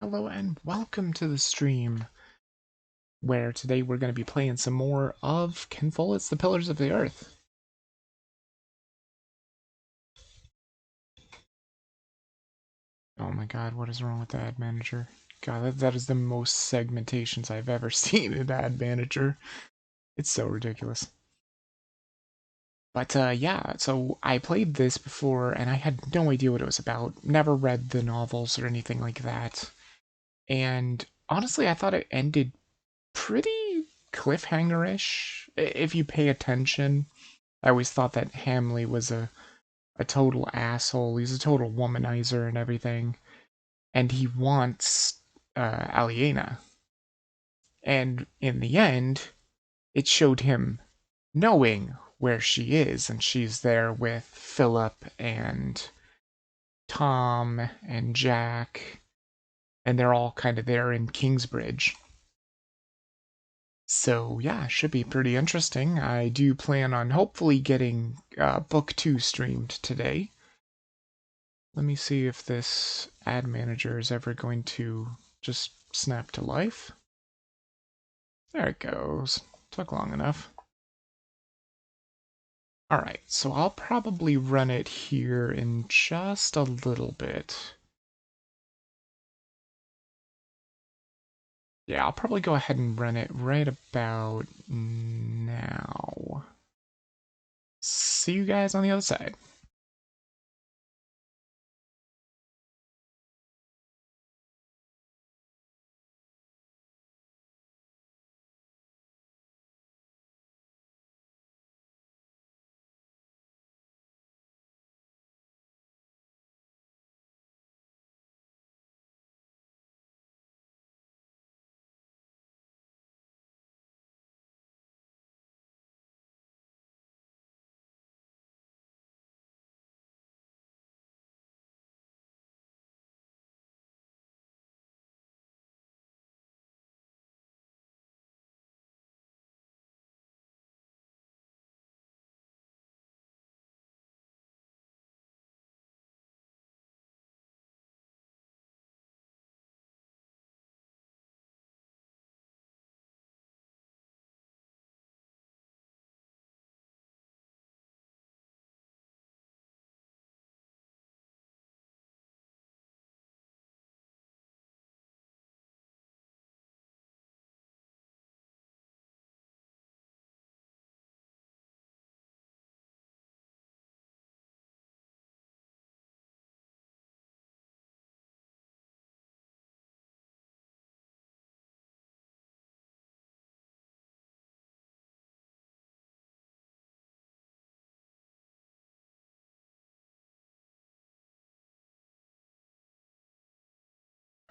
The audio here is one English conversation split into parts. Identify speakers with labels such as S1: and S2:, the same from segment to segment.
S1: Hello and welcome to the stream, where today we're going to be playing some more of Follett's The Pillars of the Earth. Oh my god, what is wrong with the ad manager? God, that is the most segmentations I've ever seen in ad manager. It's so ridiculous. But yeah, so I played this before and I had no idea what it was about. Never read the novels or anything like that. And honestly, I thought it ended pretty cliffhanger-ish, if you pay attention. I always thought that Hamley was a total asshole. He's a total womanizer and everything. And he wants Aliena. And in the end, it showed him knowing where she is. And she's there with Philip and Tom and Jack. And they're all kind of there in Kingsbridge. So yeah, should be pretty interesting. I do plan on hopefully getting book 2 streamed today. Let me see if this ad manager is ever going to just snap to life. There it goes. Took long enough. Alright, so I'll probably run it here in just a little bit. Yeah, I'll probably go ahead and run it right about now. See you guys on the other side.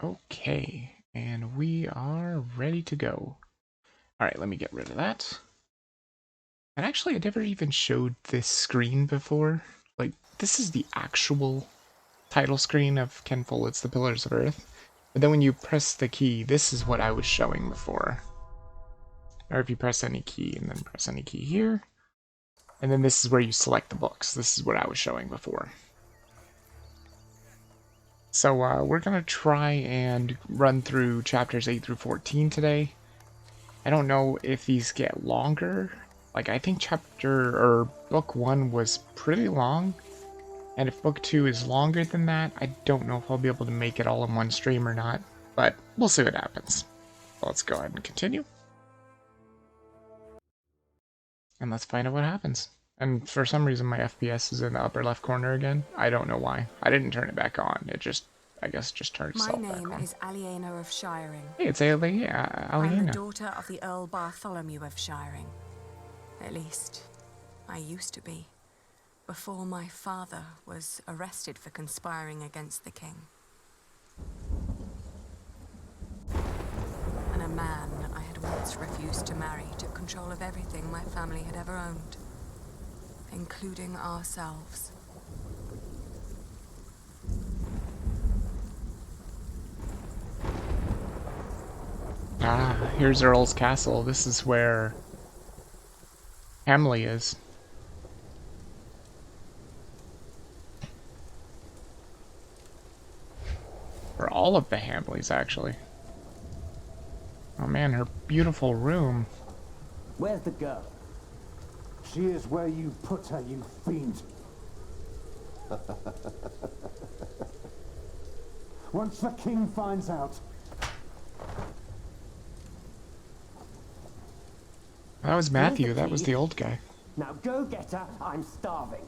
S1: Okay, and we are ready to go. Alright, let me get rid of that. And actually, I never even showed this screen before. Like, this is the actual title screen of Ken Follett's The Pillars of Earth. But then when you press the key, this is what I was showing before. Or if you press any key and then press any key here. And then this is where you select the books. This is what I was showing before. So we're going to try and run through chapters 8 through 14 today. I don't know if these get longer. Like, I think book 1 was pretty long. And if book 2 is longer than that, I don't know if I'll be able to make it all in one stream or not. But we'll see what happens. Let's go ahead and continue. And let's find out what happens. And for some reason my FPS is in the upper left corner again. I don't know why. I didn't turn it back on. It just, I guess, just turned itself back on.
S2: My name is Aliena of Shiring.
S1: Hey, it's Aliena.
S2: I'm the daughter of the Earl Bartholomew of Shiring. At least, I used to be. Before my father was arrested for conspiring against the king. And a man I had once refused to marry took control of everything my family had ever owned, including ourselves.
S1: Ah, here's Earl's castle. This is where Hamley is. For all of the Hamleys, actually. Oh man, her beautiful room.
S3: Where's the girl?
S4: She is where you put her, you fiend. Once the king finds out.
S1: That was Matthew, that was the old guy.
S3: Now go get her, I'm starving.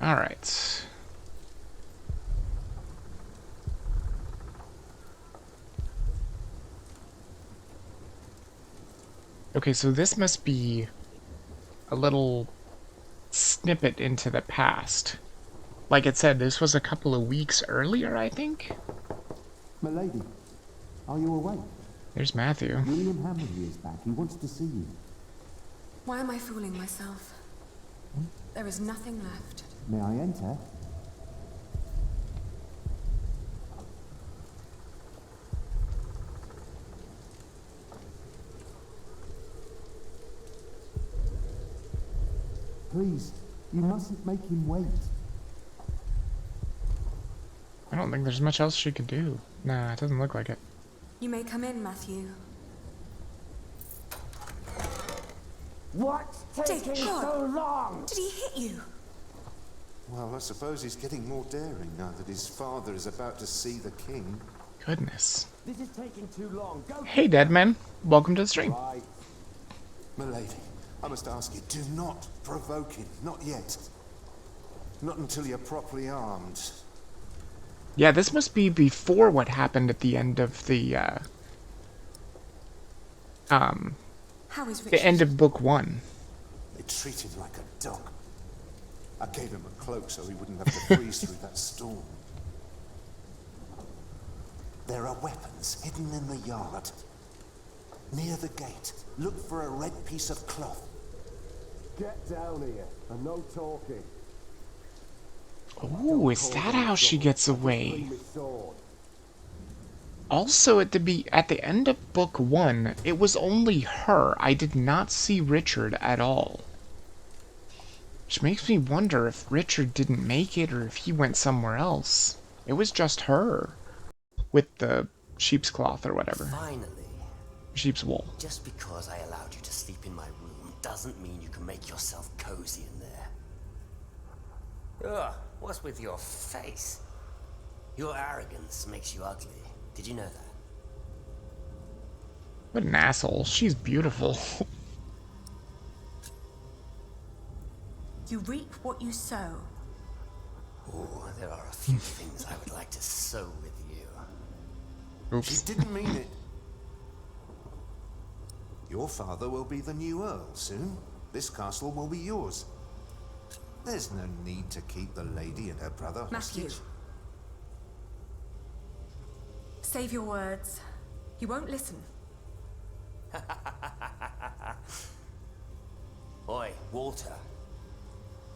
S1: Alright. Okay, so this must be a little snippet into the past. Like it said, this was a couple of weeks earlier, I think?
S4: Milady, are you awake?
S1: There's Matthew.
S4: William Hammerly is back. He wants to see you.
S2: Why am I fooling myself? There is nothing left.
S4: May I enter? Please, you mustn't make him wait.
S1: I don't think there's much else she could do. Nah, it doesn't look like it.
S2: You may come in, Matthew.
S3: What's taking so long?
S2: Did he hit you?
S5: Well, I suppose he's getting more daring now that his father is about to see the king.
S1: Goodness.
S3: This is taking too long. Go.
S1: Hey, Deadman. Welcome to the stream.
S5: Right. Milady, I must ask you, do not provoke him. Not yet. Not until you're properly armed.
S1: Yeah, this must be before what happened at the end of the,
S2: How is Richard?
S1: the end of book 1.
S5: They treat him like a dog. I gave him a cloak so he wouldn't have to freeze through that storm. There are weapons hidden in the yard. Near the gate, look for a red piece of cloth.
S4: Get down here, and no talking.
S1: Ooh, is that how she gets away? Also, at the end of book 1, it was only her. I did not see Richard at all. Which makes me wonder if Richard didn't make it or if he went somewhere else. It was just her. With the sheep's cloth or whatever.
S6: Finally.
S1: Sheep's wool.
S6: Just because I allowed you to sleep in my room doesn't mean you can make yourself cozy in there. Ugh, what's with your face? Your arrogance makes you ugly. Did you know that?
S1: What an asshole. She's beautiful.
S2: You reap what you sow.
S6: Oh, there are a few things I would like to sow with you.
S1: Oops.
S5: She didn't mean it. Your father will be the new Earl soon. This castle will be yours. There's no need to keep the lady and her brother
S2: Matthew.
S5: hostage.
S2: Save your words. He won't listen.
S6: Oi, Walter.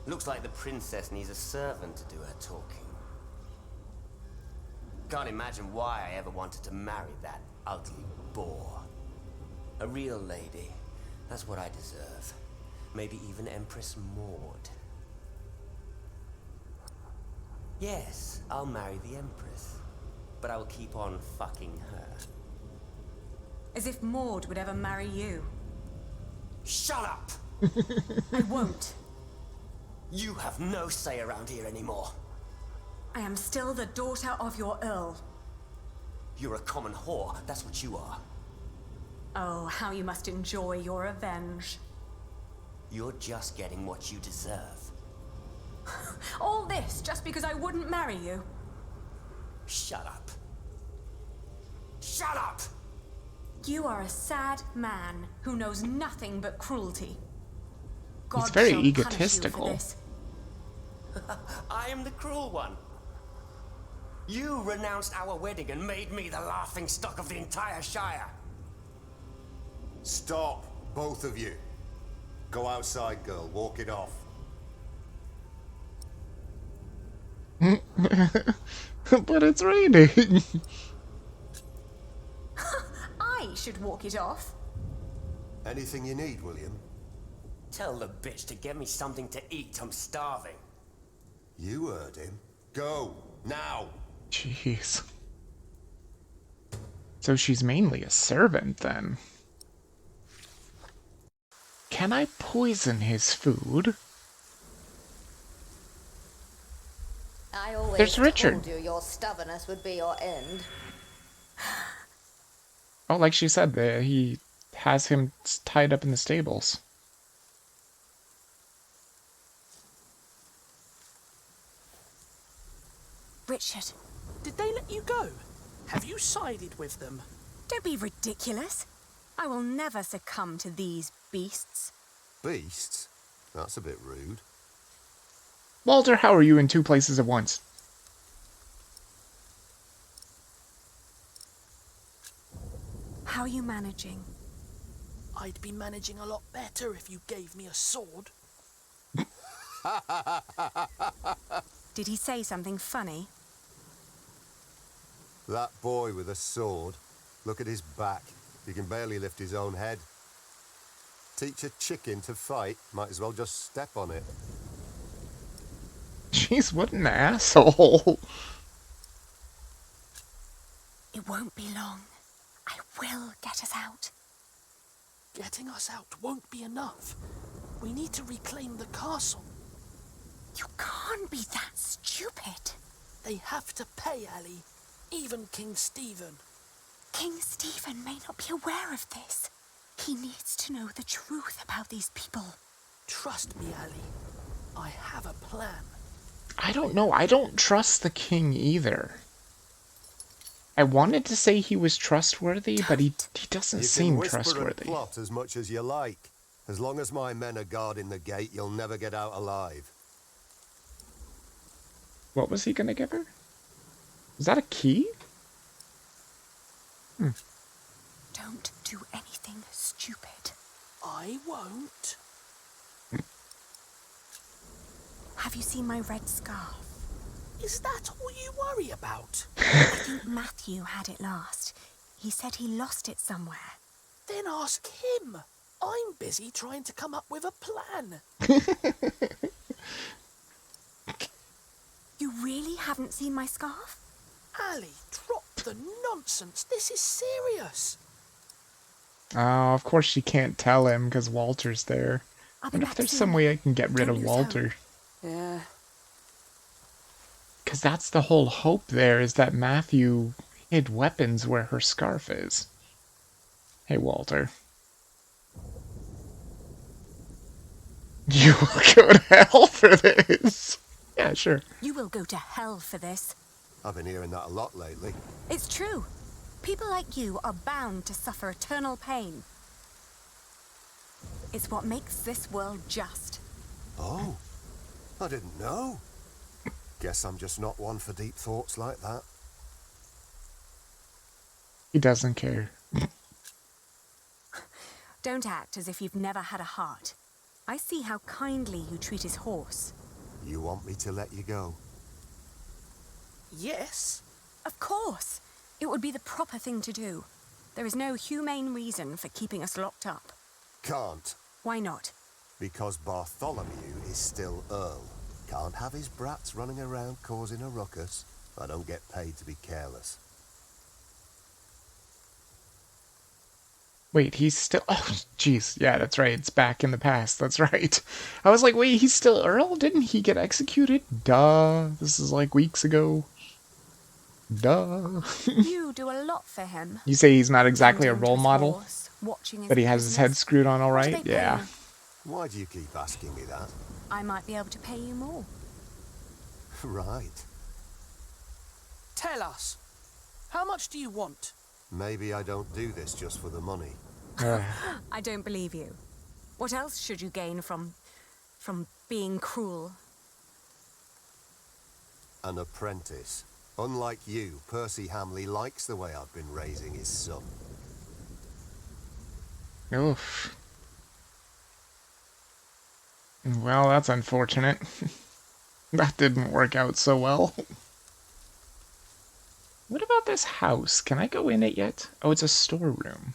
S6: Looks like the princess needs a servant to do her talking. Can't imagine why I ever wanted to marry that ugly boar. A real lady. That's what I deserve. Maybe even Empress Maud. Yes, I'll marry the Empress. But I will keep on fucking her.
S2: As if Maud would ever marry you.
S6: Shut up!
S2: I won't.
S6: You have no say around here anymore.
S2: I am still the daughter of your Earl.
S6: You're a common whore, that's what you are.
S2: Oh, how you must enjoy your revenge.
S6: You're just getting what you deserve.
S2: All this just because I wouldn't marry you?
S6: Shut up. Shut up!
S2: You are a sad man who knows nothing but cruelty. God
S1: He's very
S2: shall punish you for
S1: egotistical.
S2: this.
S6: I am the cruel one. You renounced our wedding and made me the laughingstock of the entire Shire.
S5: Stop, both of you. Go outside, girl. Walk it off.
S1: But it's raining.
S2: I should walk it off.
S5: Anything you need, William?
S6: Tell the bitch to get me something to eat. I'm starving.
S5: You heard him. Go, now!
S1: Jeez. So she's mainly a servant, then. Can I poison his food?
S7: I always
S1: There's Richard.
S7: told you your stubbornness would be your end.
S1: Oh, like she said, he has him tied up in the stables.
S2: Richard,
S8: Did they let you go? Have you sided with them?
S2: don't be ridiculous. I will never succumb to these beasts.
S5: Beasts? That's a bit rude.
S1: Walter, how are you in two places at once?
S2: How are you managing?
S8: I'd be managing a lot better if you gave me a sword.
S2: Did he say something funny?
S5: That boy with a sword. Look at his back. He can barely lift his own head. Teach a chicken to fight, might as well just step on it.
S1: Jeez, what an asshole.
S2: It won't be long. I will get us out.
S8: Getting us out won't be enough. We need to reclaim the castle.
S2: You can't be that stupid.
S8: They have to pay, Ali. Even King Stephen.
S2: King Stephen may not be aware of this. He needs to know the truth about these people.
S8: Trust me, Ali. I have a plan.
S1: I don't know. I don't trust the king either. I wanted to say he was trustworthy, but he doesn't
S5: You
S1: seem
S5: can whisper
S1: trustworthy.
S5: and plot as much as you like. As long as my men are guarding the gate, you'll never get out alive.
S1: What was he gonna give her? Is that a key?
S2: Don't do anything stupid.
S8: I won't.
S2: Have you seen my red scarf?
S8: Is that all you worry about?
S2: I think Matthew had it last. He said he lost it somewhere.
S8: Then ask him. I'm busy trying to come up with a plan.
S2: You really haven't seen my scarf?
S8: Ali, drop the nonsense. This is serious.
S1: Oh, of course she can't tell him because Walter's there.
S2: I'll
S1: I
S2: be
S1: wonder
S2: back
S1: if there's
S2: soon.
S1: some way I can get rid
S2: Don't
S1: of
S2: lose
S1: Walter.
S8: Yeah.
S1: Because that's the whole hope there, is that Matthew hid weapons where her scarf is. Hey, Walter. You will go to hell for this. Yeah, sure.
S2: You will go to hell for this.
S5: I've been hearing that a lot lately.
S2: It's true. People like you are bound to suffer eternal pain. It's what makes this world just.
S5: Oh, I didn't know. Guess I'm just not one for deep thoughts like that.
S1: He doesn't care.
S2: Don't act as if you've never had a heart. I see how kindly you treat his horse.
S5: You want me to let you go?
S8: Yes.
S2: Of course. It would be the proper thing to do. There is no humane reason for keeping us locked up.
S5: Can't,
S2: Why not?
S5: because Bartholomew is still Earl. Can't have his brats running around causing a ruckus. I don't get paid to be careless.
S1: Wait, he's still... Oh, jeez. Yeah, that's right. It's back in the past. That's right. I was like, wait, he's still Earl? Didn't he get executed? Duh. This is like weeks ago. Duh.
S2: You do a lot for him.
S1: You say he's not exactly a
S2: Tending to
S1: role
S2: his
S1: model,
S2: horse, watching his
S1: but he has his head
S2: business.
S1: screwed on all
S2: What do
S1: right?
S2: they pay
S1: Yeah.
S2: you?
S5: Why do you keep asking me that?
S2: I might be able to pay you more.
S5: Right.
S8: Tell us. How much do you want?
S5: Maybe I don't do this just for the money.
S2: I don't believe you. What else should you gain from being cruel?
S5: An apprentice. Unlike you, Percy Hamley likes the way I've been raising his son.
S1: Oof. Well, that's unfortunate. That didn't work out so well. What about this house? Can I go in it yet? Oh, it's a storeroom.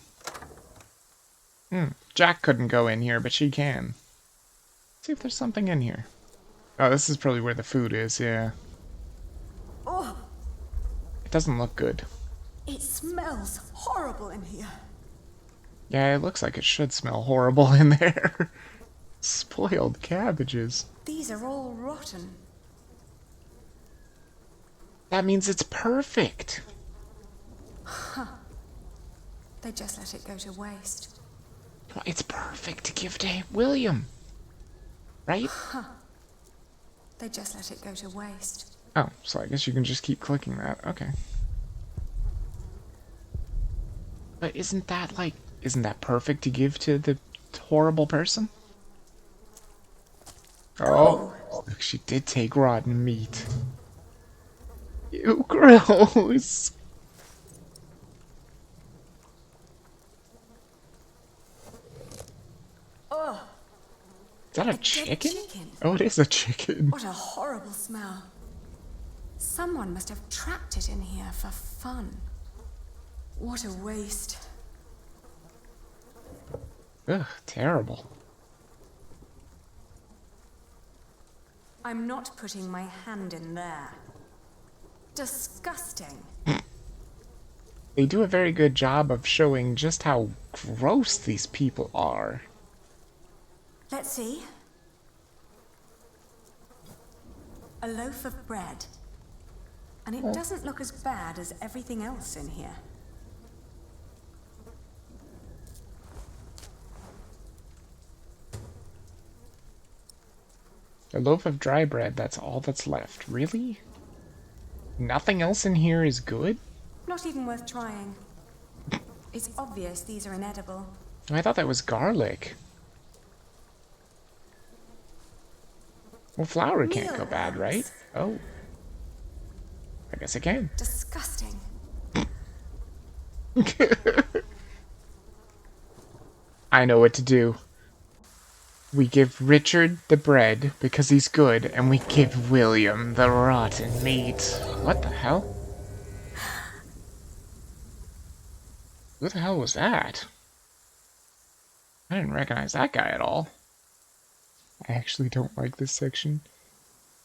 S1: Jack couldn't go in here, but she can. See if there's something in here. Oh, this is probably where the food is, yeah.
S2: Oh,
S1: It doesn't look good.
S2: it smells horrible in here.
S1: Yeah, it looks like it should smell horrible in there. Spoiled cabbages.
S2: These are all rotten.
S1: That means it's perfect.
S2: They just let it go to waste.
S1: It's perfect to give to William. Right?
S2: They just let it go to waste.
S1: Oh, so I guess you can just keep clicking that. Okay. But isn't that perfect to give to the horrible person? Oh, look, she did take rotten meat. Ew, gross.
S2: Oh,
S1: Is that a
S2: dead
S1: chicken?
S2: chicken.
S1: Oh, it is a chicken.
S2: What a horrible smell. Someone must have trapped it in here for fun. What a waste.
S1: Ugh, terrible.
S2: I'm not putting my hand in there. Disgusting.
S1: They do a very good job of showing just how gross these people are.
S2: Let's see. A loaf of bread. And it doesn't look as bad as everything else in here.
S1: A loaf of dry bread, that's all that's left. Really? Nothing else in here is good?
S2: Not even worth trying. It's obvious these are inedible.
S1: I thought that was garlic. Well, flour can't go bad, right? Oh. I guess it can.
S2: Disgusting.
S1: I know what to do. We give Richard the bread because he's good, and we give William the rotten meat. What the hell? Who the hell was that? I didn't recognize that guy at all. I actually don't like this section.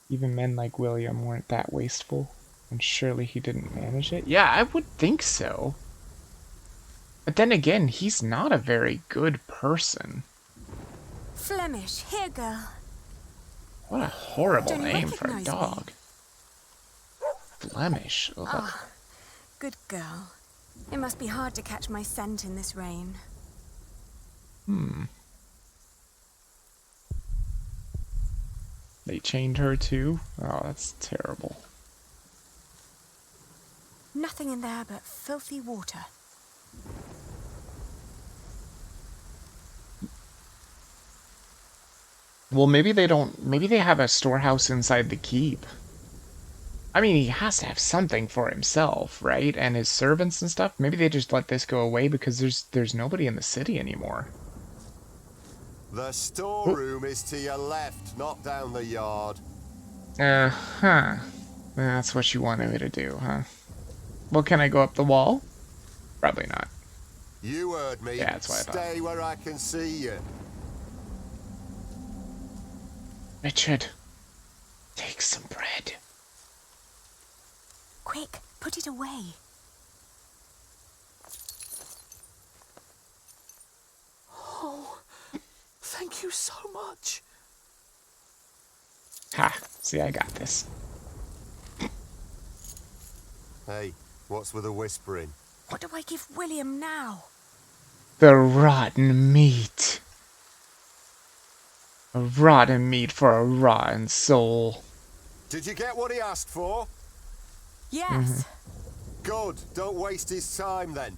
S1: Even men like William weren't that wasteful, and surely he didn't manage it. Yeah, I would think so. But then again, he's not a very good person.
S2: Flemish, here, girl.
S1: What a horrible
S2: Don't you
S1: name for a
S2: recognize
S1: dog. Flemish. Ugh.
S2: Ah, good girl. It must be hard to catch my scent in this rain.
S1: They chained her too? Oh, that's terrible.
S2: Nothing in there but filthy water.
S1: Well, maybe they have a storehouse inside the keep. I mean, he has to have something for himself, right? And his servants and stuff. Maybe they just let this go away because there's nobody in the city anymore.
S5: The storeroom is to your left, not down the yard.
S1: Huh. That's what you wanted me to do, huh? Well, can I go up the wall? Probably not.
S5: You heard me.
S1: Yeah, that's what I thought.
S5: Stay where I can see you.
S1: Richard, take some bread.
S2: Quick, put it away.
S8: Oh, thank you so much.
S1: Ha, see, I got this.
S5: Hey, what's with the whispering?
S2: What do I give William now?
S1: The rotten meat. A rotten meat for a rotten soul.
S5: Did you get what he asked for?
S2: Yes.
S5: Good. Don't waste his time then.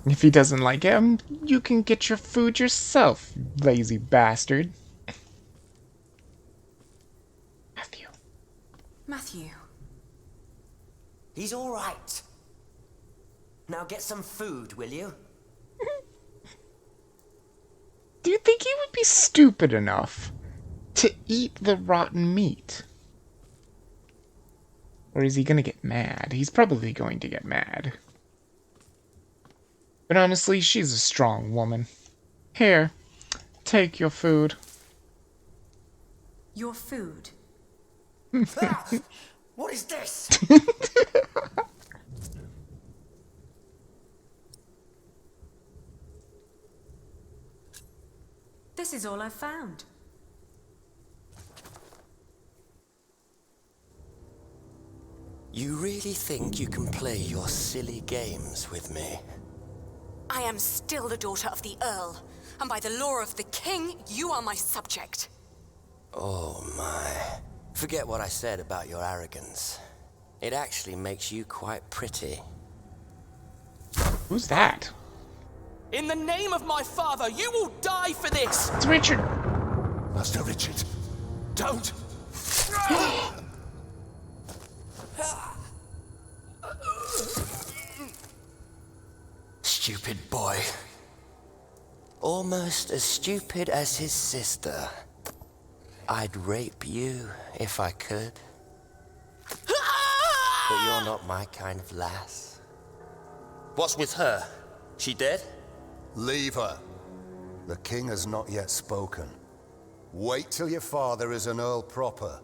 S1: If he doesn't like him, you can get your food yourself, lazy bastard. Matthew.
S2: Matthew.
S6: He's all right. Now get some food, will you?
S1: Do you think he would be stupid enough to eat the rotten meat? Or is he gonna get mad? He's probably going to get mad. But honestly, she's a strong woman. Here, take your food.
S2: Your food.
S6: Ah! What is this?
S2: This is all I've found.
S6: You really think you can play your silly games with me?
S2: I am still the daughter of the Earl, and by the law of the king, you are my subject.
S6: Oh my. Forget what I said about your arrogance. It actually makes you quite pretty.
S1: Who's that?
S8: In the name of my father, you will die for this!
S1: It's Richard.
S4: Master Richard,
S8: Don't!
S6: Stupid boy. Almost as stupid as his sister. I'd rape you if I could. But you're not my kind of lass. What's with her? She dead?
S5: Leave her. The king has not yet spoken. Wait till your father is an earl proper.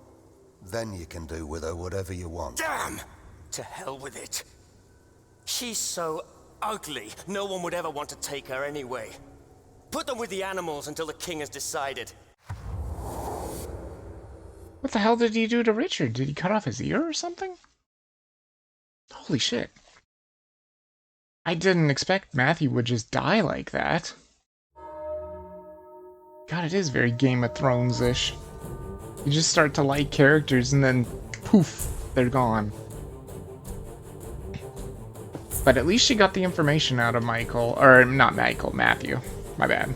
S5: Then you can do with her whatever you want.
S6: Damn! To hell with it. She's so ugly, no one would ever want to take her anyway. Put them with the animals until the king has decided.
S1: What the hell did he do to Richard? Did he cut off his ear or something? Holy shit. I didn't expect Matthew would just die like that. God, it is very Game of Thrones-ish. You just start to like characters and then poof, they're gone. But at least she got the information out of Michael, or not Michael, Matthew. My bad.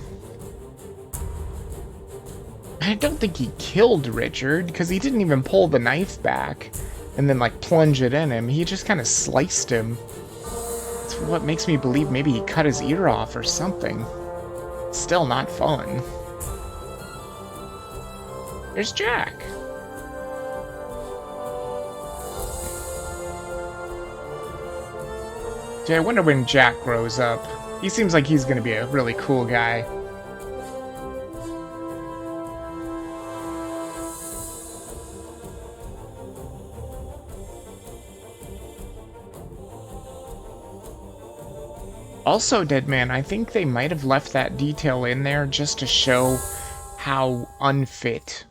S1: I don't think he killed Richard, because he didn't even pull the knife back and then like plunge it in him. He just kind of sliced him. That's what makes me believe maybe he cut his ear off or something. Still not fun. There's Jack. Gee, I wonder when Jack grows up. He seems like he's gonna be a really cool guy. Also, Deadman, I think they might have left that detail in there just to show how unfit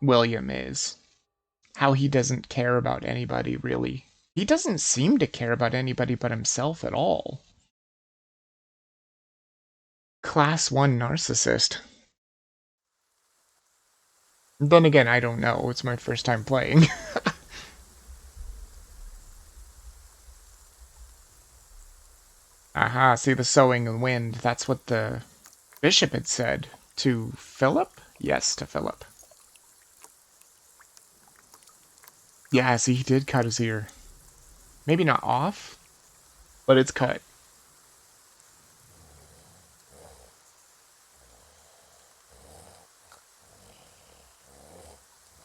S1: William is. How he doesn't care about anybody, really. He doesn't seem to care about anybody but himself at all. Class 1 narcissist. Then again, I don't know. It's my first time playing. Aha, see the sowing and wind. That's what the bishop had said. To Philip? Yes, to Philip. Yeah, see, he did cut his ear. Maybe not off, but it's cut.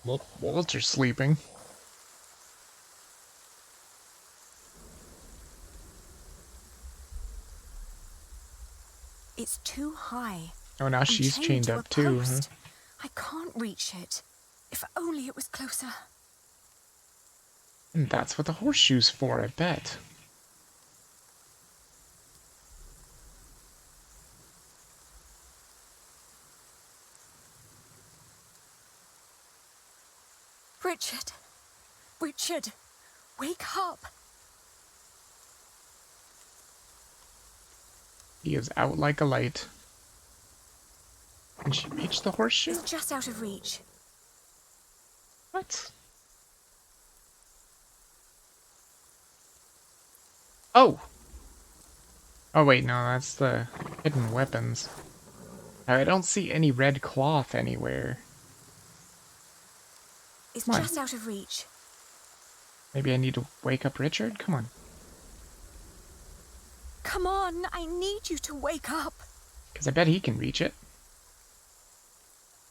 S1: Well, Walter's sleeping.
S2: It's too high.
S1: Oh, now
S2: I'm
S1: she's chained
S2: to
S1: up
S2: a
S1: too, huh?
S2: post. I can't reach it. If only it was closer.
S1: And that's what the horseshoe's for, I bet.
S2: Richard. Richard. Wake up.
S1: He is out like a light. Can she reach the horseshoe?
S2: It's just out of reach.
S1: What? Oh! Oh wait, no, that's the hidden weapons. I don't see any red cloth anywhere.
S2: It's
S1: Come on.
S2: just out of reach.
S1: Maybe I need to wake up Richard? Come on.
S2: Come on, I need you to wake up.
S1: Because I bet he can reach it.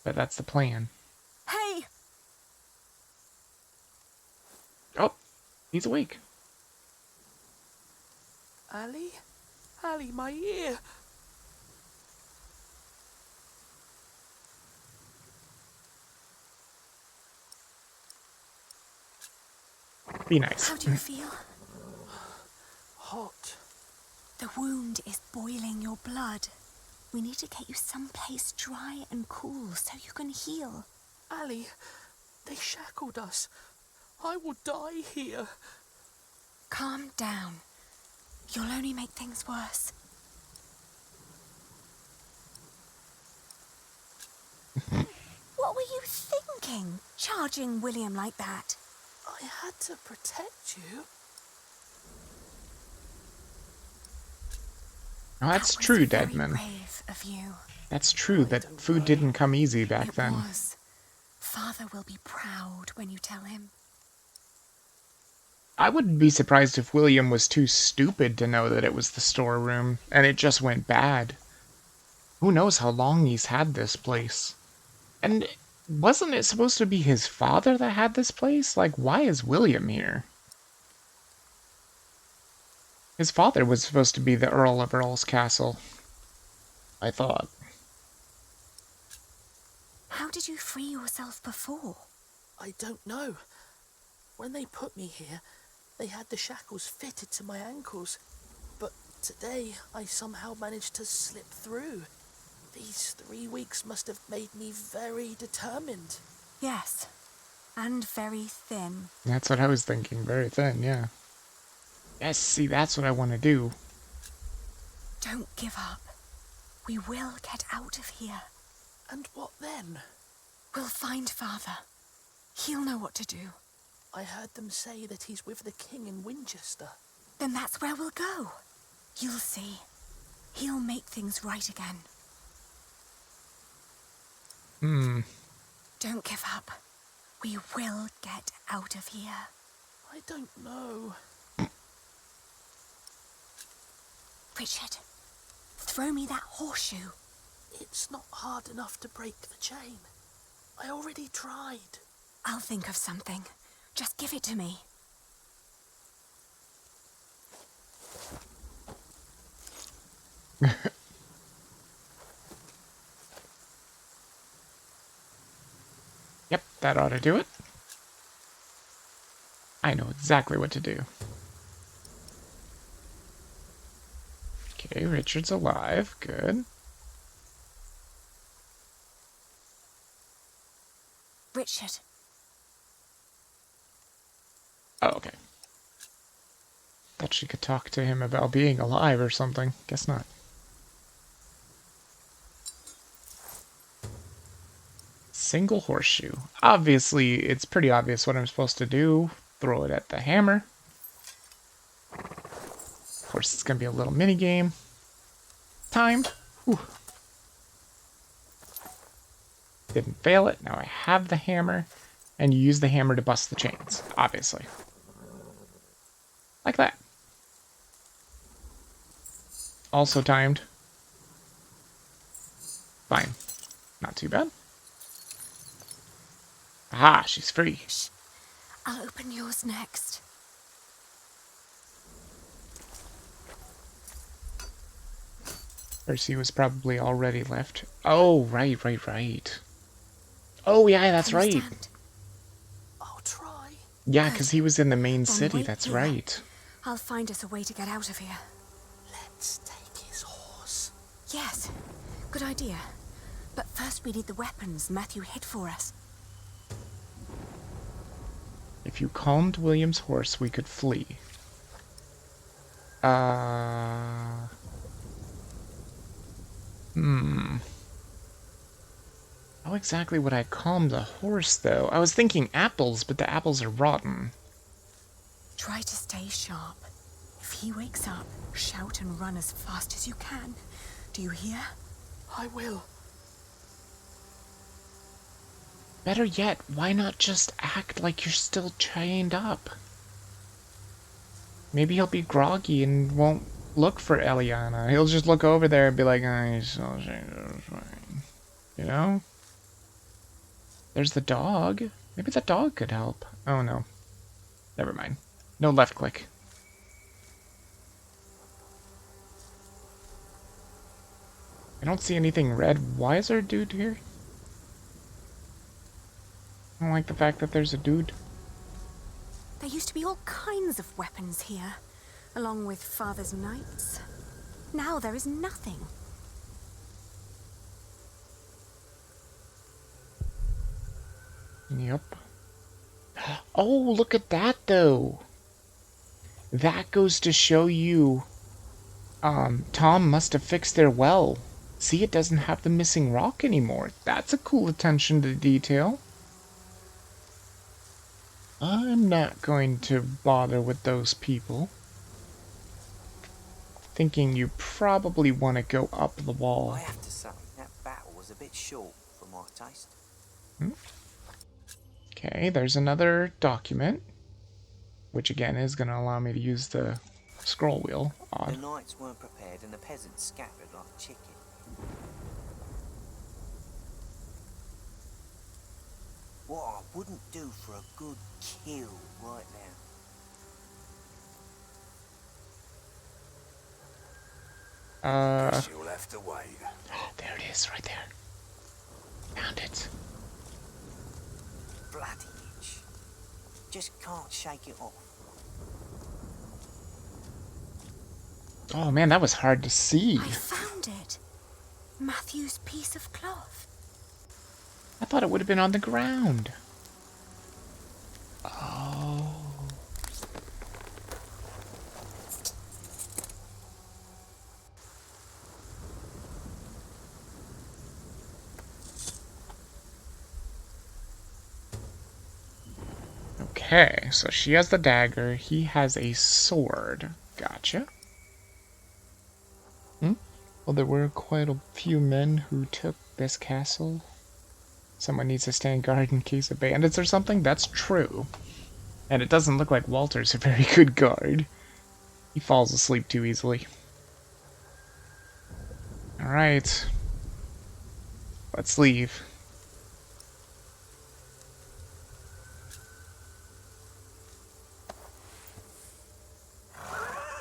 S1: But that's the plan.
S2: Hey!
S1: Oh! He's awake.
S8: Ali? Ali, my ear!
S1: Be nice.
S2: How do you feel?
S8: Hot.
S2: The wound is boiling your blood. We need to get you someplace dry and cool so you can heal.
S8: Ali, they shackled us. I will die here.
S2: Calm down. You'll only make things worse. What were you thinking, charging William like that?
S8: I had to protect you.
S1: Oh, that's
S2: That was
S1: true,
S2: very
S1: Deadman.
S2: brave of you.
S1: That's true that food didn't come easy back
S2: It
S1: then.
S2: was. Father will be proud when you tell him.
S1: I wouldn't be surprised if William was too stupid to know that it was the storeroom, and it just went bad. Who knows how long he's had this place? And wasn't it supposed to be his father that had this place? Like, why is William here? His father was supposed to be the Earl of Earl's castle, I thought.
S2: How did you free yourself before?
S8: I don't know. When they put me here, they had the shackles fitted to my ankles. But today, I somehow managed to slip through. These 3 weeks must have made me very determined.
S2: Yes, and very thin.
S1: That's what I was thinking. Very thin, yeah. Yes, see, that's what I want to do.
S2: Don't give up. We will get out of here.
S8: And what then?
S2: We'll find Father. He'll know what to do.
S8: I heard them say that he's with the king in Winchester.
S2: Then that's where we'll go. You'll see. He'll make things right again. Don't give up. We will get out of here.
S8: I don't know.
S2: Richard, throw me that horseshoe.
S8: It's not hard enough to break the chain. I already tried.
S2: I'll think of something. Just give it to me.
S1: Yep, that ought to do it. I know exactly what to do. Okay, Richard's alive. Good.
S2: Richard.
S1: Oh, okay. Thought she could talk to him about being alive or something. Guess not. Single horseshoe. Obviously, it's pretty obvious what I'm supposed to do. Throw it at the hammer. Of course, it's going to be a little mini game. Timed. Whew. Didn't fail it. Now I have the hammer. And you use the hammer to bust the chains, obviously. Like that. Also timed. Fine. Not too bad. Aha, she's free.
S2: Shh. I'll open yours next.
S1: Percy was probably already left. Oh, right. Oh, yeah, that's right.
S2: Understand?
S8: I'll try.
S1: Yeah, because he was in the main
S2: Then
S1: city,
S2: wait
S1: that's
S2: here.
S1: right.
S2: I'll find us a way to get out of here.
S8: Let's take his horse.
S2: Yes, good idea. But first we need the weapons Matthew hid for us.
S1: If you calmed William's horse, we could flee. How exactly would I calm the horse, though? I was thinking apples, but the apples are rotten.
S2: Try to stay sharp. If he wakes up, shout and run as fast as you can. Do you hear?
S8: I will.
S1: Better yet, why not just act like you're still chained up? Maybe he'll be groggy and won't look for Eliana. He'll just look over there and be like, oh, he's still chained up, it's fine. You know? There's the dog. Maybe the dog could help. Oh no. Never mind. No left click. I don't see anything red. Why is there a dude here? I don't like the fact that there's a dude.
S2: There used to be all kinds of weapons here, along with Father's knights. Now there is nothing.
S1: Yep. Oh, look at that, though. That goes to show you, Tom must have fixed their well. See, it doesn't have the missing rock anymore. That's a cool attention to detail. I'm not going to bother with those people. Thinking you probably want to go up the wall.
S9: I have to say, that battle was a bit short for my taste.
S1: Okay, there's another document. Which again is going to allow me to use the scroll wheel.
S9: The
S1: Odd.
S9: knights weren't prepared and the peasants scattered like chicken. What I wouldn't do for a good kill right now.
S5: You'll have to wait.
S1: There it is, right there. Found it.
S9: Bloody itch. Just can't shake it off.
S1: Oh man, that was hard to see.
S2: I found it. Matthew's piece of cloth.
S1: I thought it would have been on the ground. Oh. Okay, so she has the dagger, he has a sword. Gotcha. Well, there were quite a few men who took this castle. Someone needs to stand guard in case of bandits or something? That's true. And it doesn't look like Walter's a very good guard. He falls asleep too easily. Alright. Let's leave.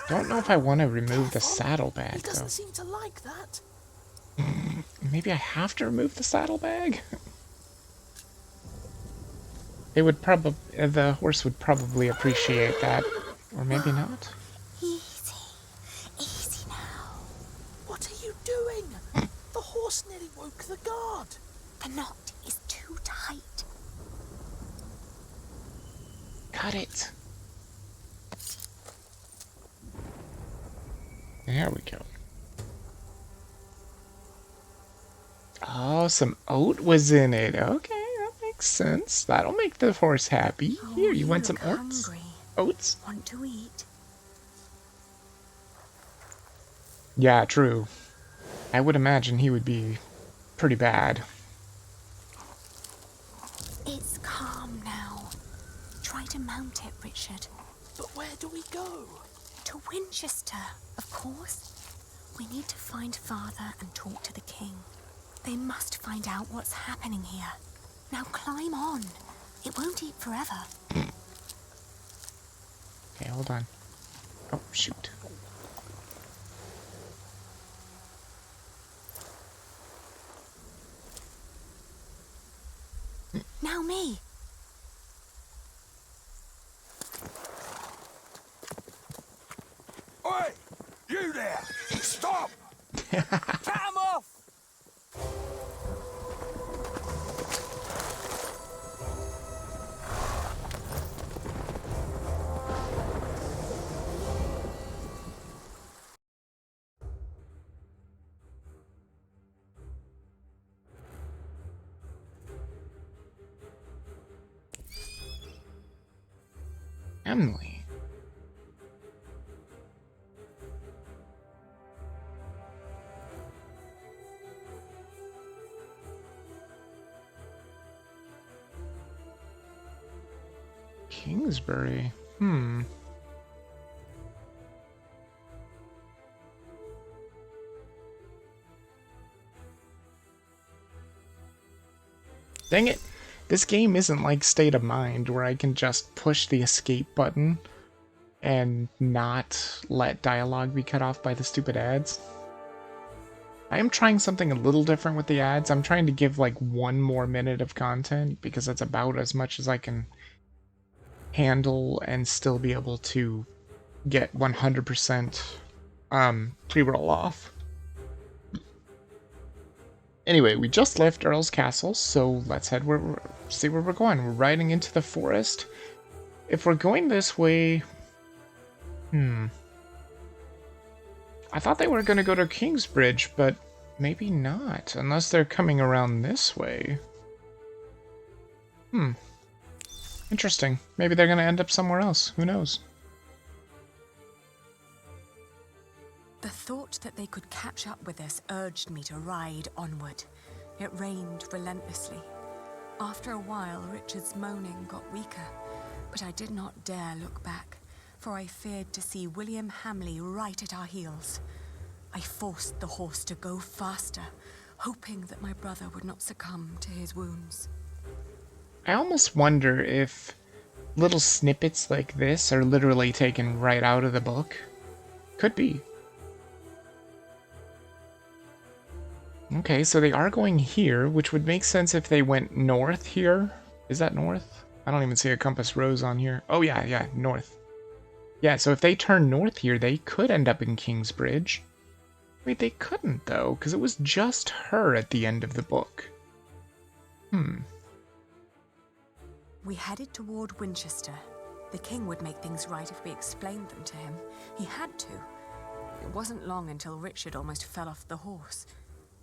S1: Don't know if I want to remove the saddlebag,
S8: He
S1: though.
S8: doesn't seem to like that.
S1: Maybe I have to remove the saddlebag? It would probably... the horse would probably appreciate that. Or maybe not.
S2: Easy. Easy now.
S8: What are you doing? The horse nearly woke the guard.
S2: The knot is too tight.
S1: Cut it. There we go. Oh, some oat was in it. Okay, that makes sense. That'll make the horse happy.
S2: Oh,
S1: Here, you want some
S2: look
S1: oats?
S2: hungry.
S1: Oats?
S2: Want to eat?
S1: Yeah, true. I would imagine he would be pretty bad.
S2: It's calm now. Try to mount it, Richard.
S8: But where do we go?
S2: To Winchester, of course. We need to find Father and talk to the king. They must find out what's happening here. Now climb on. It won't eat forever.
S1: Okay, hold on. Oh, shoot.
S2: Now me.
S5: Oi! You there! Stop!
S9: Cut 'em off!
S1: Emily. Kingsbury. Dang it. This game isn't like State of Mind where I can just push the escape button and not let dialogue be cut off by the stupid ads. I am trying something a little different with the ads. I'm trying to give like 1 more minute of content because that's about as much as I can handle and still be able to get 100% pre-roll off. Anyway, we just left Earl's castle, so let's see where we're going. We're riding into the forest. If we're going this way... I thought they were going to go to Kingsbridge, but maybe not, unless they're coming around this way. Interesting. Maybe they're going to end up somewhere else. Who knows?
S2: The thought that they could catch up with us urged me to ride onward. It rained relentlessly. After a while, Richard's moaning got weaker, but I did not dare look back, for I feared to see William Hamley right at our heels. I forced the horse to go faster, hoping that my brother would not succumb to his wounds.
S1: I almost wonder if little snippets like this are literally taken right out of the book. Could be. Okay, so they are going here, which would make sense if they went north here. Is that north? I don't even see a compass rose on here. Oh yeah, north. Yeah, so if they turn north here, they could end up in Kingsbridge. Wait, they couldn't though, because it was just her at the end of the book.
S2: We headed toward Winchester. The king would make things right if we explained them to him. He had to. It wasn't long until Richard almost fell off the horse.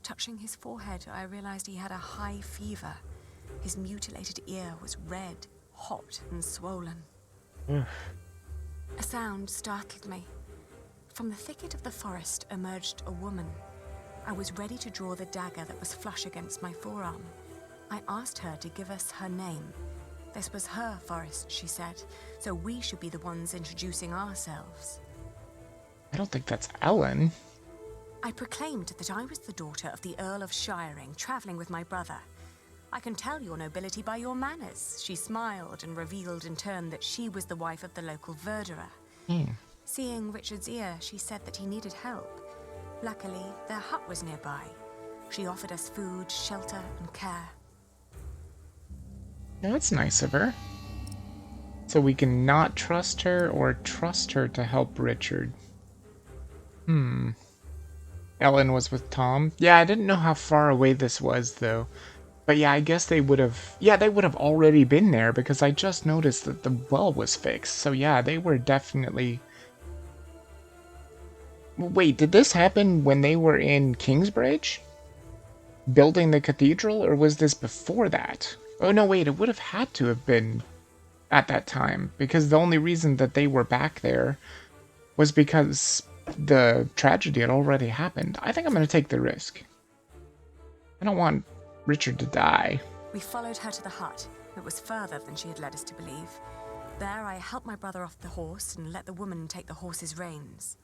S2: Touching his forehead, I realized he had a high fever. His mutilated ear was red, hot, and swollen. A sound startled me. From the thicket of the forest emerged a woman. I was ready to draw the dagger that was flush against my forearm. I asked her to give us her name. This was her forest, she said, so we should be the ones introducing ourselves.
S1: I don't think that's Ellen.
S2: I proclaimed that I was the daughter of the Earl of Shiring, traveling with my brother. I can tell your nobility by your manners. She smiled and revealed in turn that she was the wife of the local verderer. Seeing Richard's ear, she said that he needed help. Luckily, their hut was nearby. She offered us food, shelter, and care.
S1: Yeah, that's nice of her. So we can not trust her or trust her to help Richard. Ellen was with Tom. Yeah, I didn't know how far away this was, though. But yeah, I guess they would have... Yeah, they would have already been there, because I just noticed that the well was fixed. So yeah, they were definitely... Wait, did this happen when they were in Kingsbridge? Building the cathedral, or was this before that? Oh no, wait, it would have had to have been at that time, because the only reason that they were back there was because the tragedy had already happened. I think I'm going to take the risk. I don't want Richard to die.
S2: We followed her to the hut. It was further than she had led us to believe. There I helped my brother off the horse and let the woman take the horse's reins.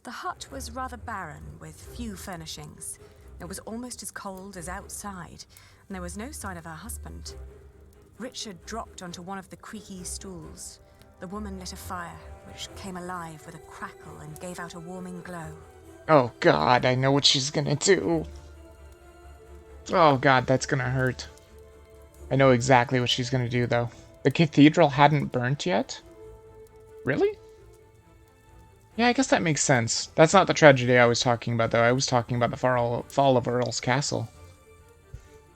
S2: The hut was rather barren, with few furnishings. It was almost as cold as outside, and there was no sign of her husband. Richard dropped onto one of the creaky stools. The woman lit a fire, which came alive with a crackle and gave out a warming glow.
S1: Oh god, I know what she's gonna do. Oh god, that's gonna hurt. I know exactly what she's gonna do, though. The cathedral hadn't burnt yet? Really? Yeah, I guess that makes sense. That's not the tragedy I was talking about, though. I was talking about the fall of Earl's castle.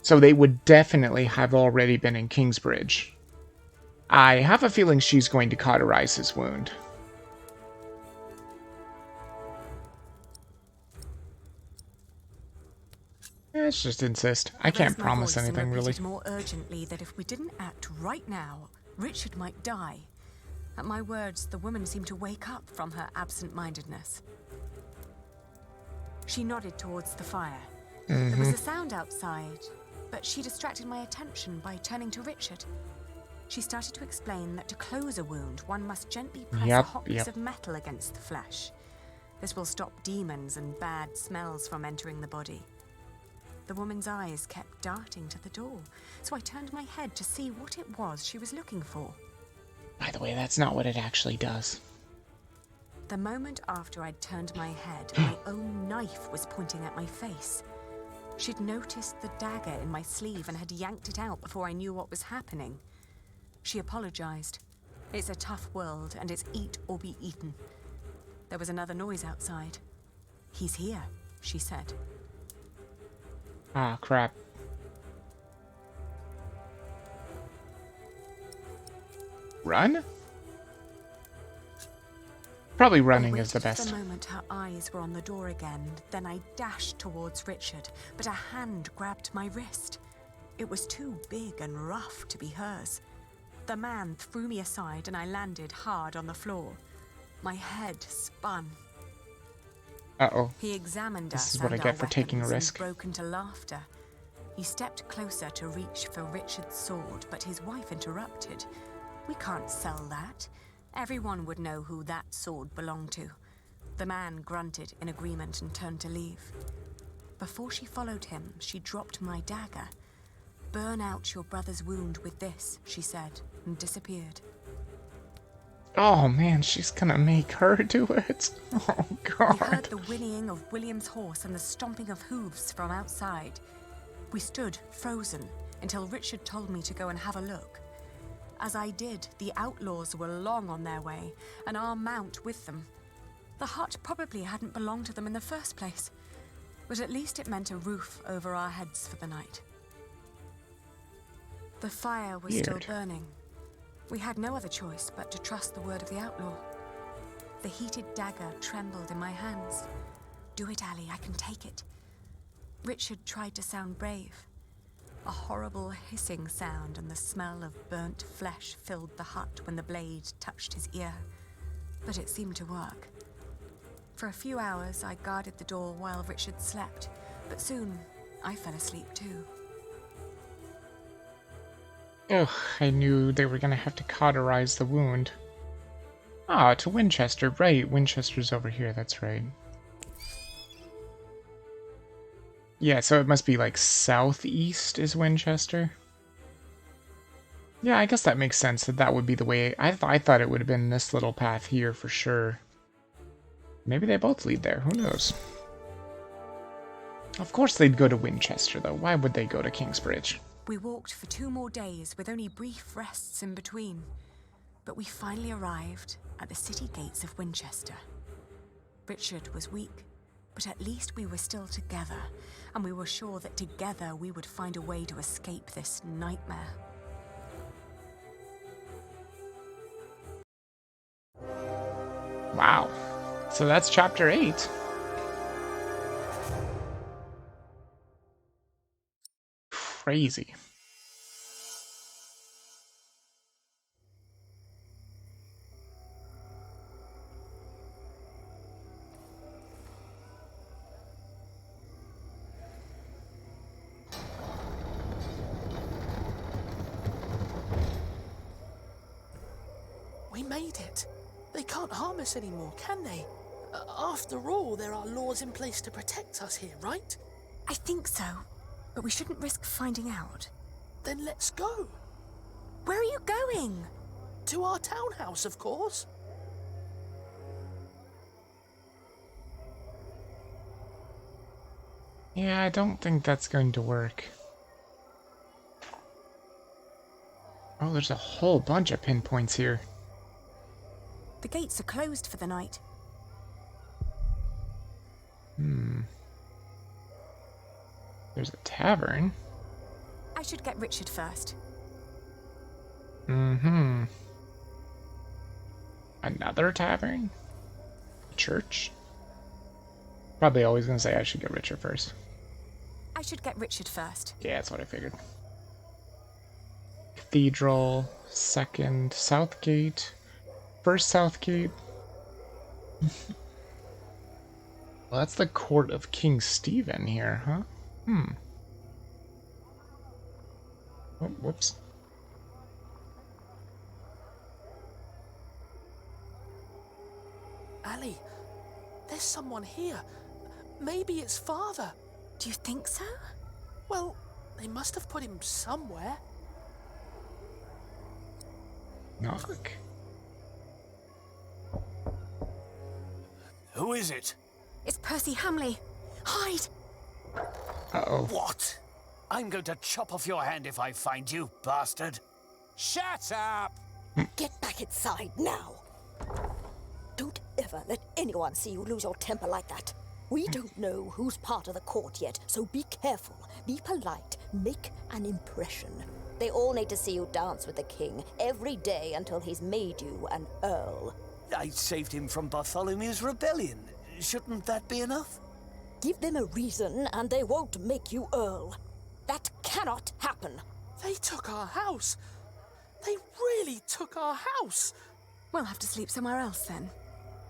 S1: So they would definitely have already been in Kingsbridge. I have a feeling she's going to cauterize his wound. Let's just insist. I can't promise anything, really.
S2: More urgently that if we didn't act right now, Richard might die. At my words, the woman seemed to wake up from her absent-mindedness. She nodded towards the fire. There was a sound outside, but she distracted my attention by turning to Richard. She started to explain that to close a wound, one must gently press a hot piece of metal against the flesh. This will stop demons and bad smells from entering the body. The woman's eyes kept darting to the door, so I turned my head to see what it was she was looking for.
S1: By the way, that's not what it actually does.
S2: The moment after I'd turned my head, my own knife was pointing at my face. She'd noticed the dagger in my sleeve and had yanked it out before I knew what was happening. She apologized. It's a tough world, and it's eat or be eaten. There was another noise outside. He's here, she said.
S1: Ah, crap. Run? Probably running is the best.
S2: The moment her eyes were on the door again, then I dashed towards Richard, but a hand grabbed my wrist. It was too big and rough to be hers. The man threw me aside and I landed hard on the floor. My head spun.
S1: Uh-oh.
S2: He examined
S1: This
S2: us
S1: is what I
S2: and
S1: get
S2: our
S1: for taking a
S2: weapons and
S1: risk.
S2: broke into laughter. He stepped closer to reach for Richard's sword, but his wife interrupted. We can't sell that. Everyone would know who that sword belonged to. The man grunted in agreement and turned to leave. Before she followed him, she dropped my dagger. "Burn out your brother's wound with this," she said, and disappeared.
S1: Oh man, she's gonna make her do it. Oh
S2: We heard
S1: god.
S2: the whinnying of William's horse and the stomping of hooves from outside. We stood frozen until Richard told me to go and have a look. As I did, the outlaws were long on their way, and our mount with them. The hut probably hadn't belonged to them in the first place, but at least it meant a roof over our heads for the night. The fire was still
S1: Weird.
S2: burning. We had no other choice but to trust the word of the outlaw. The heated dagger trembled in my hands. "Do it, Ali, I can take it." Richard tried to sound brave. A horrible hissing sound and the smell of burnt flesh filled the hut when the blade touched his ear. But it seemed to work. For a few hours, I guarded the door while Richard slept, but soon I fell asleep too.
S1: Ugh, I knew they were gonna have to cauterize the wound. Ah, to Winchester. Right, Winchester's over here, that's right. Yeah, so it must be like southeast is Winchester. Yeah, I guess that makes sense that that would be the way. I thought it would have been this little path here for sure. Maybe they both lead there, who knows? Of course they'd go to Winchester, though. Why would they go to Kingsbridge?
S2: We walked for 2 more days with only brief rests in between. But we finally arrived at the city gates of Winchester. Richard was weak, but at least we were still together, and we were sure that together we would find a way to escape this nightmare.
S1: Wow. So that's chapter 8. Crazy.
S8: We made it. They can't harm us anymore, can they? After all, there are laws in place to protect us here, right?
S2: I think so, but we shouldn't risk finding out.
S8: Then let's go.
S2: Where are you going?
S8: To our townhouse, of course.
S1: Yeah, I don't think that's going to work. Oh, there's a whole bunch of pinpoints here.
S2: The gates are closed for the night.
S1: There's a tavern.
S2: I should get Richard first.
S1: Another tavern? Church? Probably always gonna say I should get Richard first.
S2: I should get Richard first.
S1: Yeah, that's what I figured. Cathedral, second, Southgate, first Southgate. Well, that's the court of King Stephen here, huh? Oh, whoops.
S8: Ali, there's someone here. Maybe it's Father.
S2: Do you think so?
S8: Well, they must have put him somewhere.
S1: Knock.
S9: Who is it?
S2: It's Percy Hamley. Hide!
S1: Uh-oh.
S9: What? I'm going to chop off your hand if I find you, bastard. Shut up!
S10: Get back inside now. Don't ever let anyone see you lose your temper like that. We don't know who's part of the court yet, so be careful, be polite, make an impression.
S7: They all need to see you dance with the king every day until he's made you an earl.
S9: I saved him from Bartholomew's rebellion. Shouldn't that be enough?
S10: Give them a reason and they won't make you earl. That cannot happen.
S8: They took our house. They really took our house.
S2: We'll have to sleep somewhere else then.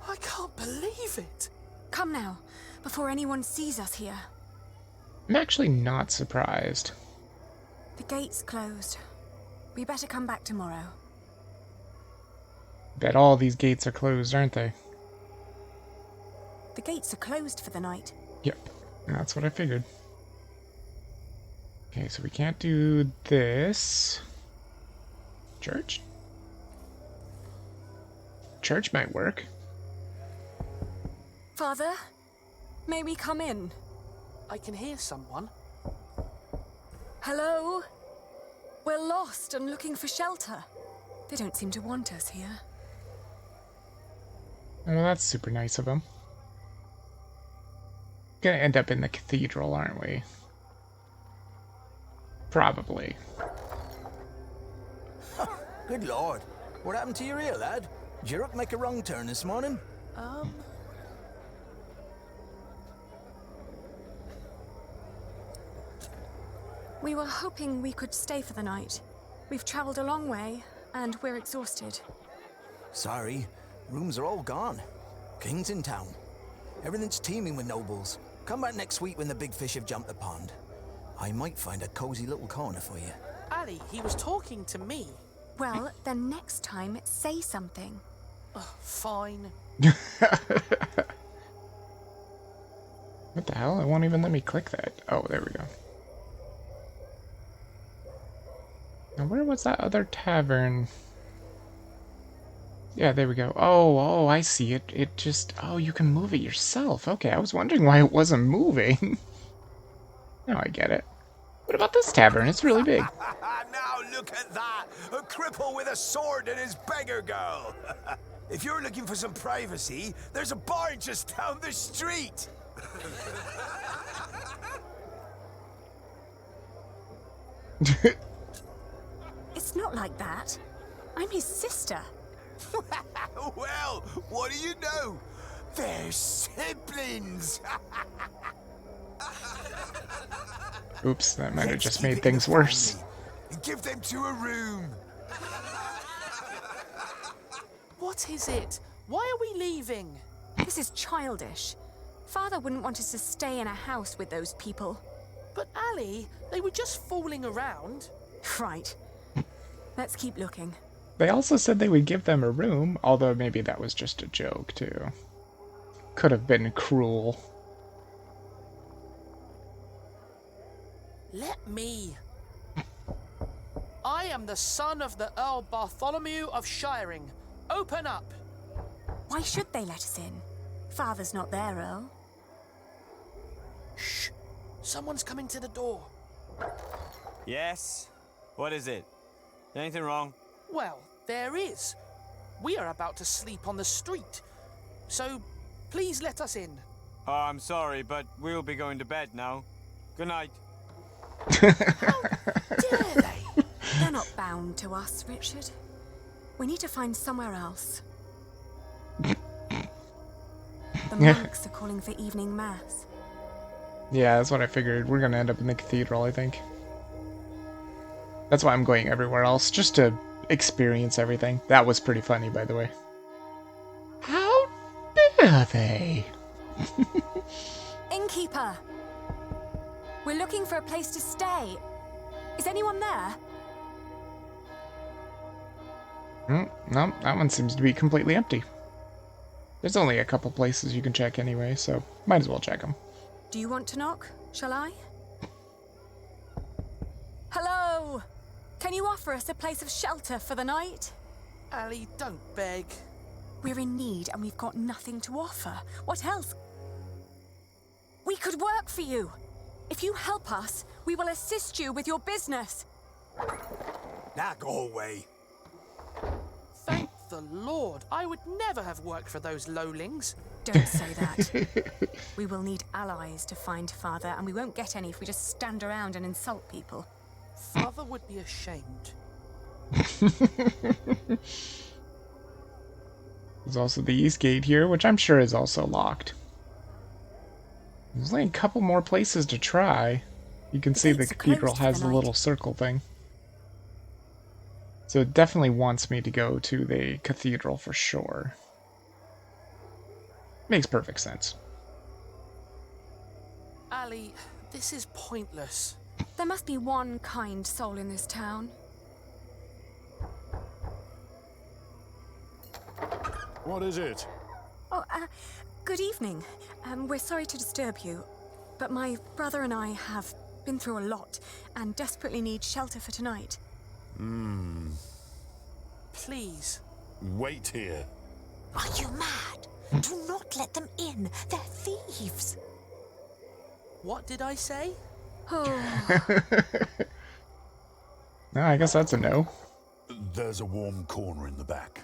S8: I can't believe it.
S2: Come now, before anyone sees us here.
S1: I'm actually not surprised.
S2: The gate's closed. We better come back tomorrow.
S1: Bet all these gates are closed, aren't they?
S2: The gates are closed for the night.
S1: Yep, that's what I figured. Okay, so we can't do this. Church? Church might work.
S2: Father, may we come in?
S8: I can hear someone.
S2: Hello? We're lost and looking for shelter. They don't seem to want us here.
S1: Well, that's super nice of them. Gonna end up in the cathedral, aren't we? Probably.
S11: Good lord. What happened to your ear, lad? Did you make a wrong turn this morning?
S2: We were hoping we could stay for the night. We've traveled a long way, and we're exhausted.
S11: Sorry. Rooms are all gone. King's in town. Everything's teeming with nobles. Come back next week when the big fish have jumped the pond. I might find a cozy little corner for you.
S8: Ali, he was talking to me.
S2: Well, then next time, say something.
S8: Fine.
S1: What the hell? It won't even let me click that. Oh, there we go. Now, where was that other tavern? Yeah, there we go. Oh, I see it. It just... Oh, you can move it yourself. Okay, I was wondering why it wasn't moving. Now I get it. What about this tavern? It's really big.
S12: Now look at that! A cripple with a sword and his beggar girl! If you're looking for some privacy, there's a bar just down the street!
S2: It's not like that. I'm his sister.
S12: Well, what do you know? They're siblings!
S1: Oops, that might have just made things worse.
S12: And give them to a room.
S8: What is it? Why are we leaving?
S2: This is childish. Father wouldn't want us to stay in a house with those people.
S8: But Ali, they were just fooling around.
S2: Right. Let's keep looking.
S1: They also said they would give them a room, although maybe that was just a joke, too. Could have been cruel.
S8: Let me. I am the son of the Earl Bartholomew of Shiring. Open up.
S2: Why should they let us in? Father's not there, Earl.
S8: Shh. Someone's coming to the door.
S13: Yes? What is it? Anything wrong?
S8: Well, there is. We are about to sleep on the street. So, please let us in.
S13: Oh, I'm sorry, but we'll be going to bed now. Good night.
S8: How dare they?
S2: They're not bound to us, Richard. We need to find somewhere else. The monks are calling for evening mass.
S1: Yeah, that's what I figured. We're gonna end up in the cathedral, I think. That's why I'm going everywhere else, just to experience everything. That was pretty funny, by the way. How dare they?
S2: Innkeeper! We're looking for a place to stay. Is anyone there?
S1: No, that one seems to be completely empty. There's only a couple places you can check anyway, so might as well check them.
S2: Do you want to knock? Shall I? Hello! Can you offer us a place of shelter for the night?
S8: Ali, don't beg.
S2: We're in need and we've got nothing to offer. What else? We could work for you. If you help us, we will assist you with your business.
S12: Now go away.
S8: Thank the Lord. I would never have worked for those lowlings.
S2: Don't say that. We will need allies to find Father, and we won't get any if we just stand around and insult people.
S8: Father would be ashamed.
S1: There's also the East Gate here, which I'm sure is also locked. There's only a couple more places to try. You can see the cathedral has the little circle thing. So it definitely wants me to go to the cathedral for sure. Makes perfect sense.
S8: Ali, this is pointless.
S2: There must be one kind soul in this town.
S14: What is it?
S2: Oh, good evening. We're sorry to disturb you, but my brother and I have been through a lot and desperately need shelter for tonight.
S8: Please.
S14: Wait here.
S10: Are you mad? Do not let them in. They're thieves.
S8: What did I say?
S2: Oh.
S1: No, I guess that's a no.
S14: There's a warm corner in the back.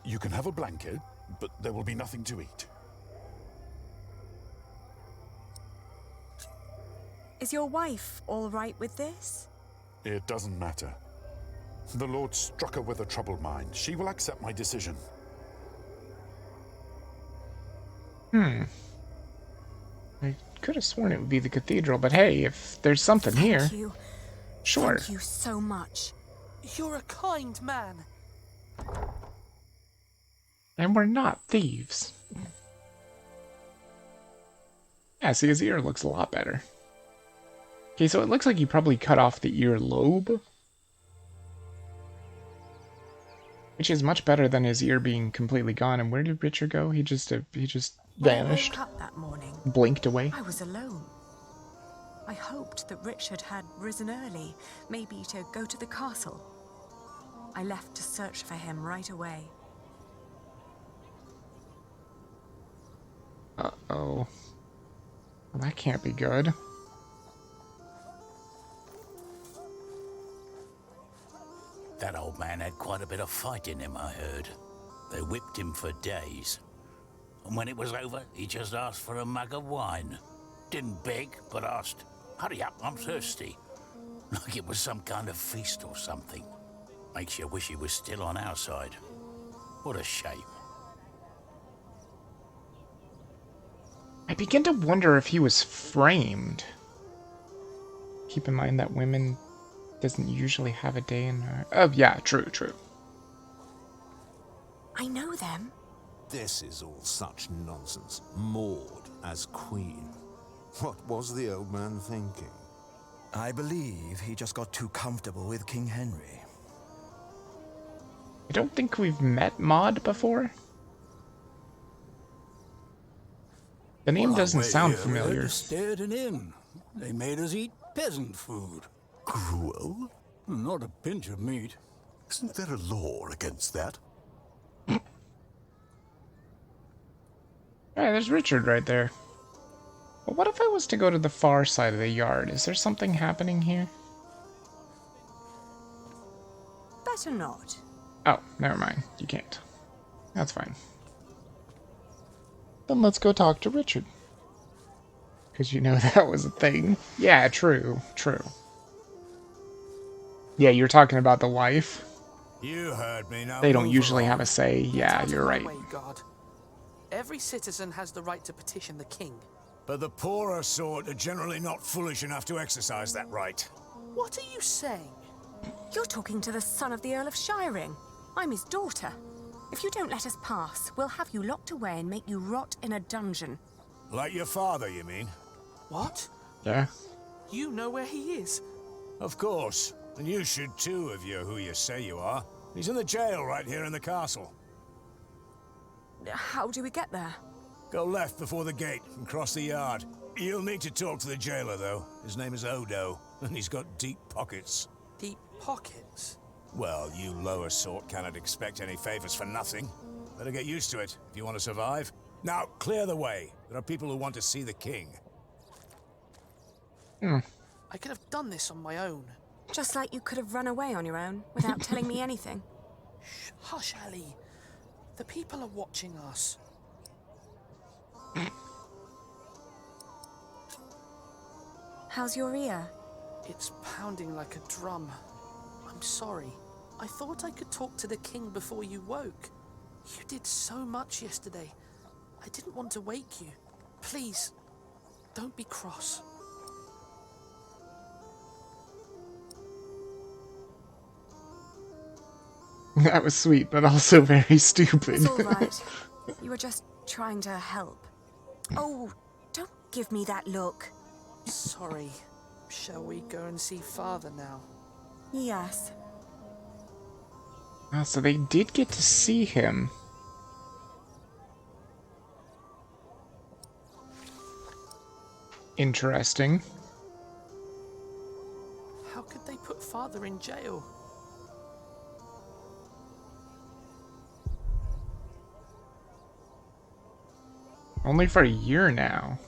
S14: You can have a blanket, but there will be nothing to eat.
S2: Is your wife all right with this?
S14: It doesn't matter. The Lord struck her with a troubled mind. She will accept my decision.
S1: I could have sworn it would be the cathedral, but hey, if there's something here...
S2: Thank you.
S1: Sure.
S2: Thank you so much.
S8: You're a kind man.
S1: And we're not thieves. Yeah, see, his ear looks a lot better. Okay, so it looks like he probably cut off the ear lobe. Which is much better than his ear being completely gone. And where did Richard go? He just vanished.
S2: I woke up that morning.
S1: Blinked away.
S2: I was alone. I hoped that Richard had risen early, maybe to go to the castle. I left to search for him right away.
S1: Uh-oh. Well, that can't be good.
S9: That old man had quite a bit of fight in him, I heard. They whipped him for days. And when it was over, he just asked for a mug of wine. Didn't beg, but asked, "Hurry up, I'm thirsty." Like it was some kind of feast or something. Makes you wish he was still on our side. What a shame.
S1: I begin to wonder if he was framed. Keep in mind that women doesn't usually have a day in her... Oh, yeah, true.
S2: I know them.
S4: This is all such nonsense. Maud as queen. What was the old man thinking?
S11: I believe he just got too comfortable with King Henry.
S1: I don't think we've met Maud before. The name doesn't sound familiar.
S15: Stayed an inn. They made us eat peasant food.
S5: Gruel?
S15: Not a pinch of meat.
S5: Isn't there a law against that?
S1: Hey, there's Richard right there. Well, what if I was to go to the far side of the yard? Is there something happening here?
S2: Better not.
S1: Oh, never mind. You can't. That's fine. Then let's go talk to Richard. Because you know that was a thing. Yeah, true. Yeah, you're talking about the wife.
S12: You heard me. Now
S1: They don't
S12: move
S1: usually
S12: along.
S1: have a say. Yeah,
S8: Get out
S1: you're
S8: of my
S1: right.
S8: way, God. Every citizen has the right to petition the king.
S12: But the poorer sort are generally not foolish enough to exercise that right.
S8: What are you saying?
S2: You're talking to the son of the Earl of Shiring. I'm his daughter. If you don't let us pass, we'll have you locked away and make you rot in a dungeon.
S12: Like your father, you mean?
S8: What?
S1: Yeah.
S8: You know where he is?
S12: Of course. And you should too, if you're who you say you are. He's in the jail right here in the castle.
S2: How do we get there?
S12: Go left before the gate and cross the yard. You'll need to talk to the jailer, though. His name is Odo, and he's got deep pockets.
S8: Deep pockets?
S12: Well, you lower sort cannot expect any favors for nothing. Better get used to it if you want to survive. Now, clear the way. There are people who want to see the king.
S8: I could have done this on my own.
S2: Just like you could have run away on your own without telling me anything.
S8: Shh, hush, Ali. The people are watching us.
S2: How's your ear?
S8: It's pounding like a drum. I'm sorry. I thought I could talk to the king before you woke. You did so much yesterday. I didn't want to wake you. Please, don't be cross.
S1: That was sweet, but also very stupid.
S2: It's all right. You were just trying to help. Oh, don't give me that look.
S8: Sorry. Shall we go and see Father now?
S2: Yes.
S1: Oh, so they did get to see him. Interesting.
S8: How could they put Father in jail?
S1: Only for a year now.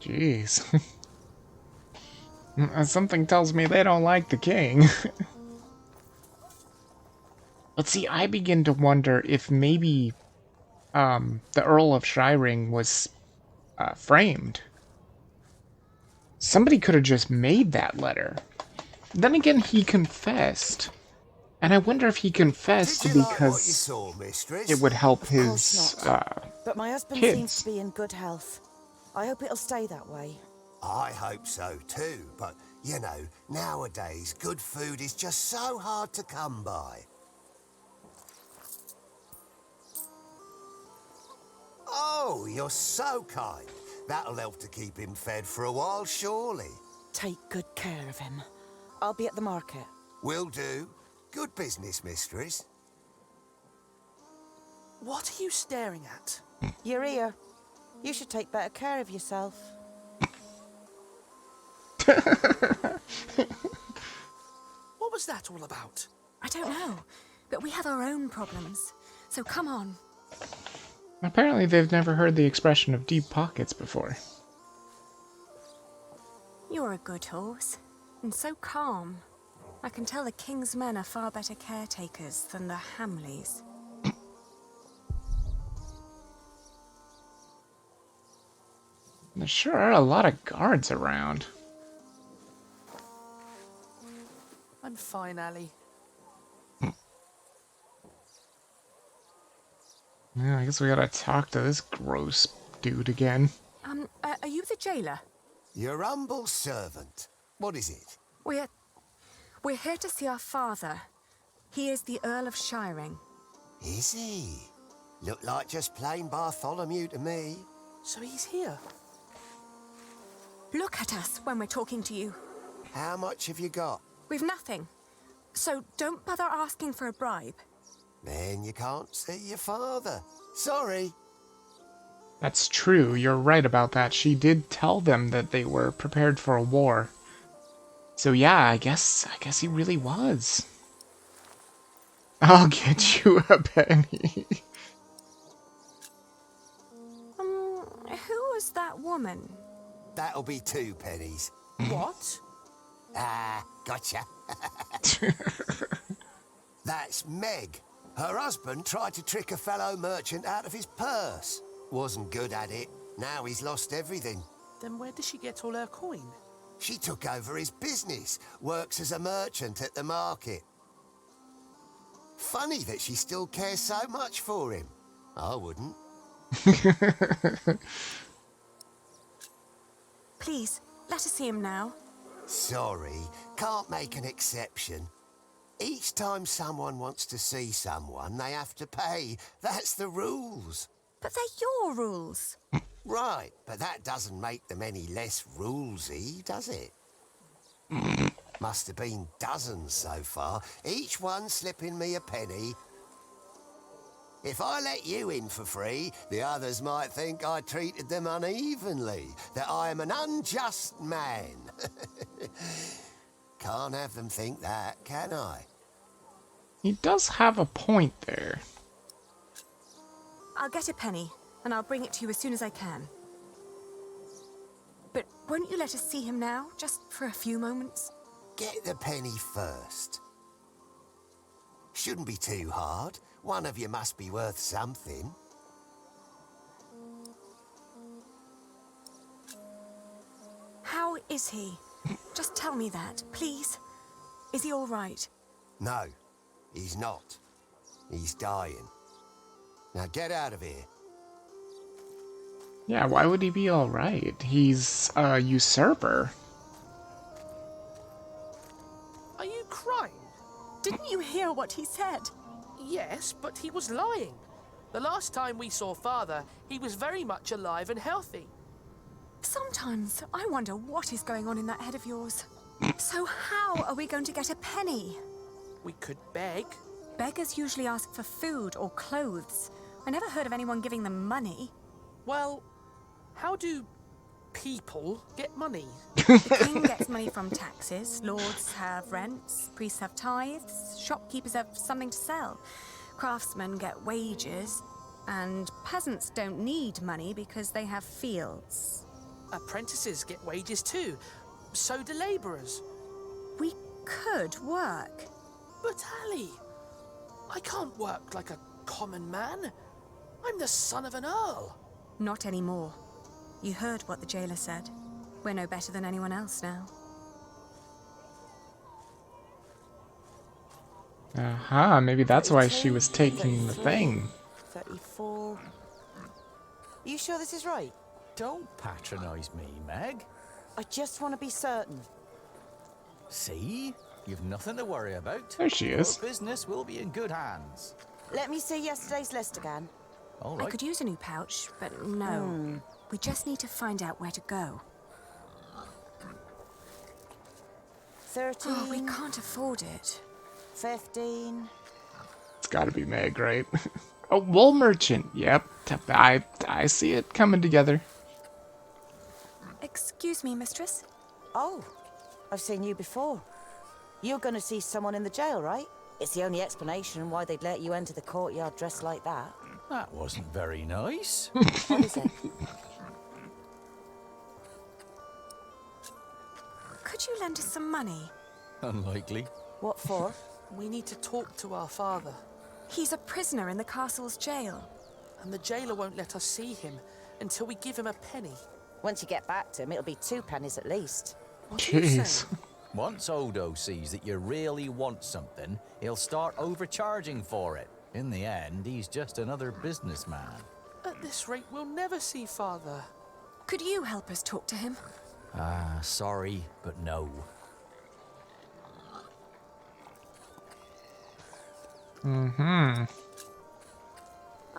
S1: Jeez. Something tells me they don't like the king. But see, I begin to wonder if maybe the Earl of Shiring was framed. Somebody could have just made that letter. Then again, he confessed. And I wonder if he confessed because it would help his
S16: But my husband
S1: kids.
S16: seems to be in good health. I hope it'll stay that way.
S4: I hope so too, but you know, nowadays good food is just so hard to come by. Oh, you're so kind. That'll help to keep him fed for a while, surely.
S16: Take good care of him. I'll be at the market.
S4: Will do. Good business, mistress.
S8: What are you staring at?
S16: Your ear. You should take better care of yourself.
S8: What was that all about?
S2: I don't know, but we have our own problems. So come on.
S1: Apparently they've never heard the expression of deep pockets before.
S2: You're a good horse, and so calm. I can tell the king's men are far better caretakers than the Hamleys.
S1: There sure are a lot of guards around.
S8: I'm fine, Ali.
S1: Yeah, I guess we gotta talk to this gross dude again.
S2: Are you the jailer?
S4: Your humble servant. What is it?
S2: We're here to see our father. He is the Earl of Shiring.
S4: Is he? Look like just plain Bartholomew to me.
S8: So he's here.
S2: Look at us when we're talking to you.
S4: How much have you got?
S2: We've nothing. So don't bother asking for a bribe.
S4: Then you can't see your father. Sorry.
S1: That's true, you're right about that. She did tell them that they were prepared for a war. So yeah, I guess he really was. I'll get you a penny.
S2: Who was that woman?
S4: That'll be 2 pennies.
S8: What?
S4: Gotcha. That's Meg. Her husband tried to trick a fellow merchant out of his purse. Wasn't good at it. Now he's lost everything.
S8: Then where did she get all her coin?
S4: She took over his business, works as a merchant at the market. Funny that she still cares so much for him. I wouldn't.
S2: Please, let us see him now.
S4: Sorry, can't make an exception. Each time someone wants to see someone, they have to pay. That's the rules.
S2: But they're your rules.
S4: Right, but that doesn't make them any less rulesy, does it? Must have been dozens so far, each one slipping me a penny. If I let you in for free, the others might think I treated them unevenly, that I am an unjust man. Can't have them think that, can I?
S1: He does have a point there.
S2: I'll get a penny, and I'll bring it to you as soon as I can. But won't you let us see him now, just for a few moments?
S4: Get the penny first. Shouldn't be too hard. One of you must be worth something.
S2: How is he? Just tell me that, please. Is he all right?
S4: No, he's not. He's dying. Now get out of here.
S1: Yeah, why would he be alright? He's a usurper.
S8: Are you crying?
S2: Didn't you hear what he said?
S8: Yes, but he was lying. The last time we saw Father, he was very much alive and healthy.
S2: Sometimes I wonder what is going on in that head of yours. So how are we going to get a penny?
S8: We could beg.
S2: Beggars usually ask for food or clothes. I never heard of anyone giving them money.
S8: Well, how do people get money?
S2: The king gets money from taxes, lords have rents, priests have tithes, shopkeepers have something to sell, craftsmen get wages, and peasants don't need money because they have fields.
S8: Apprentices get wages too. So do labourers.
S2: We could work.
S8: But Ali, I can't work like a common man. I'm the son of an earl.
S2: Not anymore. You heard what the jailer said. We're no better than anyone else now.
S1: Aha, maybe that's why she was taking the thing.
S16: 34. You sure this is right?
S11: Don't patronise me, Meg.
S16: I just want to be certain.
S11: See? You've nothing to worry about.
S1: There she is.
S11: Your business will be in good hands.
S16: Let me see yesterday's list again.
S11: All
S2: I
S11: right.
S2: could use a new pouch, but no. We just need to find out where to go.
S16: 13.
S2: Oh, we can't afford it.
S16: 15.
S1: It's gotta be Meg, right? A wool merchant. Yep, I see it coming together.
S2: Excuse me, mistress.
S16: Oh, I've seen you before. You're going to see someone in the jail, right? It's the only explanation why they'd let you enter the courtyard dressed like that.
S11: That wasn't very nice.
S16: What is it?
S2: Could you lend us some money?
S11: Unlikely.
S16: What for?
S8: We need to talk to our father.
S2: He's a prisoner in the castle's jail.
S8: And the jailer won't let us see him until we give him a penny.
S16: Once you get back to him, it'll be 2 pennies at least.
S8: What do you
S1: Jeez.
S8: say?
S11: Once Odo sees that you really want something, he'll start overcharging for it. In the end, he's just another businessman.
S8: At this rate, we'll never see Father.
S2: Could you help us talk to him?
S11: Ah, sorry, but no.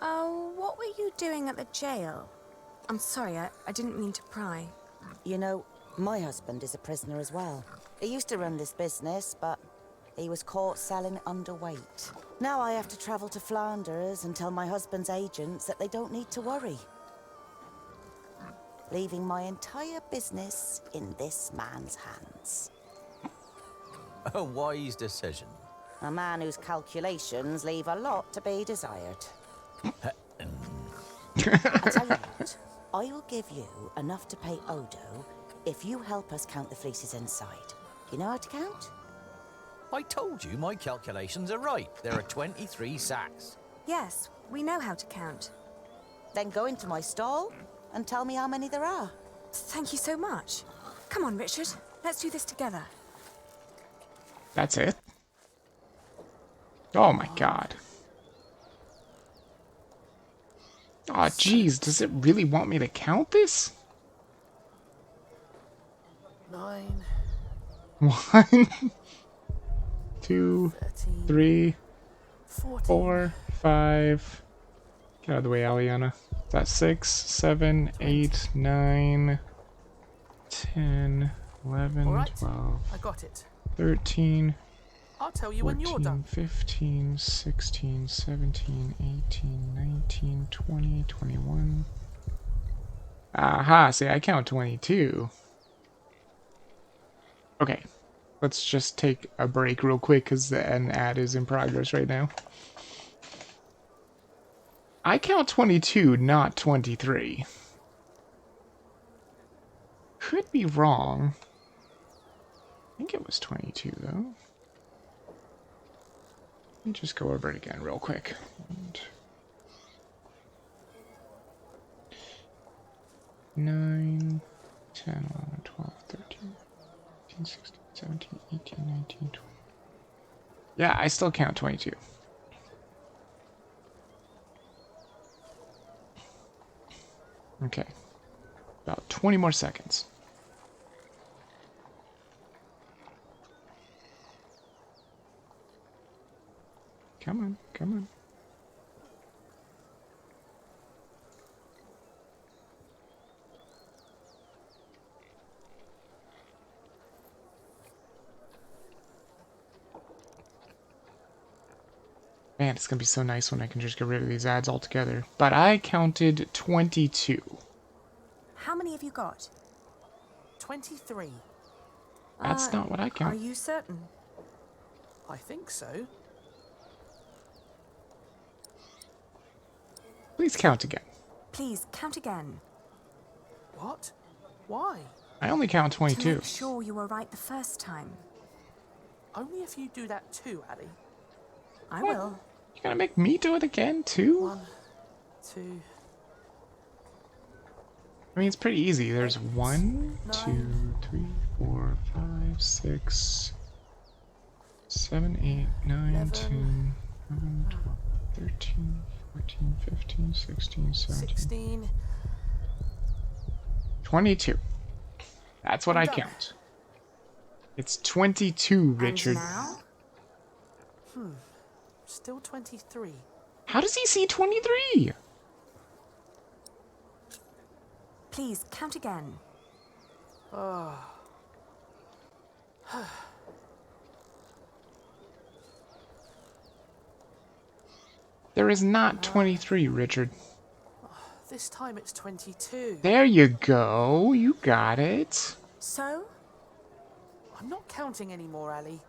S2: Oh, what were you doing at the jail? I'm sorry, I didn't mean to pry.
S16: You know, my husband is a prisoner as well. He used to run this business, but he was caught selling underweight. Now I have to travel to Flanders and tell my husband's agents that they don't need to worry. Leaving my entire business in this man's hands.
S11: A wise decision.
S16: A man whose calculations leave a lot to be desired. I tell you what, I will give you enough to pay Odo if you help us count the fleeces inside. You know how to count?
S11: I told you my calculations are right. There are 23 sacks.
S2: Yes, we know how to count.
S16: Then go into my stall and tell me how many there are.
S2: Thank you so much. Come on, Richard. Let's do this together.
S1: That's it? Oh my god. Aw, jeez, does it really want me to count this?
S8: 9.
S1: 1, 2,
S8: 13,
S1: 3,
S8: 14.
S1: 4, 5. Get out of the way, Aliana. That's 6, 7, 8, 9, 10, 11,
S8: All right,
S1: 12,
S8: I got it.
S1: 13,
S8: I'll tell you when you're
S1: 14,
S8: done.
S1: 15, 16, 17, 18, 19, 20, 21. Aha, see, I count 22. Okay. Let's just take a break real quick because an ad is in progress right now. I count 22, not 23. Could be wrong. I think it was 22, though. Let me just go over it again real quick. 9, 10, 11, 12, 13, 15, 16, 17, 18, 19, 20. Yeah, I still count 22. Okay. About 20 more seconds. Come on, come on. Man, it's gonna be so nice when I can just get rid of these ads altogether. But I counted 22.
S2: How many have you got?
S8: 23.
S1: That's not what I
S2: Are
S1: count.
S2: you certain?
S8: I think so.
S1: Please count again.
S2: Please, count again.
S8: What? Why?
S1: I only count
S2: To
S1: 22.
S2: make sure you were right the first time.
S8: Only if you do that too, Addy.
S2: I will.
S1: You're gonna make me do it again, too?
S8: 1, 2.
S1: I mean, it's pretty easy. There's 1, 2, 3, 4, 5, 6, 7, 8, 9, 10, 11, 12, 13, 14, 15, 16, 17.
S8: 16.
S1: 22. That's what I count. It's 22, Richard.
S2: And now?
S8: Still 23.
S1: How does he see 23?
S2: Please, count again.
S1: There is not 23, Richard.
S8: This time it's 22.
S1: There you go. You got it.
S2: So?
S8: I'm not counting anymore, Ali.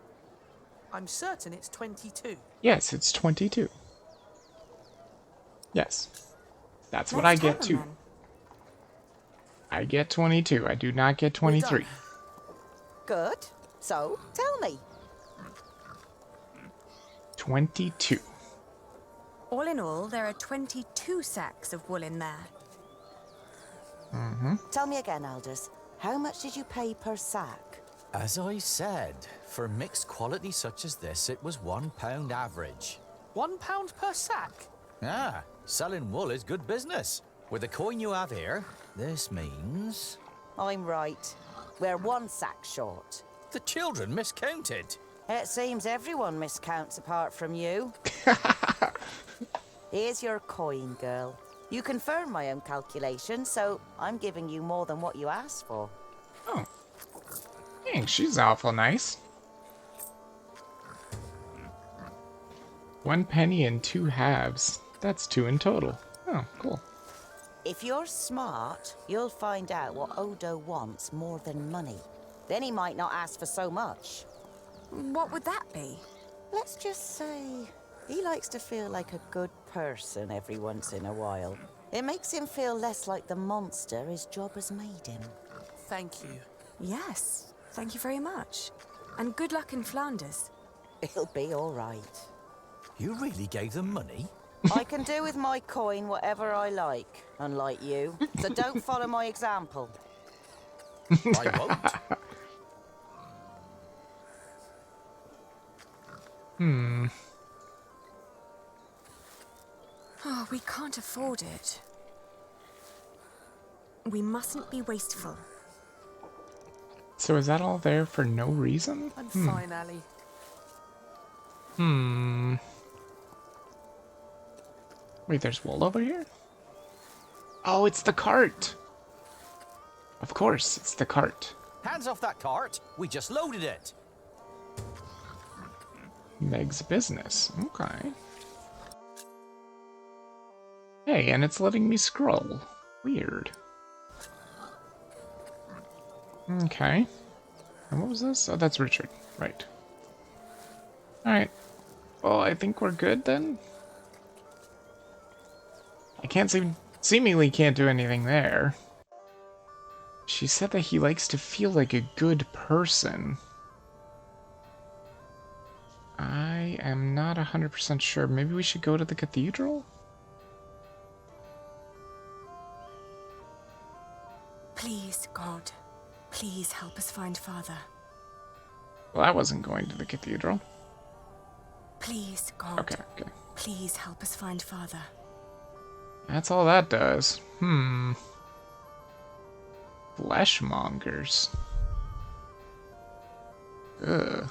S8: I'm certain it's 22.
S1: Yes, it's 22. Yes. That's what I get, too. I get 22. I do not get 23.
S16: Good. So, tell me.
S1: 22.
S2: All in all, there are 22 sacks of wool in there.
S1: Mm-hmm.
S16: Tell me again, Aldous. How much did you pay per sack?
S11: As I said, for mixed quality such as this, it was £1 average.
S8: £1 per sack?
S11: Ah, selling wool is good business. With the coin you have here, this means...
S16: I'm right. We're 1 sack short.
S11: The children miscounted.
S16: It seems everyone miscounts apart from you. Here's your coin, girl. You confirmed my own calculation, so I'm giving you more than what you asked for.
S1: Oh. Dang, she's awful nice. 1 penny and 2 halves. That's 2 in total. Oh, cool.
S16: If you're smart, you'll find out what Odo wants more than money. Then he might not ask for so much.
S2: What would that be?
S16: Let's just say he likes to feel like a good person every once in a while. It makes him feel less like the monster his job has made him.
S8: Thank you.
S2: Yes, thank you very much. And good luck in Flanders.
S16: He'll be all right.
S11: You really gave them money?
S16: I can do with my coin whatever I like, unlike you. So don't follow my example.
S11: I won't.
S2: Oh, we can't afford it. We mustn't be wasteful.
S1: So is that all there for no reason?
S8: I'm fine, Ali.
S1: Wait, there's wool over here? Oh, it's the cart! Of course, it's the cart.
S11: Hands off that cart. We just loaded it.
S1: Meg's business. Okay. Hey, and it's letting me scroll. Weird. Okay. And what was this? Oh, that's Richard. Right. Alright. Well, I think we're good then. I seemingly can't do anything there. She said that he likes to feel like a good person. I am not 100% sure. Maybe we should go to the cathedral?
S2: Please, God. Please help us find Father.
S1: Well, I wasn't going to the cathedral.
S2: Please, God.
S1: Okay.
S2: Please help us find Father.
S1: That's all that does. Fleshmongers. Ugh.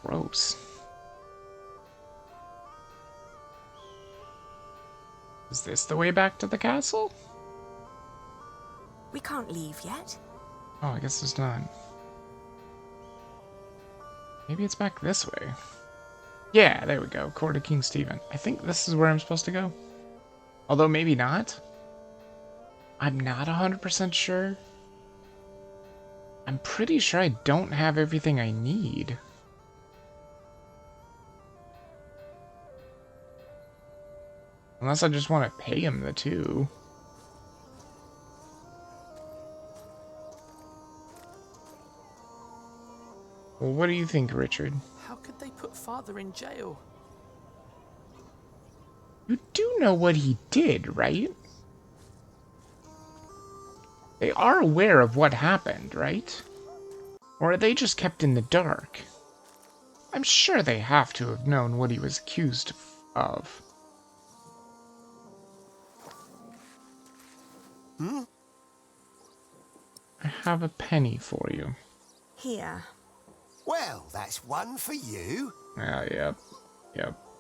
S1: Gross. Is this the way back to the castle?
S2: We can't leave yet.
S1: Oh, I guess it's not. Maybe it's back this way. Yeah, there we go. Court of King Stephen. I think this is where I'm supposed to go. Although maybe not. I'm not 100% sure. I'm pretty sure I don't have everything I need. Unless I just want to pay him the 2. Well, what do you think, Richard?
S8: How could they put Father in jail?
S1: You do know what he did, right? They are aware of what happened, right? Or are they just kept in the dark? I'm sure they have to have known what he was accused of. I have a penny for you.
S2: Here.
S4: Well, that's 1 for you.
S1: Yep.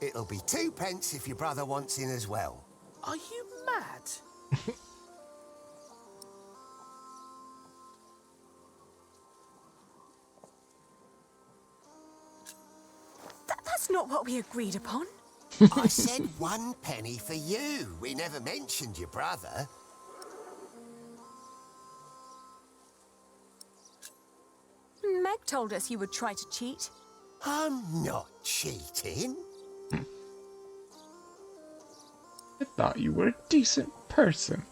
S4: It'll be 2 pence if your brother wants in as well.
S8: Are you mad?
S2: That's not what we agreed upon.
S4: I said 1 penny for you. We never mentioned your brother.
S2: Meg told us you would try to cheat.
S4: I'm not cheating.
S1: I thought you were a decent person.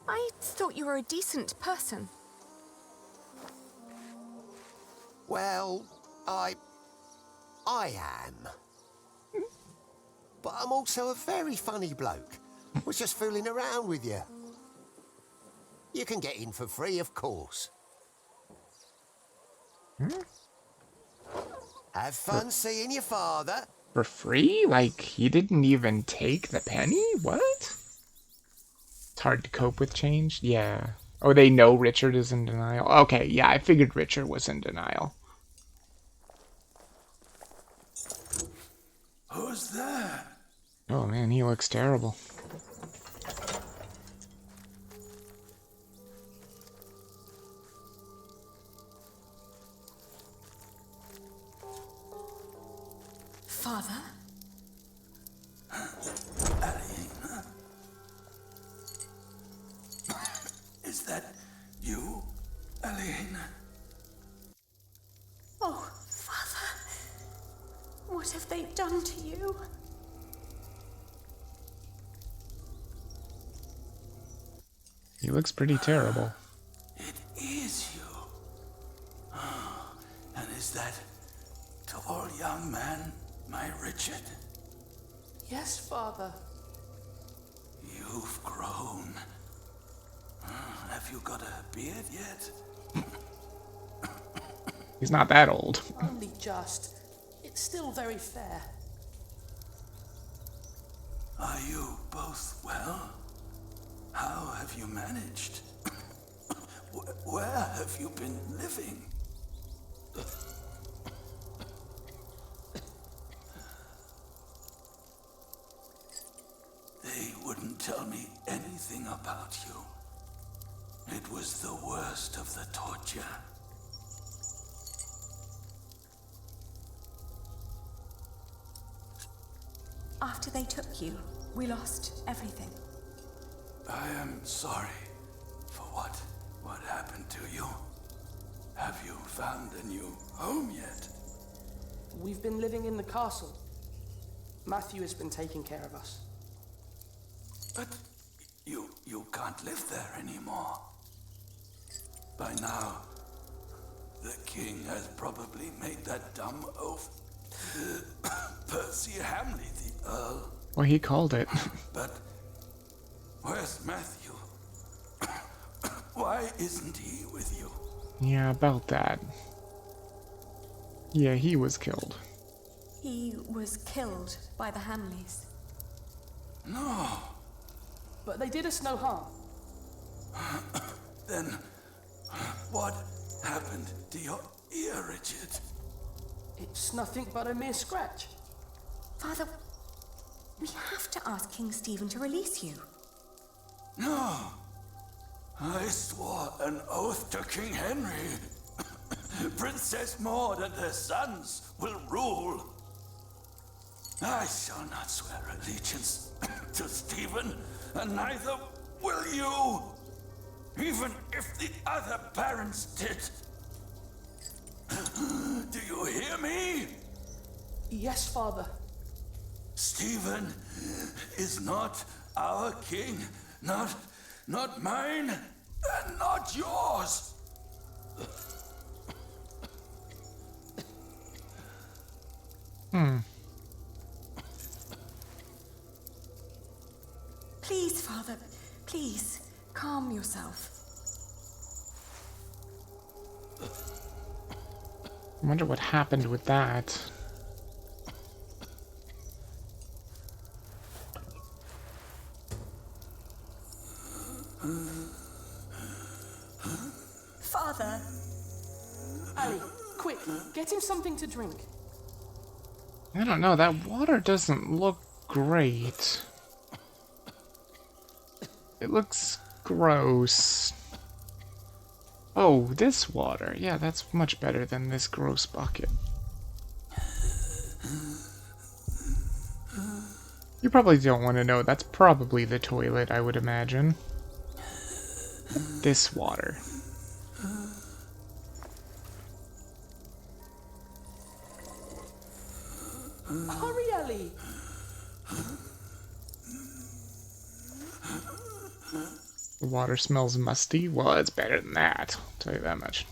S2: I thought you were a decent person.
S4: Well, I am. But I'm also a very funny bloke. Was just fooling around with you. You can get in for free, of course. Have fun seeing your father.
S1: For free? Like, he didn't even take the penny? What? It's hard to cope with change? Yeah. Oh, they know Richard is in denial? Okay, yeah, I figured Richard was in denial.
S12: Who's there?
S1: Oh man, he looks terrible.
S2: Father?
S12: Alina? Is that you, Alina?
S2: Oh, Father. What have they done to you?
S1: He looks pretty terrible.
S12: It is you. And is that tall young man my Richard?
S8: Yes, Father.
S12: You've grown. Have you got a beard yet?
S1: He's not that old.
S8: Only just. It's still very fair.
S12: Are you both well? How have you managed? Where have you been living? They wouldn't tell me anything about you. It was the worst of the torture.
S2: After they took you, we lost everything.
S12: I am sorry for what
S17: what happened to you? Have you found a new home yet?
S8: We've been living in the castle. Matthew has been taking care of us.
S17: But you can't live there anymore. By now, the king has probably made that dumb oaf. Percy Hamley, the Earl.
S1: Well, he called it.
S17: But where's Matthew? Why isn't he with you?
S1: Yeah, about that. Yeah, he was killed.
S2: He was killed by the Hamleys.
S17: No.
S8: But they did us no harm.
S17: Then what happened to your ear, Richard?
S8: It's nothing but a mere scratch.
S2: Father, we have to ask King Stephen to release you.
S17: No. I swore an oath to King Henry. Princess Maud and her sons will rule. I shall not swear allegiance to Stephen, and neither will you. Even if the other parents did. Do you hear me?
S8: Yes, Father.
S17: Stephen is not our king, not mine, and not yours.
S2: Please, Father, please, calm yourself.
S1: I wonder what happened with that.
S2: Father!
S8: Ali, quick, get him something to drink.
S1: I don't know, that water doesn't look great. It looks gross. Oh, this water. Yeah, that's much better than this gross bucket. You probably don't want to know. That's probably the toilet, I would imagine. This water.
S8: Hurry, Ali!
S1: The water smells musty? Well, it's better than that. I'll tell you that much.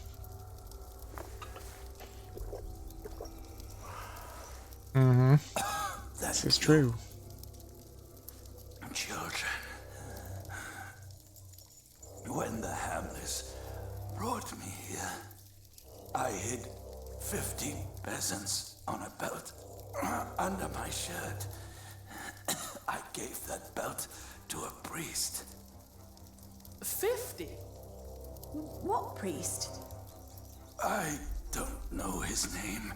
S1: Mm-hmm. This is true.
S17: Children, when the Hamleys brought me here, I hid 50 peasants on a belt under my shirt. I gave that belt to a priest.
S8: 50?
S2: What priest?
S17: I don't know his name.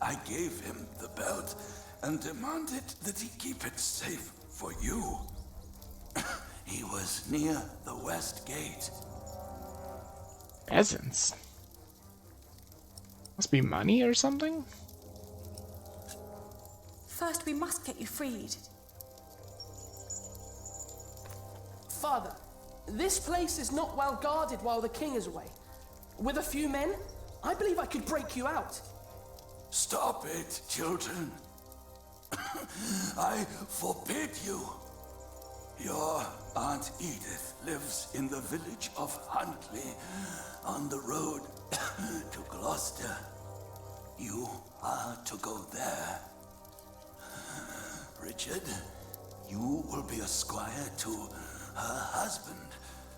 S17: I gave him the belt and demanded that he keep it safe for you. He was near the west gate.
S1: Peasants? Must be money or something?
S2: First, we must get you freed.
S8: Father, this place is not well guarded while the king is away. With a few men, I believe I could break you out.
S17: Stop it, children. I forbid you. Your Aunt Edith lives in the village of Huntley, on the road to Gloucester. You are to go there. Richard, you will be a squire to her husband,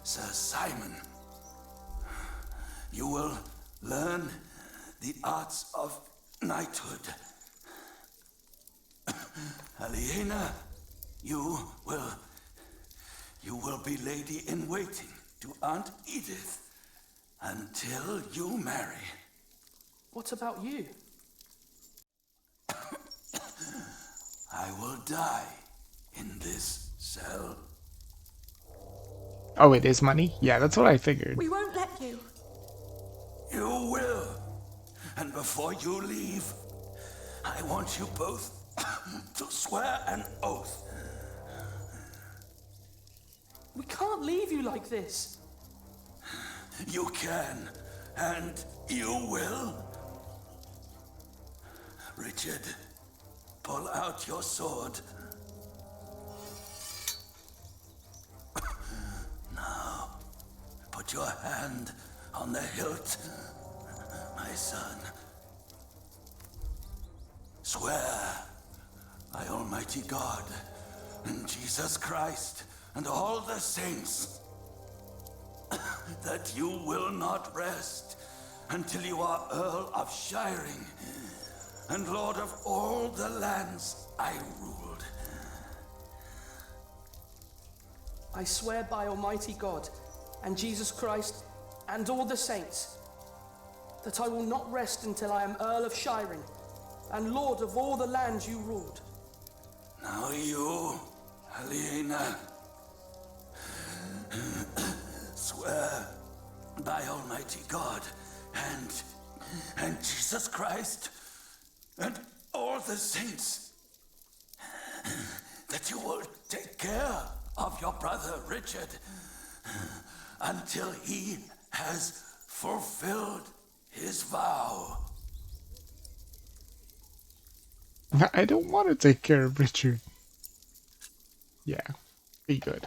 S17: Sir Simon. You will learn the arts of knighthood. Aliena, you will be lady in waiting to Aunt Edith until you marry.
S8: What about you?
S17: I will die in this cell.
S1: Oh, it is money? Yeah, that's what I figured.
S2: We won't let you.
S17: You will. And before you leave, I want you both to swear an oath.
S8: We can't leave you like this.
S17: You can, and you will. Richard, pull out your sword. Now, put your hand on the hilt, my son. Swear by Almighty God and Jesus Christ and all the saints that you will not rest until you are Earl of Shiring and Lord of all the lands I ruled.
S8: I swear by Almighty God and Jesus Christ and all the saints that I will not rest until I am Earl of Shiring and Lord of all the lands you ruled.
S17: Now you, Helena, swear by Almighty God and Jesus Christ and all the saints that you will take care of your brother Richard until he has fulfilled his vow.
S1: I don't want to take care of Richard. Yeah, be good.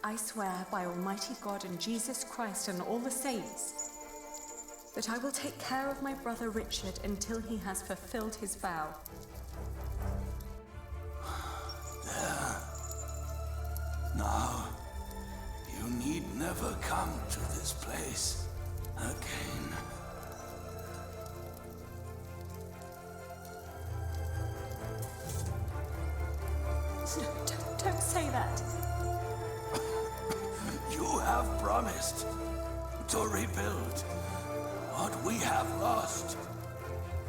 S18: I swear by Almighty God and Jesus Christ and all the saints that I will take care of my brother Richard until he has fulfilled his vow.
S17: There. Now, you need never come to this place again.
S18: Don't say that.
S17: You have promised to rebuild what we have lost.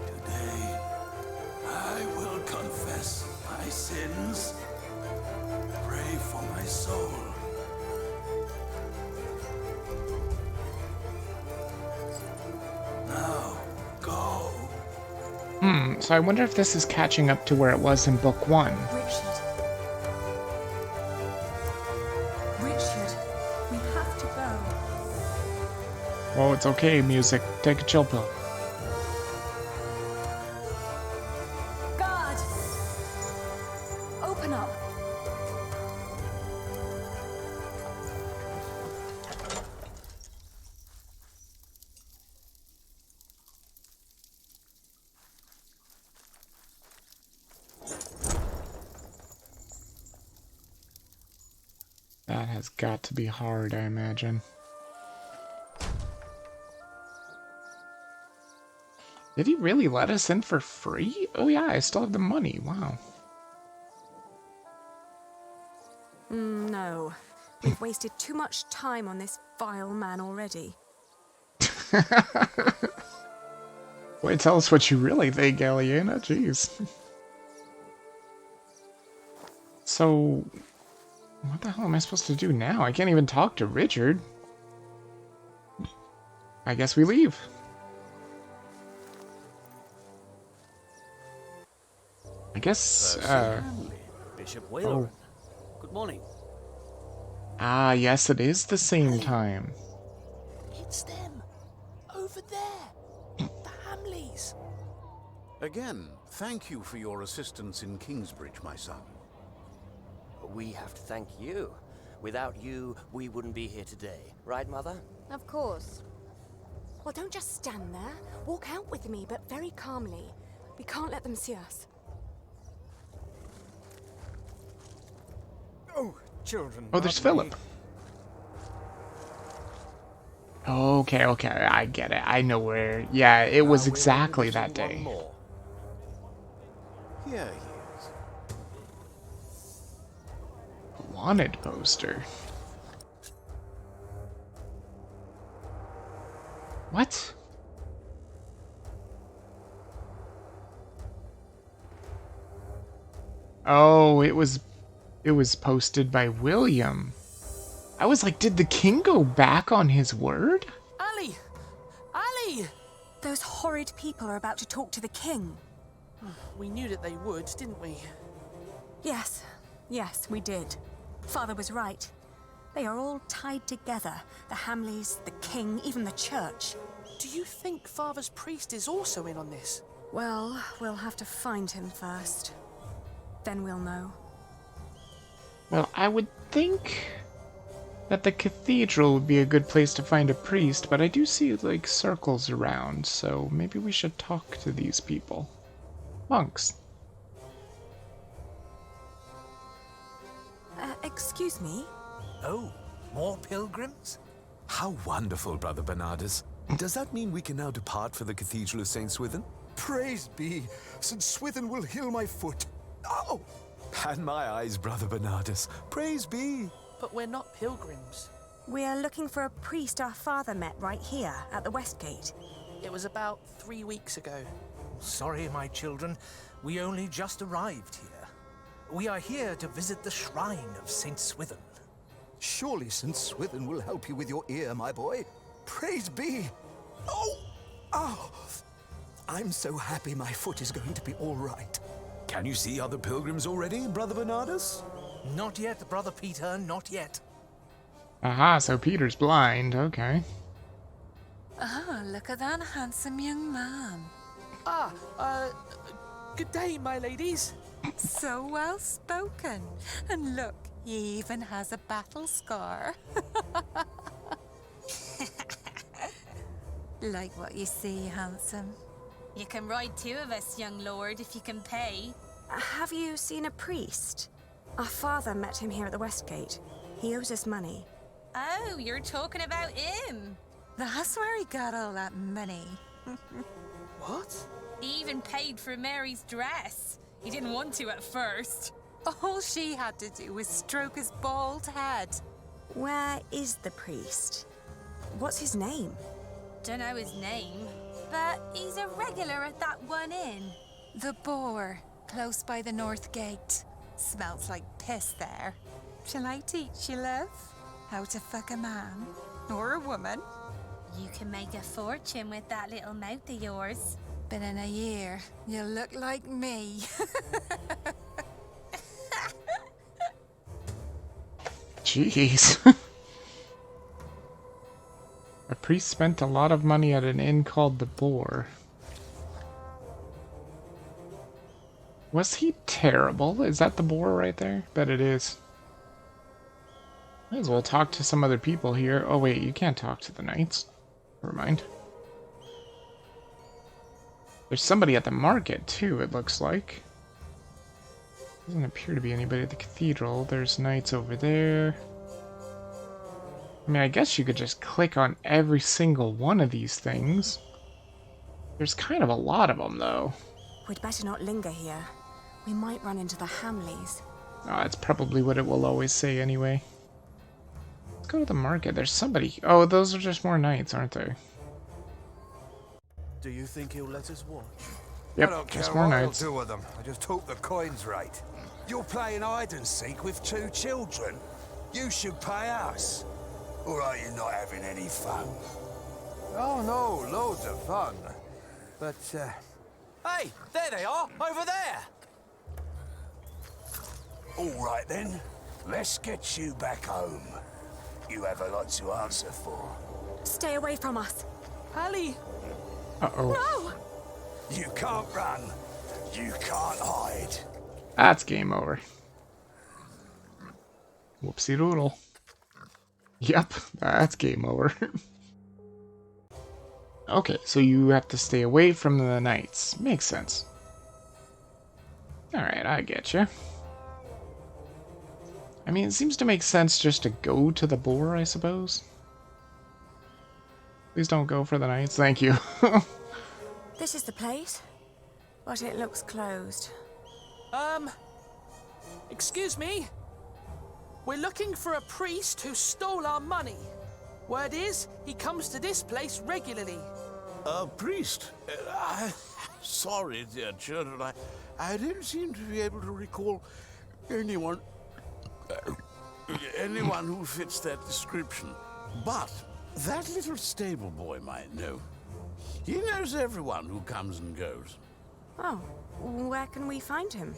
S17: Today, I will confess my sins, pray for my soul. Now, go.
S1: So I wonder if this is catching up to where it was in book 1.
S18: Richard, we have to go.
S1: Oh, it's okay, music. Take a chill pill.
S18: Guard! Open up.
S1: That has got to be hard, I imagine. Did he really let us in for free? Oh yeah, I still have the money. Wow.
S2: No. We've wasted too much time on this vile man already.
S1: Wait, tell us what you really think, Aliena. Jeez. So, what the hell am I supposed to do now? I can't even talk to Richard. I guess we leave. I guess,
S15: Bishop Whalen. Good morning.
S1: Ah, yes, it is the same time.
S8: It's them. Over there. The Hamleys.
S14: Again, thank you for your assistance in Kingsbridge, my son.
S6: We have to thank you. Without you, we wouldn't be here today. Right, Mother?
S2: Of course. Well, don't just stand there. Walk out with me, but very calmly. We can't let them see us.
S13: Oh, children.
S1: Oh, there's
S13: pardon me.
S1: Philip. Okay, okay, I get it. I know where. Yeah, it was exactly that day.
S14: Here he is.
S1: Wanted poster. What? Oh, it was posted by William. I was like, did the king go back on his word?
S8: Ali! Ali!
S2: Those horrid people are about to talk to the king.
S8: We knew that they would, didn't we?
S2: Yes, we did. Father was right. They are all tied together. The Hamleys, the king, even the church.
S8: Do you think Father's priest is also in on this?
S2: Well, we'll have to find him first. Then we'll know.
S1: Well, I would think that the cathedral would be a good place to find a priest, but I do see, like, circles around, so maybe we should talk to these people. Monks.
S2: Excuse me?
S19: Oh, more pilgrims? How wonderful, Brother Bernardus. Does that mean we can now depart for the Cathedral of St. Swithin?
S11: Praise be, St. Swithin will heal my foot. Oh!
S19: And my eyes, Brother Bernardus. Praise be.
S8: But we're not pilgrims.
S2: We are looking for a priest our father met right here, at the West Gate.
S8: It was about 3 weeks ago.
S15: Sorry, my children. We only just arrived here. We are here to visit the shrine of St. Swithin.
S11: Surely St. Swithin will help you with your ear, my boy. Praise be. Oh! Oh! I'm so happy my foot is going to be all right.
S19: Can you see other pilgrims already, Brother Bernardus?
S15: Not yet, Brother Peter, not yet.
S1: Aha, so Peter's blind, okay.
S20: Ah, look at that handsome young man.
S8: Good day, my ladies.
S20: So well spoken. And look, he even has a battle scar. Like what you see, handsome.
S2: You can ride 2 of us, young lord, if you can pay. Have you seen a priest? Our father met him here at the West Gate. He owes us money.
S20: Oh, you're talking about him. That's where he got all that money.
S8: What?
S20: He even paid for Mary's dress. He didn't want to at first. All she had to do was stroke his bald head.
S2: Where is the priest? What's his name?
S20: Don't know his name, but he's a regular at that one inn. The Boar, close by the North Gate. Smells like piss there. Shall I teach you, love? How to fuck a man or a woman?
S2: You can make a fortune with that little mouth of yours.
S20: But in a year, you'll look like me.
S1: Jeez. A priest spent a lot of money at an inn called the Boar. Was he terrible? Is that the Boar right there? Bet it is. Might as well talk to some other people here. Oh wait, you can't talk to the knights. Never mind. There's somebody at the market too, it looks like. Doesn't appear to be anybody at the cathedral. There's knights over there. I mean, I guess you could just click on every single one of these things. There's kind of a lot of them, though.
S2: We'd better not linger here. We might run into the Hamleys.
S1: Oh, that's probably what it will always say anyway. Let's go to the market. There's somebody... Oh, those are just more knights, aren't they?
S12: Do you think he'll let us watch?
S1: Yep,
S12: I don't care
S1: just more
S12: what
S1: knights.
S12: I'll do with them. I just hope the coin's right. You're playing hide and seek with 2 children. You should pay us. Or are you not having any fun? Oh no, loads of fun. But,
S15: Hey, there they are, over there.
S12: all right then. Let's get you back home. You have a lot to answer for.
S2: Stay away from us.
S8: Ali!
S1: Uh-oh.
S2: No!
S12: You can't run. You can't hide.
S1: That's game over. Whoopsie doodle. Yep, that's game over. Okay, so you have to stay away from the knights. Makes sense. Alright, I get you. I mean, it seems to make sense just to go to the Boar, I suppose. Please don't go for the knights, thank you.
S2: This is the place, but it looks closed.
S8: Excuse me? We're looking for a priest who stole our money. Word is, he comes to this place regularly.
S17: A priest? Sorry, dear children. I didn't seem to be able to recall anyone who fits that description. But that little stable boy might know. He knows everyone who comes and goes.
S2: Oh, where can we find him?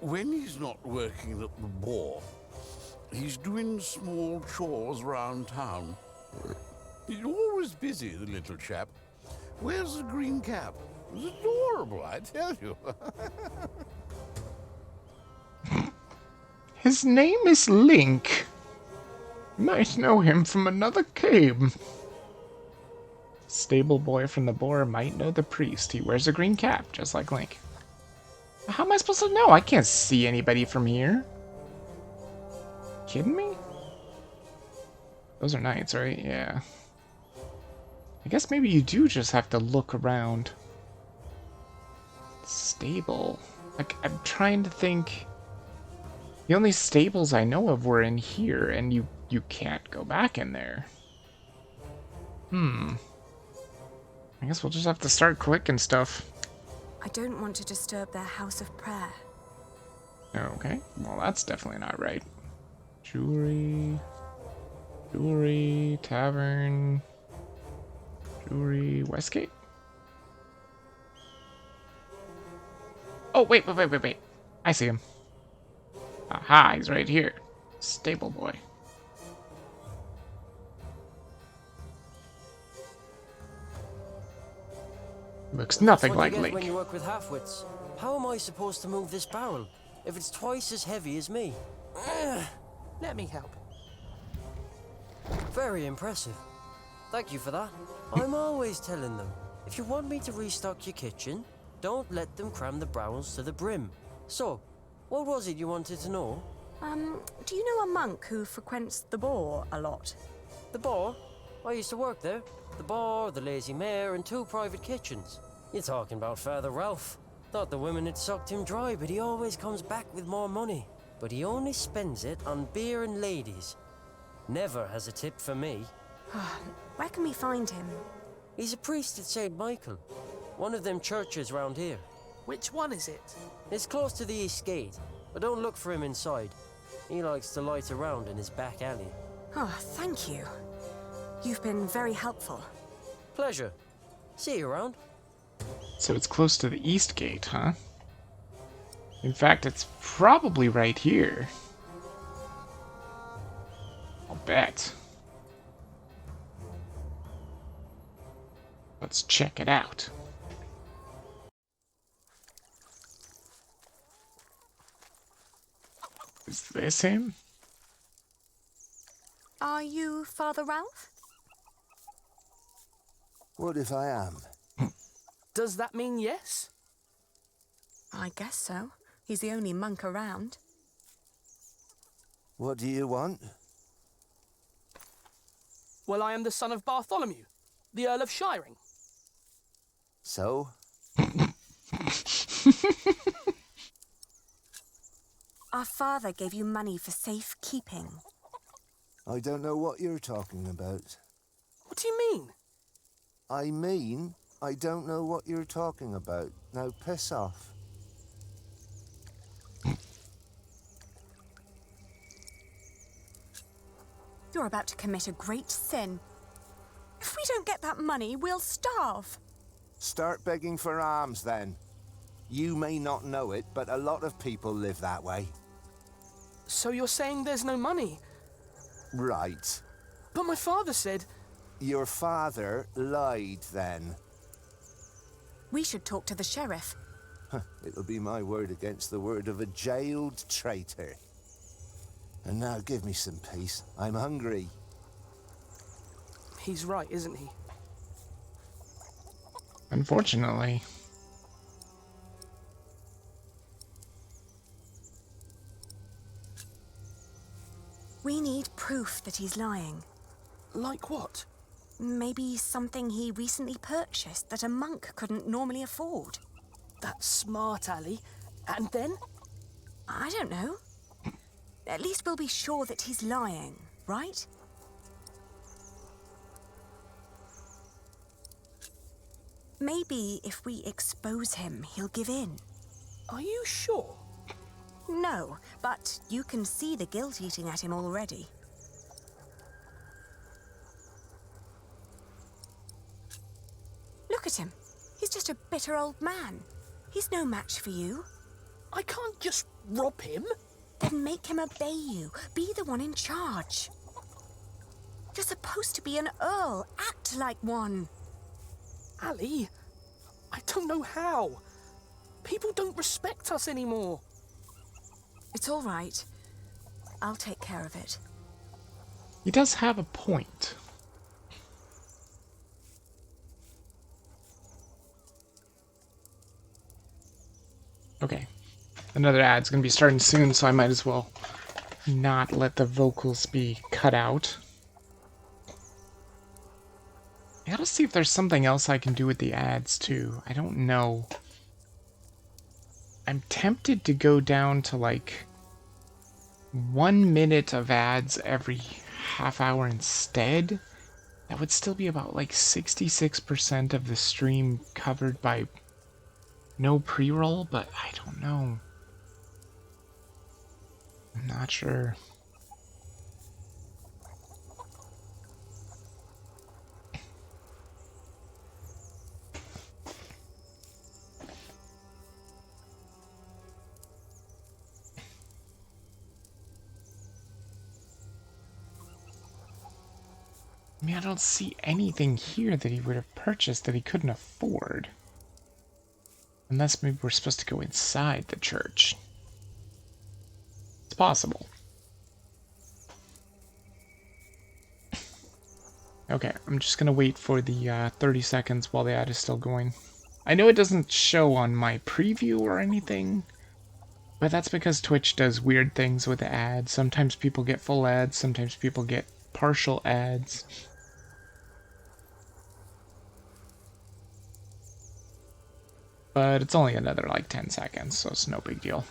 S17: When he's not working at the Boar,
S14: He's doing small chores round town. He's always busy, the little chap. Wears a green cap. It's adorable, I tell you.
S1: His name is Link. You might know him from another game. Stable boy from the boar might know the priest. He wears a green cap, just like Link. How am I supposed to know? I can't see anybody from here. Kidding me? Those are knights, right? Yeah. I guess maybe you do just have to look around. Stable. Like, I'm trying to think. The only stables I know of were in here, and you can't go back in there. I guess we'll just have to start clicking stuff.
S2: I don't want to disturb their house of prayer.
S1: Okay, well that's definitely not right. Jewelry, tavern, Westgate? Oh, wait. I see him. Aha, he's right here. Stable boy. Looks nothing like
S21: That's what you
S1: Link.
S21: get when you work with half-wits. How am I supposed to move this barrel if it's twice as heavy as me?
S8: Let me help.
S21: Very impressive. Thank you for that. I'm always telling them, if you want me to restock your kitchen, don't let them cram the barrels to the brim. So, what was it you wanted to know?
S2: Do you know a monk who frequents the boar a lot?
S21: The bar? I used to work there. The bar, the Lazy Mare, and 2 private kitchens. You're talking about Father Ralph. Thought the women had sucked him dry, but he always comes back with more money. But he only spends it on beer and ladies. Never has a tip for me.
S2: Where can we find him?
S21: He's a priest at St. Michael. One of them churches round here.
S8: Which one is it?
S21: It's close to the East Gate, but don't look for him inside. He likes to loiter around in his back alley.
S2: Oh, thank you. You've been very helpful.
S21: Pleasure. See you around.
S1: So it's close to the East Gate, huh? In fact, it's probably right here. I'll bet. Let's check it out. Is this him?
S2: Are you Father Ralph?
S11: What if I am?
S8: Does that mean yes?
S2: I guess so. He's the only monk around.
S11: What do you want?
S8: Well, I am the son of Bartholomew, the Earl of Shiring.
S11: So?
S2: Our father gave you money for safekeeping.
S11: I don't know what you're talking about.
S8: What do you mean?
S11: I mean, I don't know what you're talking about. Now piss off.
S2: You're about to commit a great sin. If we don't get that money, we'll starve.
S11: Start begging for alms then. You may not know it, but a lot of people live that way.
S8: So you're saying there's no money?
S11: Right.
S8: But my father said...
S11: Your father lied then.
S2: We should talk to the sheriff.
S11: It'll be my word against the word of a jailed traitor. And now give me some peace. I'm hungry.
S8: He's right, isn't he?
S1: Unfortunately.
S2: We need proof that he's lying.
S8: Like what?
S2: Maybe something he recently purchased that a monk couldn't normally afford.
S8: That's smart, Ali. And then?
S2: I don't know. At least we'll be sure that he's lying, right? Maybe if we expose him, he'll give in.
S8: Are you sure?
S2: No, but you can see the guilt eating at him already. Look at him. He's just a bitter old man. He's no match for you.
S8: I can't just rob him.
S2: Then make him obey you. Be the one in charge. You're supposed to be an Earl. Act like one.
S8: Ali, I don't know how. People don't respect us anymore.
S2: It's all right. I'll take care of it.
S1: He does have a point. Okay. Another ad's gonna be starting soon, so I might as well not let the vocals be cut out. I gotta see if there's something else I can do with the ads, too. I don't know. I'm tempted to go down to, like, 1 minute of ads every half hour instead. That would still be about, like, 66% of the stream covered by no pre-roll, but I don't know. I'm not sure. I mean, I don't see anything here that he would have purchased that he couldn't afford. Unless maybe we're supposed to go inside the church. It's possible. Okay, I'm just gonna wait for the 30 seconds while the ad is still going. I know it doesn't show on my preview or anything, but that's because Twitch does weird things with the ads. Sometimes people get full ads, sometimes people get partial ads. But it's only another like 10 seconds, so it's no big deal.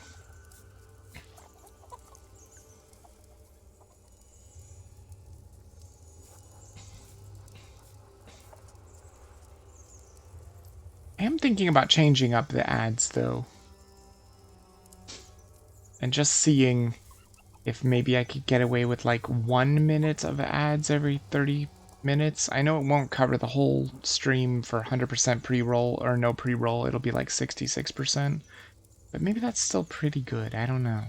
S1: I am thinking about changing up the ads though. And just seeing if maybe I could get away with like 1 minute of ads every 30 minutes. I know it won't cover the whole stream for 100% pre-roll or no pre-roll. It'll be like 66%. But maybe that's still pretty good. I don't know.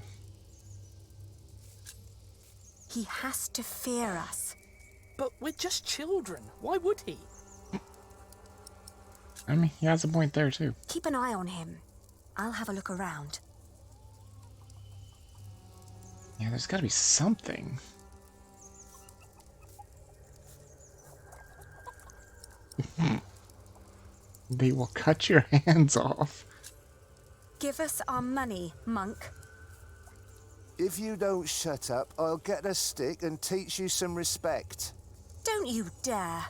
S2: He has to fear us.
S8: But we're just children. Why would he?
S1: I mean, he has a point there too.
S2: Keep an eye on him. I'll have a look around.
S1: Yeah, there's gotta be something. They will cut your hands off.
S2: Give us our money, monk.
S4: If you don't shut up, I'll get a stick and teach you some respect.
S2: Don't you dare.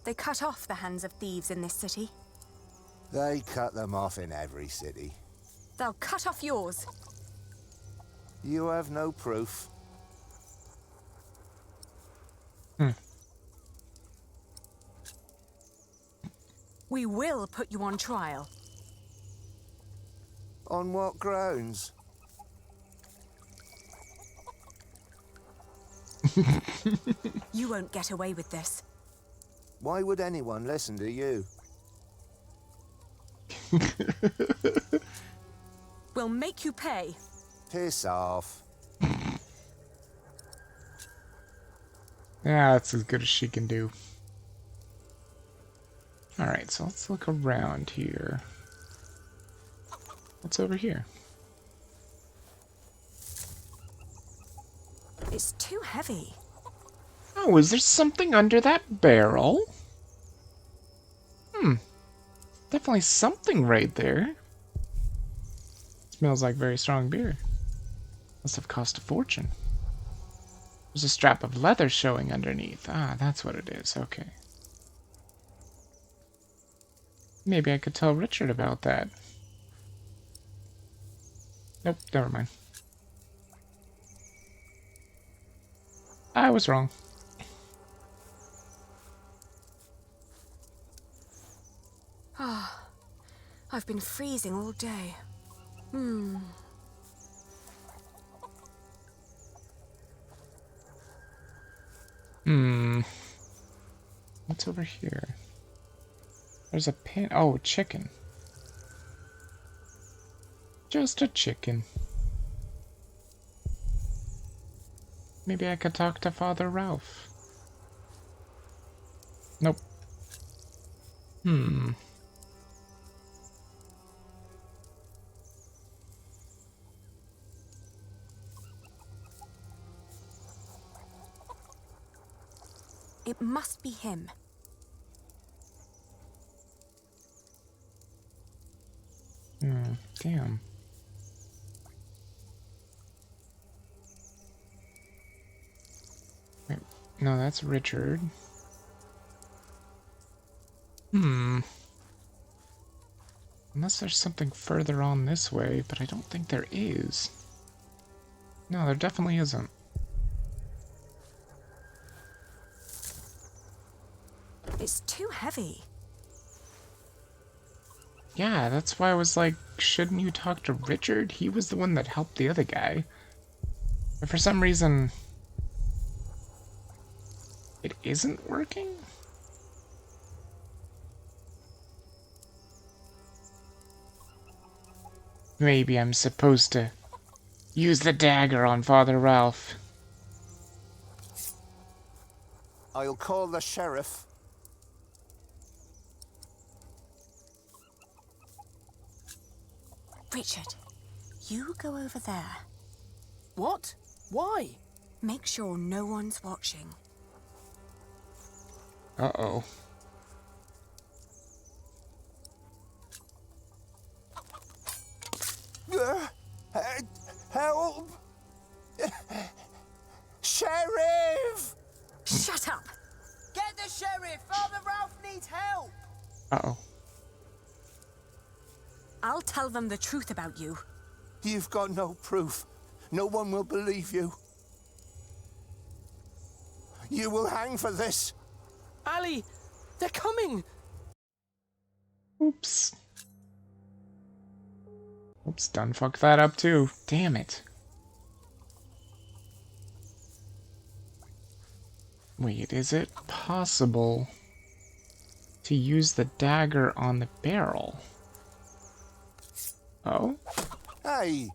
S2: They cut off the hands of thieves in this city.
S4: They cut them off in every city.
S2: They'll cut off yours.
S4: You have no proof.
S2: We will put you on trial.
S4: On what grounds?
S2: You won't get away with this.
S4: Why would anyone listen to you?
S2: We'll make you pay.
S4: Piss off.
S1: Yeah, that's as good as she can do. Alright, so let's look around here. What's over here?
S2: It's too heavy.
S1: Oh, is there something under that barrel? Definitely something right there. Smells like very strong beer. Must have cost a fortune. There's a strap of leather showing underneath. Ah, that's what it is. Okay. Maybe I could tell Richard about that. Nope, never mind. I was wrong.
S2: Ah, I've been freezing all day.
S1: What's over here? There's a pin. Oh, chicken. Just a chicken. Maybe I could talk to Father Ralph. Nope.
S2: It must be him.
S1: Damn. Wait, no, that's Richard. Unless there's something further on this way, but I don't think there is. No, there definitely isn't.
S2: It's too heavy.
S1: Yeah, that's why I was like, shouldn't you talk to Richard? He was the one that helped the other guy. But for some reason, it isn't working? Maybe I'm supposed to use the dagger on Father Ralph.
S4: I'll call the sheriff.
S2: Richard, you go over there.
S8: What? Why?
S2: Make sure no one's watching.
S1: Uh-oh.
S4: Help! Sheriff!
S2: Shut up!
S8: Get the sheriff! Father Ralph needs help!
S1: Uh-oh.
S2: I'll tell them the truth about you.
S4: You've got no proof. No one will believe you. You will hang for this.
S8: Ali! They're coming!
S1: Oops. Oops, done fucked that up too. Damn it. Wait, is it possible to use the dagger on the barrel? Oh?
S4: Hey!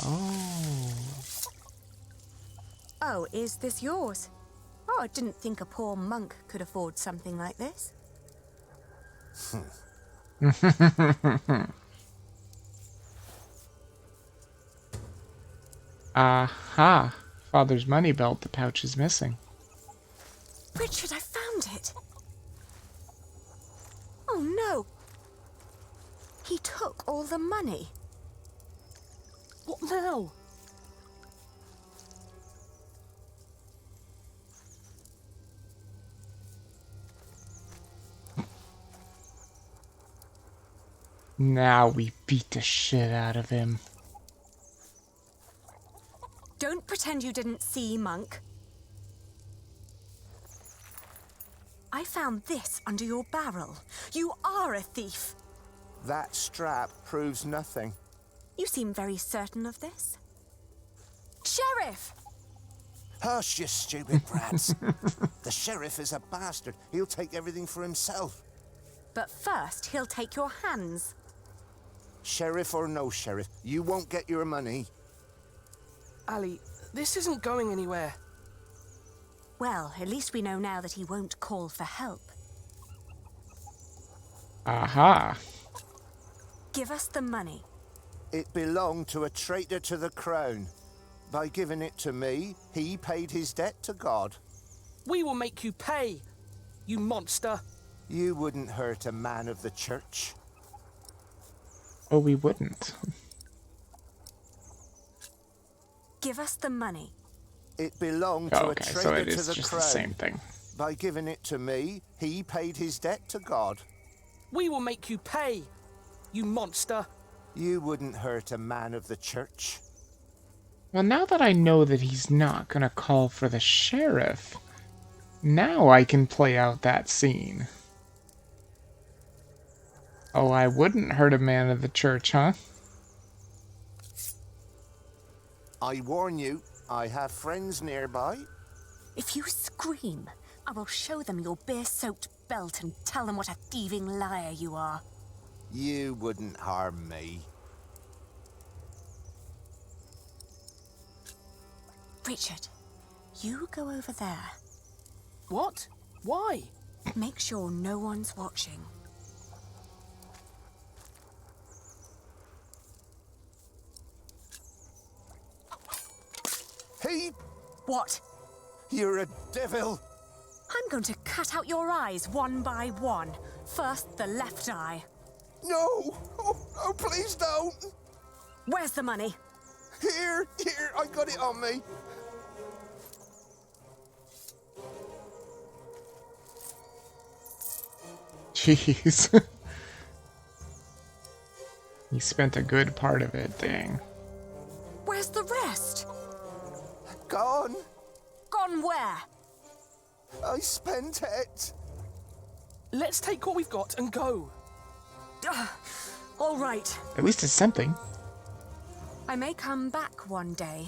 S1: Oh.
S2: Oh, is this yours? Oh, I didn't think a poor monk could afford something like this.
S1: Aha! Father's money belt, the pouch is missing.
S2: Richard, I found it! Oh no! He took all the money.
S8: What now?
S1: Now we beat the shit out of him.
S2: Don't pretend you didn't see, monk. I found this under your barrel. You are a thief.
S4: That strap proves nothing.
S2: You seem very certain of this. Sheriff!
S4: Hush, you stupid brats. The sheriff is a bastard. He'll take everything for himself.
S2: But first, he'll take your hands.
S4: Sheriff or no sheriff, you won't get your money.
S8: Ali, this isn't going anywhere.
S2: Well, at least we know now that he won't call for help.
S1: Aha!
S2: Give us the money.
S4: It belonged to a traitor to the crown. By giving it to me, he paid his debt to God.
S8: We will make you pay, you monster.
S4: You wouldn't hurt a man of the church.
S1: Oh, we wouldn't.
S2: Give us the money.
S4: It belonged to a traitor
S1: so it
S4: to
S1: is
S4: the
S1: just
S4: crown.
S1: the same thing.
S4: By giving it to me, he paid his debt to God.
S8: We will make you pay, you monster.
S4: You wouldn't hurt a man of the church.
S1: Well, now that I know that he's not gonna call for the sheriff, now I can play out that scene. Oh, I wouldn't hurt a man of the church, huh?
S4: I warn you, I have friends nearby.
S2: If you scream, I will show them your beer-soaked belt and tell them what a thieving liar you are.
S4: You wouldn't harm me.
S2: Richard, you go over there.
S8: What? Why?
S2: Make sure no one's watching.
S12: He...
S2: What?
S12: You're a devil.
S2: I'm going to cut out your eyes one by one. First, the left eye.
S12: No! Oh, please don't!
S2: Where's the money?
S12: Here, I got it on me.
S1: Jeez. He spent a good part of it, dang.
S2: Where's the rest?
S12: Gone.
S2: Gone where?
S12: I spent it.
S8: Let's take what we've got and go.
S2: All right.
S1: At least it's something.
S2: I may come back one day,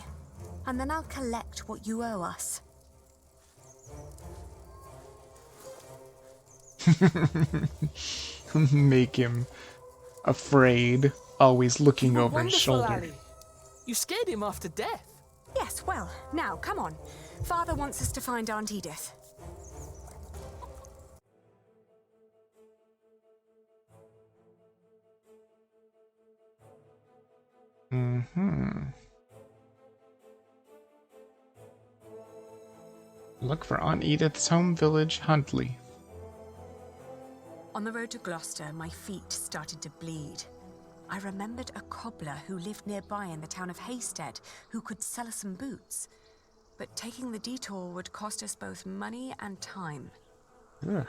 S2: and then I'll collect what you owe us.
S1: Make him afraid, always looking over his shoulder.
S8: Ali. You scared him after death.
S2: Yes, well, now, come on. Father wants us to find Aunt Edith.
S1: Look for Aunt Edith's home village, Huntley.
S2: On the road to Gloucester, my feet started to bleed. I remembered a cobbler who lived nearby in the town of Hastead who could sell us some boots. But taking the detour would cost us both money and time.
S1: Ugh.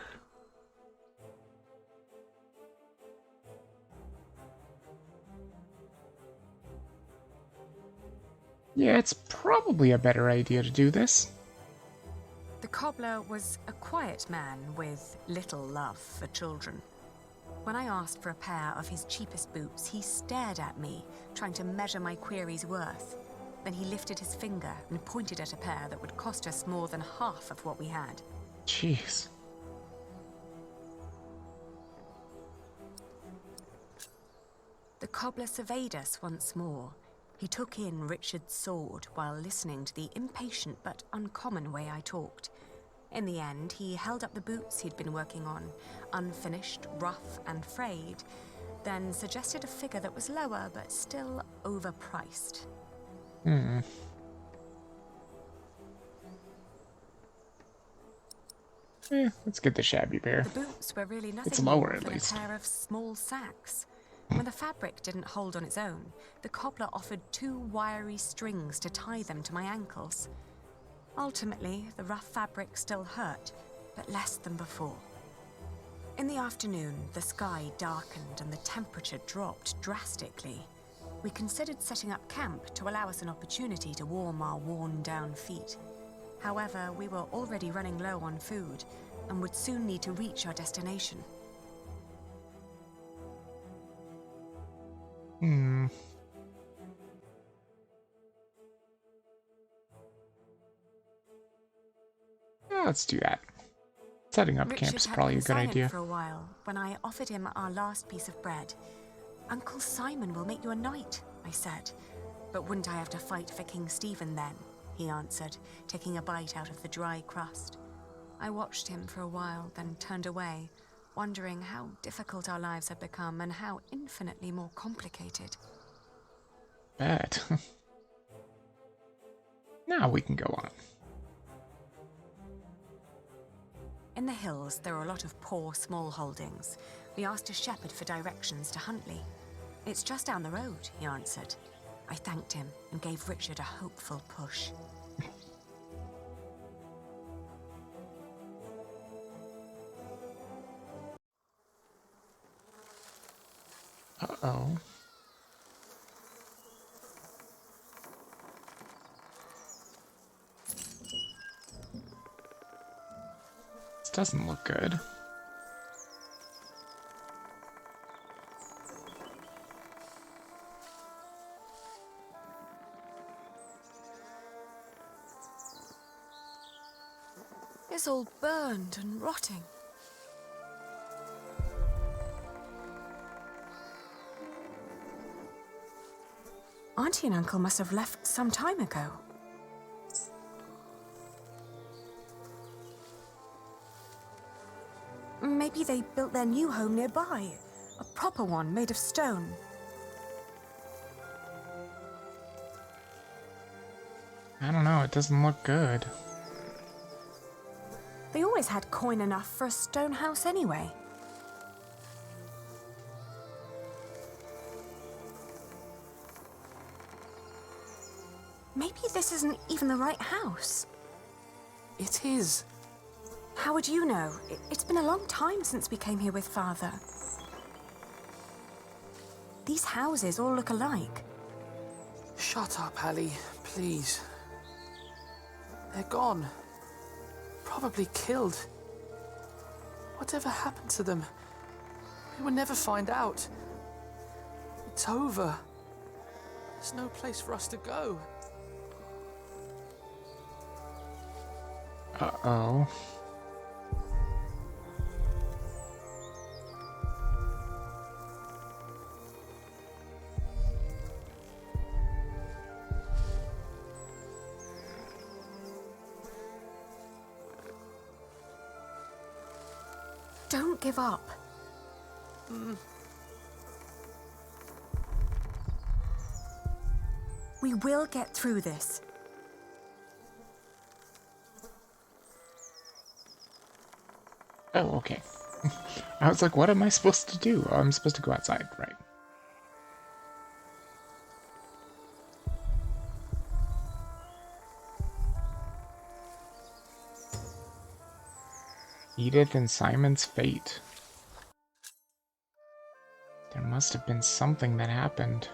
S1: Yeah, it's probably a better idea to do this.
S2: The cobbler was a quiet man with little love for children. When I asked for a pair of his cheapest boots, he stared at me, trying to measure my query's worth. Then he lifted his finger and pointed at a pair that would cost us more than half of what we had.
S1: Jeez.
S2: The cobbler surveyed us once more. He took in Richard's sword while listening to the impatient but uncommon way I talked. In the end, he held up the boots he'd been working on, unfinished, rough and frayed, then suggested a figure that was lower but still overpriced.
S1: Let's get the shabby pair.
S2: The boots were really nothing
S1: It's lower,
S2: more
S1: at
S2: than
S1: least.
S2: a pair of small sacks. When the fabric didn't hold on its own, the cobbler offered 2 wiry strings to tie them to my ankles. Ultimately, the rough fabric still hurt, but less than before. In the afternoon, the sky darkened and the temperature dropped drastically. We considered setting up camp to allow us an opportunity to warm our worn-down feet. However, we were already running low on food and would soon need to reach our destination.
S1: Yeah, let's do that. Setting up
S2: Richard
S1: camp is
S2: had
S1: probably
S2: been
S1: a good
S2: silent
S1: idea.
S2: for a while when I offered him our last piece of bread. Uncle Simon will make you a knight, I said. But wouldn't I have to fight for King Stephen then? He answered, taking a bite out of the dry crust. I watched him for a while, then turned away, wondering how difficult our lives had become and how infinitely more complicated.
S1: Bet. Now we can go on.
S2: In the hills, there are a lot of poor small holdings. We asked a shepherd for directions to Huntley. It's just down the road, he answered. I thanked him and gave Richard a hopeful push.
S1: Uh-oh. This doesn't look good.
S2: It's all burned and rotting. Auntie and Uncle must have left some time ago. Maybe they built their new home nearby. A proper one made of stone.
S1: I don't know, it doesn't look good.
S2: They always had coin enough for a stone house anyway. Maybe this isn't even the right house.
S8: It is.
S2: How would you know? It's been a long time since we came here with Father. These houses all look alike.
S8: Shut up, Allie, please. They're gone. Probably killed. Whatever happened to them? We will never find out. It's over. There's no place for us to go.
S1: Uh-oh.
S2: Don't give up. We will get through this.
S1: Oh, okay. I was like, what am I supposed to do? Oh, I'm supposed to go outside, right? Edith and Simon's fate. There must have been something that happened.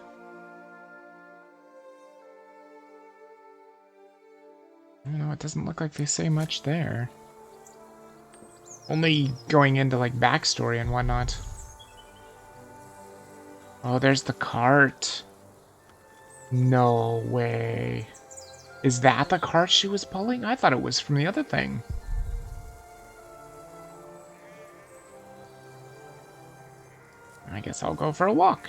S1: I don't know, it doesn't look like they say much there. Only going into, like, backstory and whatnot. Oh, there's the cart. No way. Is that the cart she was pulling? I thought it was from the other thing. I guess I'll go for a walk.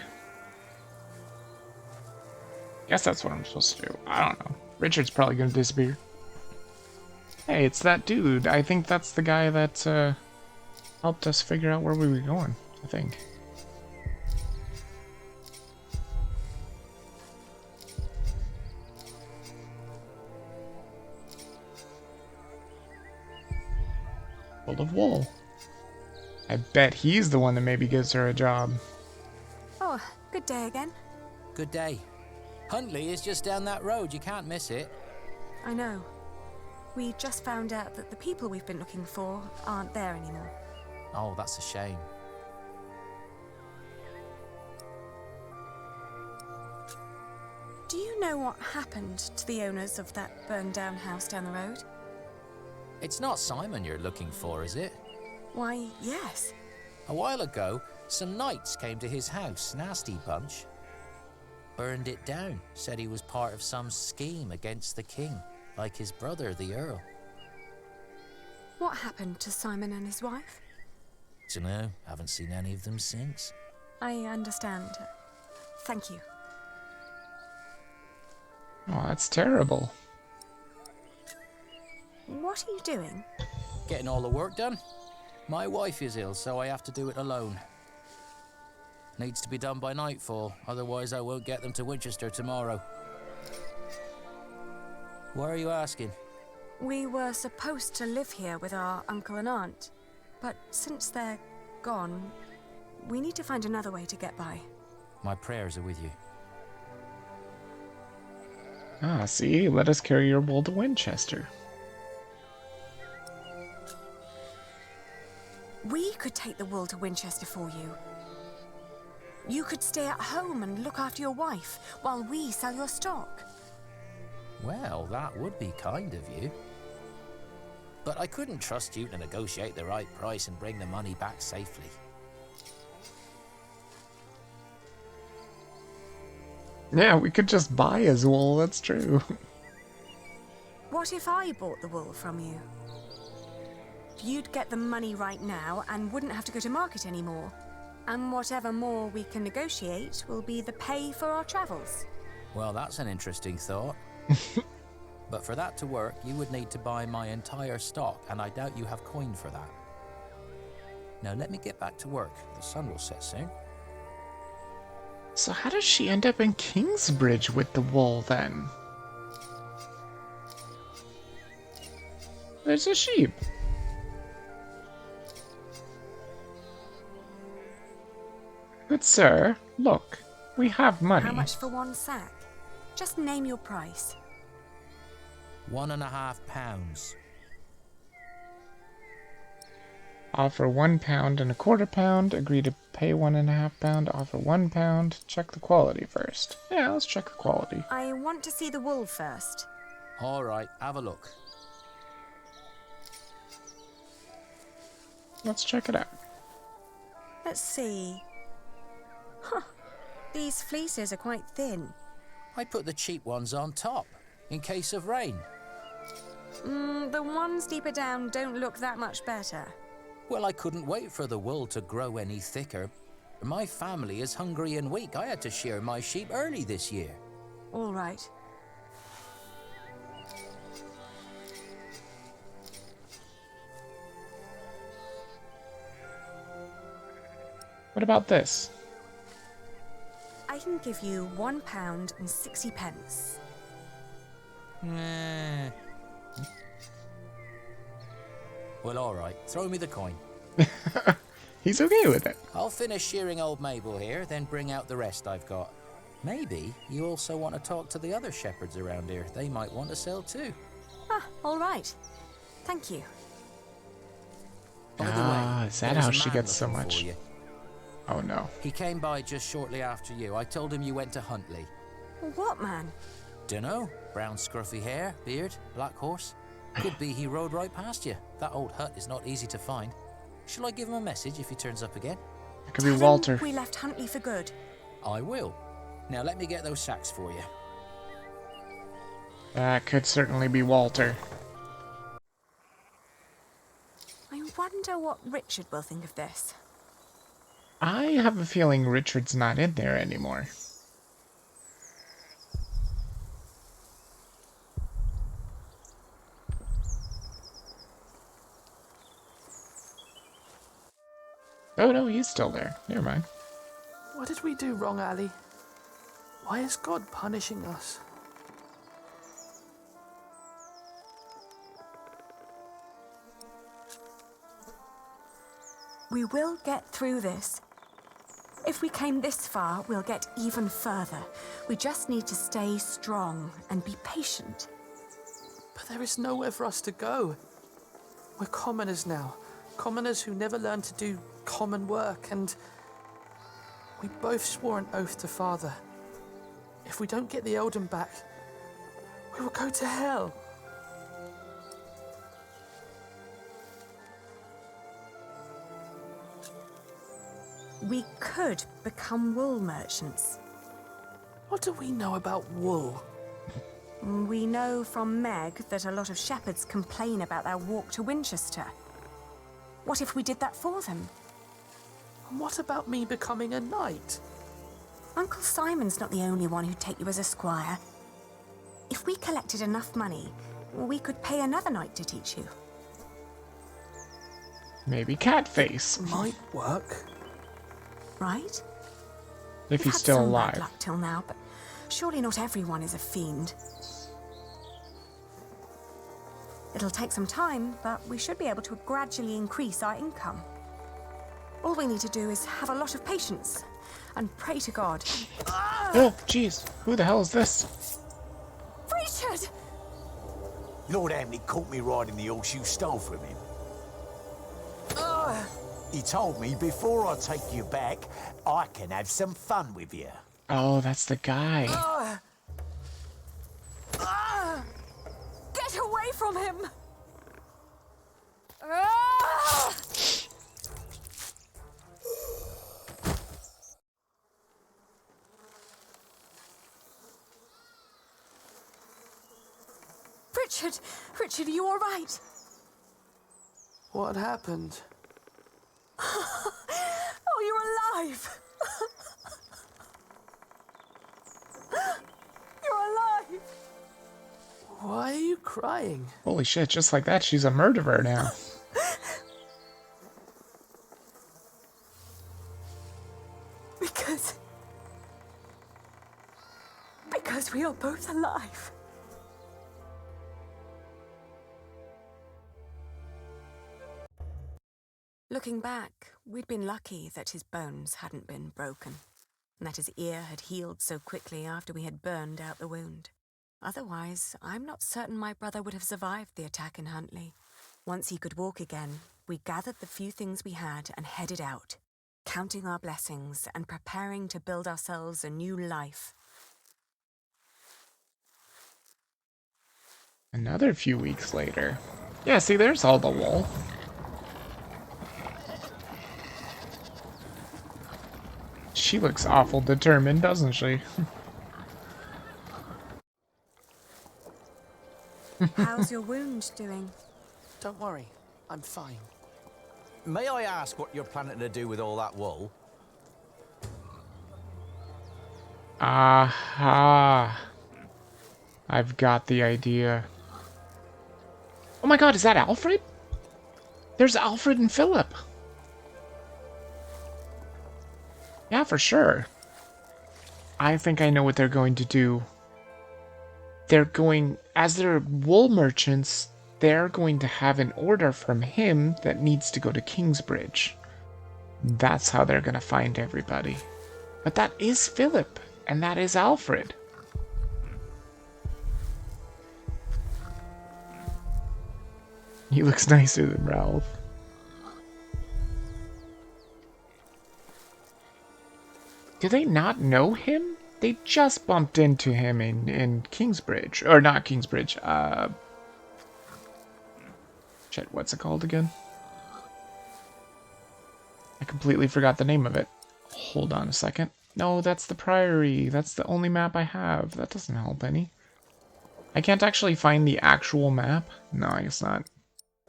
S1: Guess that's what I'm supposed to do. I don't know. Richard's probably gonna disappear. Hey, it's that dude. I think that's the guy that helped us figure out where we were going, I think. Full of wool. I bet he's the one that maybe gives her a job.
S2: Oh, good day again.
S3: Good day. Huntley is just down that road. You can't miss it.
S2: I know. We just found out that the people we've been looking for aren't there anymore.
S3: Oh, that's a shame.
S2: Do you know what happened to the owners of that burned-down house down the road?
S3: It's not Simon you're looking for, is it?
S2: Why, yes.
S3: A while ago, some knights came to his house, nasty bunch. Burned it down, said he was part of some scheme against the king, like his brother, the Earl.
S2: What happened to Simon and his wife?
S3: Dunno, haven't seen any of them since.
S2: I understand. Thank you.
S1: Oh, that's terrible.
S2: What are you doing?
S3: Getting all the work done? My wife is ill, so I have to do it alone. Needs to be done by nightfall, otherwise I won't get them to Winchester tomorrow. Why are you asking?
S2: We were supposed to live here with our uncle and aunt, but since they're gone, we need to find another way to get by.
S3: My prayers are with you.
S1: Ah, see? Let us carry your wool to Winchester.
S2: We could take the wool to Winchester for you. You could stay at home and look after your wife while we sell your stock.
S3: Well, that would be kind of you. But I couldn't trust you to negotiate the right price and bring the money back safely.
S1: Yeah, we could just buy his wool, that's true.
S2: What if I bought the wool from you? You'd get the money right now and wouldn't have to go to market anymore. And whatever more we can negotiate will be the pay for our travels.
S3: Well, that's an interesting thought. But for that to work, you would need to buy my entire stock, and I doubt you have coin for that. Now let me get back to work. The sun will set soon.
S1: So how does she end up in Kingsbridge with the wool, then? There's a sheep. Good sir, look, we have money.
S2: How much for one sack? Just name your price.
S3: £1.50.
S1: Offer £1 and a quarter pound. Agree to pay £1.50. Offer £1. Check the quality first. Yeah, let's check the quality.
S2: I want to see the wool first.
S3: All right, have a look.
S1: Let's check it out.
S2: Let's see. Huh. These fleeces are quite thin.
S3: I put the cheap ones on top, in case of rain.
S2: The ones deeper down don't look that much better.
S3: Well, I couldn't wait for the wool to grow any thicker. My family is hungry and weak. I had to shear my sheep early this year.
S2: All right.
S1: What about this?
S2: I can give you £1 and 60 pence.
S3: Well, all right. Throw me the coin.
S1: He's okay with it.
S3: I'll finish shearing old Mabel here, then bring out the rest I've got. Maybe you also want to talk to the other shepherds around here. They might want to sell too.
S2: Ah, all right. Thank you.
S3: By the way,
S1: Is that
S3: there's
S1: how
S3: a
S1: she
S3: man
S1: gets so
S3: looking for
S1: much?
S3: you.
S1: Oh no.
S3: He came by just shortly after you. I told him you went to Huntley.
S2: What man?
S3: Dunno. Brown scruffy hair, beard, black horse. Could be he rode right past you. That old hut is not easy to find. Shall I give him a message if he turns up again?
S1: It could be Walter.
S2: We left Huntley for good.
S3: I will. Now let me get those sacks for you.
S1: That could certainly be Walter.
S2: I wonder what Richard will think of this.
S1: I have a feeling Richard's not in there anymore. Oh no, he's still there. Never mind.
S8: What did we do wrong, Ali? Why is God punishing us?
S2: We will get through this. If we came this far, we'll get even further. We just need to stay strong and be patient.
S8: But there is nowhere for us to go. We're commoners now. Commoners who never learned to do common work, and we both swore an oath to Father. If we don't get the Eldon back, we will go to hell.
S2: We could become wool merchants.
S8: What do we know about wool?
S2: We know from Meg that a lot of shepherds complain about their walk to Winchester. What if we did that for them?
S8: And what about me becoming a knight?
S2: Uncle Simon's not the only one who'd take you as a squire. If we collected enough money, we could pay another knight to teach you.
S1: Maybe Catface.
S8: Might work.
S2: Right?
S1: If
S2: We've
S1: he's
S2: had
S1: still
S2: some
S1: alive.
S2: bad luck till now, but surely not everyone is a fiend. It'll take some time, but we should be able to gradually increase our income. All we need to do is have a lot of patience and pray to God.
S1: Oh, jeez. Who the hell is this?
S2: Richard!
S9: Lord Amley caught me riding the horse you stole from him. He told me before I take you back, I can have some fun with you.
S1: Oh, that's the guy.
S2: Get away from him! Richard, are you all right?
S8: What happened?
S2: Oh, you're alive! You're alive!
S8: Why are you crying?
S1: Holy shit, just like that, she's a murderer now.
S18: Because we are both alive.
S2: Looking back, we'd been lucky that his bones hadn't been broken, and that his ear had healed so quickly after we had burned out the wound. Otherwise, I'm not certain my brother would have survived the attack in Huntley. Once he could walk again, we gathered the few things we had and headed out, counting our blessings and preparing to build ourselves a new life.
S1: Another few weeks later. Yeah, see, there's all the wool. She looks awful determined, doesn't she?
S2: How's your wound doing?
S8: Don't worry, I'm fine.
S11: May I ask what you're planning to do with all that wool?
S1: Aha. I've got the idea. Oh my god, is that Alfred? There's Alfred and Philip. Yeah, for sure. I think I know what they're going to do. They're going, as they're wool merchants, they're going to have an order from him that needs to go to Kingsbridge. That's how they're going to find everybody. But that is Philip, and that is Alfred. He looks nicer than Ralph. Do they not know him? They just bumped into him in Kingsbridge. Or not Kingsbridge, shit, what's it called again? I completely forgot the name of it. Hold on a second. No, that's the Priory. That's the only map I have. That doesn't help any. I can't actually find the actual map. No, I guess not.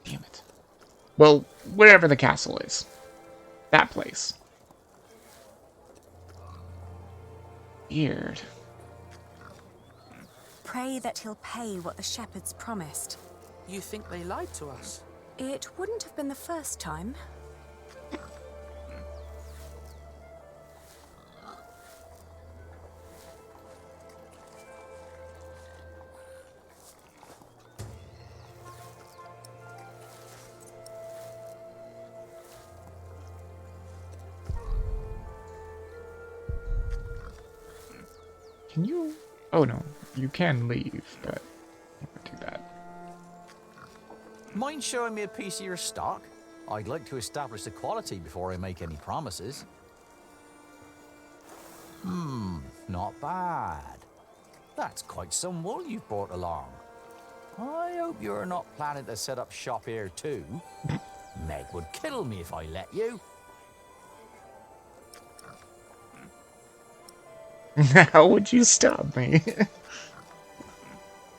S1: Damn it. Well, wherever the castle is. That place. Weird.
S2: Pray that he'll pay what the shepherds promised.
S8: You think they lied to us?
S2: It wouldn't have been the first time.
S1: Can you... Oh no, you can leave, but I won't do that.
S11: Mind showing me a piece of your stock? I'd like to establish the quality before I make any promises. Not bad. That's quite some wool you've brought along. I hope you're not planning to set up shop here too. Meg would kill me if I let you.
S1: How would you stop me?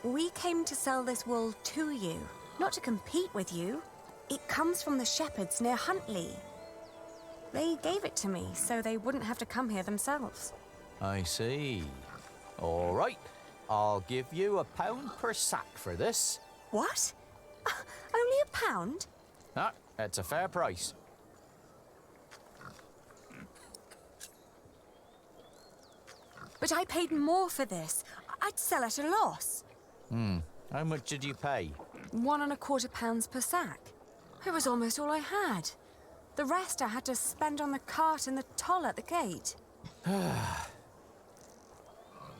S2: We came to sell this wool to you, not to compete with you. It comes from the shepherds near Huntley. They gave it to me so they wouldn't have to come here themselves.
S11: I see. All right. I'll give you £1 per sack for this.
S2: What? Only £1?
S11: Ah, that's a fair price.
S2: But I paid more for this. I'd sell at a loss.
S11: How much did you pay?
S2: £1.25 per sack. It was almost all I had. The rest I had to spend on the cart and the toll at the gate.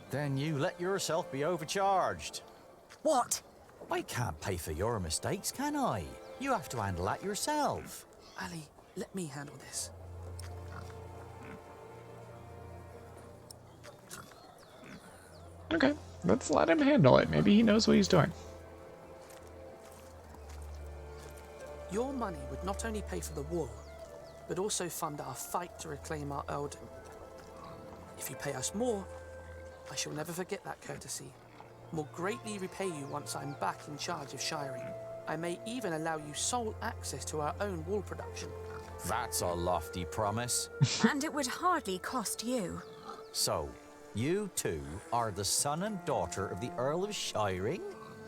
S11: Then you let yourself be overcharged.
S2: What?
S11: I can't pay for your mistakes, can I? You have to handle that yourself.
S8: Ali, let me handle this.
S1: Okay, let's let him handle it. Maybe he knows what he's doing.
S8: Your money would not only pay for the wool, but also fund our fight to reclaim our earldom. If you pay us more, I shall never forget that courtesy. Will greatly repay you once I'm back in charge of shiring. I may even allow you sole access to our own wool production.
S11: That's a lofty promise.
S2: And it would hardly cost you.
S11: So, you two are the son and daughter of the Earl of Shiring?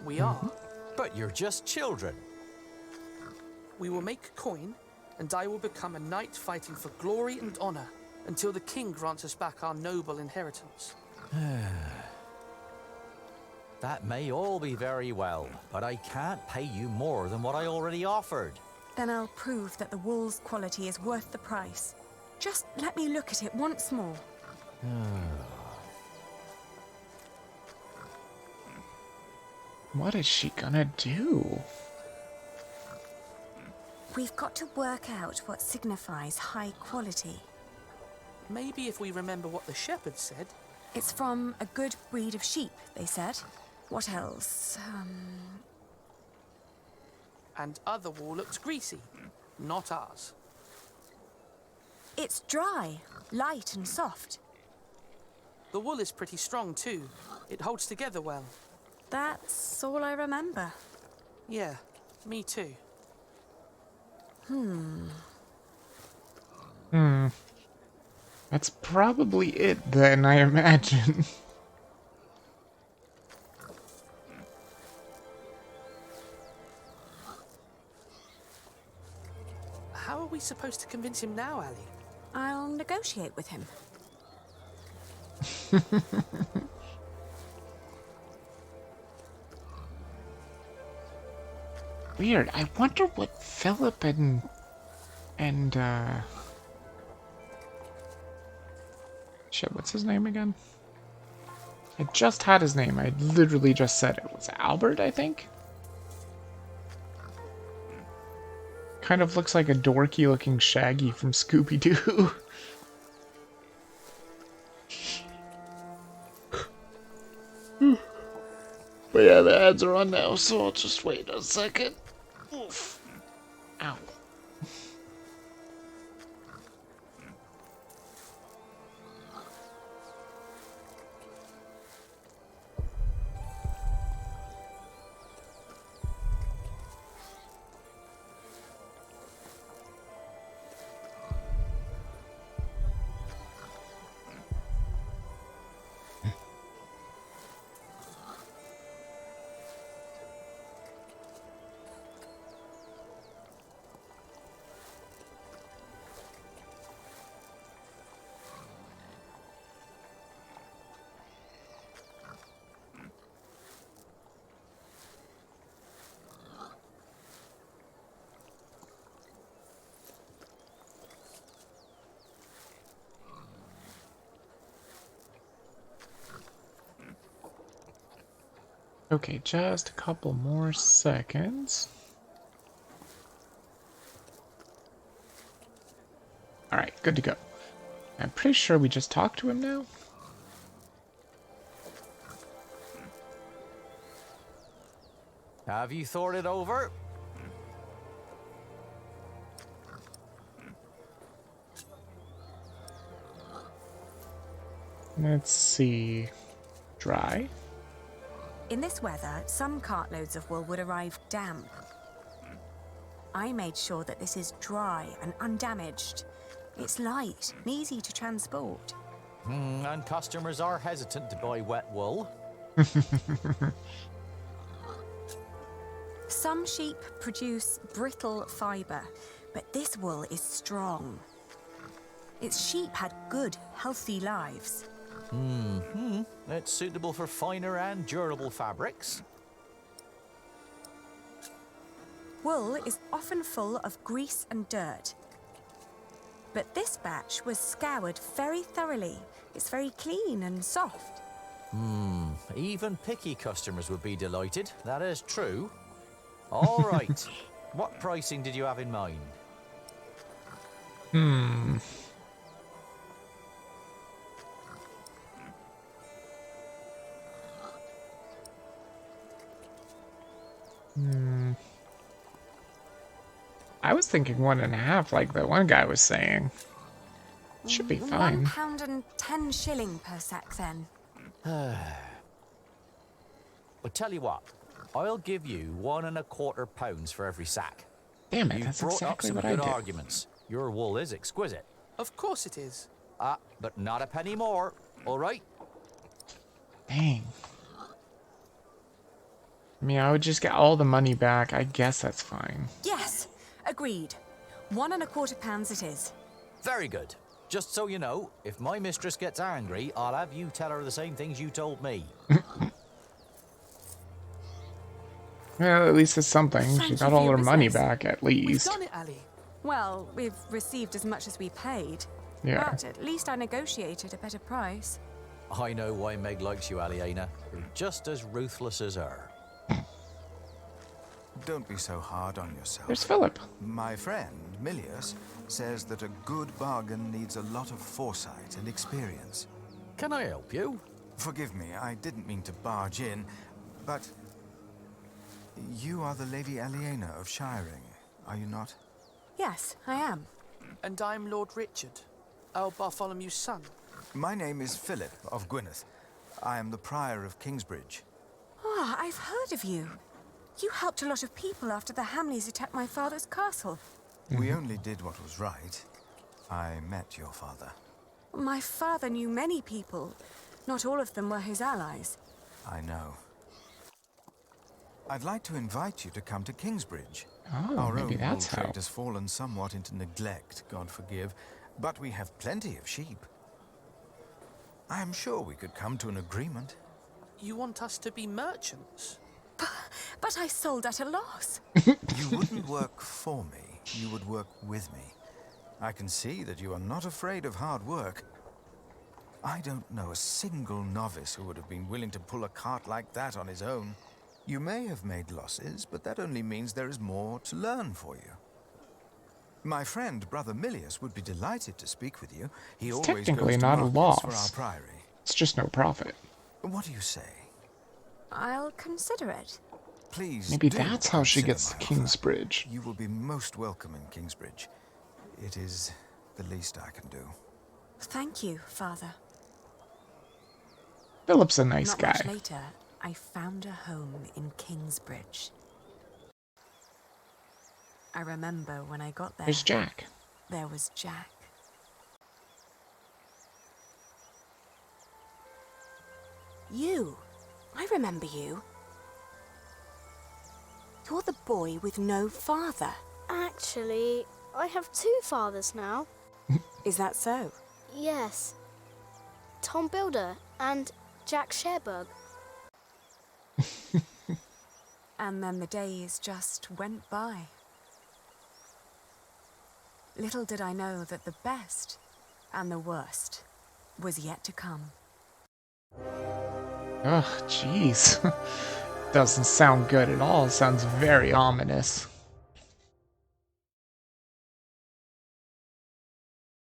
S8: We are.
S11: But you're just children.
S8: We will make coin, and I will become a knight fighting for glory and honor. until the king grants us back our noble inheritance.
S7: That may all be very well, but I can't pay you more than what I already offered.
S18: Then I'll prove that the wool's quality is worth the price. Just let me look at it once more.
S1: What is she gonna do?
S18: We've got to work out what signifies high quality.
S8: Maybe if we remember what the shepherd said.
S18: It's from a good breed of sheep, they said. What else?
S8: And other wool looks greasy. Not ours.
S18: It's dry, light and soft.
S8: The wool is pretty strong too. It holds together well.
S18: That's all I remember.
S8: Yeah, me too.
S1: That's probably it then, I imagine.
S8: How are we supposed to convince him now, Ali?
S18: I'll negotiate with him.
S1: Weird. I wonder what Philip and shit, what's his name again? I just had his name. I literally just said it. Was Albert, I think? Kind of looks like a dorky looking Shaggy from Scooby-Doo. But yeah, the ads are on now, so I'll just wait a second. Oof. Ow. Okay, just a couple more seconds. Alright, good to go. I'm pretty sure we just talked to him now.
S7: Have you thought it over?
S1: Let's see. Dry.
S18: In this weather, some cartloads of wool would arrive damp. I made sure that this is dry and undamaged. It's light and easy to transport.
S7: And customers are hesitant to buy wet wool.
S18: Some sheep produce brittle fibre, but this wool is strong. Its sheep had good, healthy lives.
S7: It's suitable for finer and durable fabrics.
S18: Wool is often full of grease and dirt. But this batch was scoured very thoroughly. It's very clean and soft.
S7: Even picky customers would be delighted. That is true. All right. What pricing did you have in mind?
S1: I was thinking 1.5, like the one guy was saying. Should be fine.
S18: £1.10 per sack, then.
S7: But tell you what, I'll give you £1.25 for every sack.
S1: Damn it,
S7: You
S1: that's
S7: brought
S1: exactly
S7: up some
S1: what I
S7: good
S1: did.
S7: arguments. Your wool is exquisite.
S8: Of course it is.
S7: But not a penny more. All right?
S1: Dang. I mean, I would just get all the money back. I guess that's fine.
S18: Yes, agreed. £1.25 it is.
S7: Very good. Just so you know, if my mistress gets angry, I'll have you tell her the same things you told me.
S1: Well, at least it's something. She got all her money back, at least.
S8: We've done it, Ali.
S18: Well, we've received as much as we paid.
S1: Yeah.
S18: But at least I negotiated a better price.
S7: I know why Meg likes you, Aliena. You're just as ruthless as her.
S11: Don't be so hard on yourself.
S1: There's Philip.
S11: My friend, Milius, says that a good bargain needs a lot of foresight and experience.
S7: Can I help you?
S11: Forgive me, I didn't mean to barge in, but you are the Lady Aliena of Shiring, are you not?
S18: Yes, I am.
S8: And I'm Lord Richard, Earl Bartholomew's son.
S11: My name is Philip of Gwynedd. I am the Prior of Kingsbridge.
S18: Ah, I've heard of you. You helped a lot of people after the Hamleys attacked my father's castle.
S11: We only did what was right. I met your father.
S18: My father knew many people. Not all of them were his allies.
S11: I know. I'd like to invite you to come to Kingsbridge.
S1: Oh,
S11: Our
S1: maybe
S11: own
S1: that's
S11: wool
S1: how.
S11: trade has fallen somewhat into neglect, God forgive, but we have plenty of sheep. I am sure we could come to an agreement.
S8: You want us to be merchants?
S18: But I sold at a loss.
S11: You wouldn't work for me, you would work with me. I can see that you are not afraid of hard work. I don't know a single novice who would have been willing to pull a cart like that on his own. You may have made losses, but that only means there is more to learn for you. My friend, Brother Milius, would be delighted to speak with you. He
S1: It's
S11: always
S1: technically
S11: goes to
S1: not a
S11: markets for our
S1: loss.
S11: priory.
S1: It's just no profit.
S11: What do you say?
S18: I'll consider it.
S11: Please
S1: Maybe
S11: do
S1: that's how she
S11: consider
S1: gets to
S11: my offer.
S1: Kingsbridge.
S11: You will be most welcome in Kingsbridge. It is the least I can do.
S18: Thank you, Father.
S1: Philip's a nice
S18: Not
S1: guy.
S18: much later, I found a home in Kingsbridge. I remember when I got there.
S1: There's Jack.
S18: There was Jack. You. I remember you. You're the boy with no father.
S10: Actually, I have two fathers now.
S18: Is that so?
S10: Yes. Tom Builder and Jack Sherbug.
S18: And then the days just went by. Little did I know that the best and the worst was yet to come.
S1: Ugh, jeez. Doesn't sound good at all. Sounds very ominous.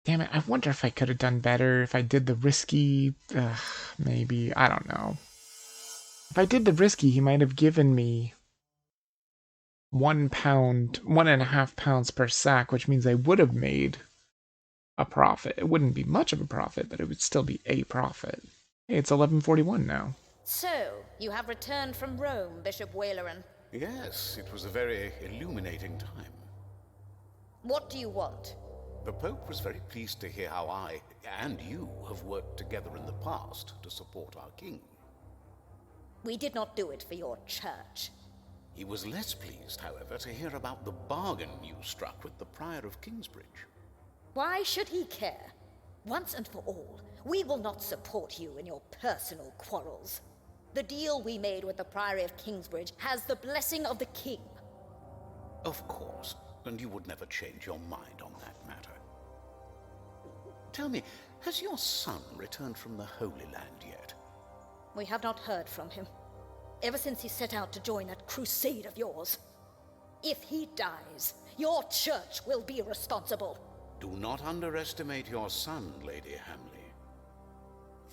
S1: Damn it, I wonder if I could have done better if I did the risky... maybe, I don't know. If I did the risky, he might have given me 1.5 pounds per sack, which means I would have made a profit. It wouldn't be much of a profit, but it would still be a profit. Hey, it's 11:41 now.
S22: So, you have returned from Rome, Bishop Waleran.
S14: Yes, it was a very illuminating time.
S22: What do you want?
S14: The Pope was very pleased to hear how I and you have worked together in the past to support our king.
S22: We did not do it for your church.
S14: He was less pleased, however, to hear about the bargain you struck with the Prior of Kingsbridge.
S22: Why should he care? Once and for all, we will not support you in your personal quarrels. The deal we made with the Priory of Kingsbridge has the blessing of the king.
S14: Of course, and you would never change your mind on that matter. Tell me, has your son returned from the Holy Land yet?
S22: We have not heard from him, ever since he set out to join that crusade of yours. If he dies, your church will be responsible.
S14: Do not underestimate your son, Lady Hamley.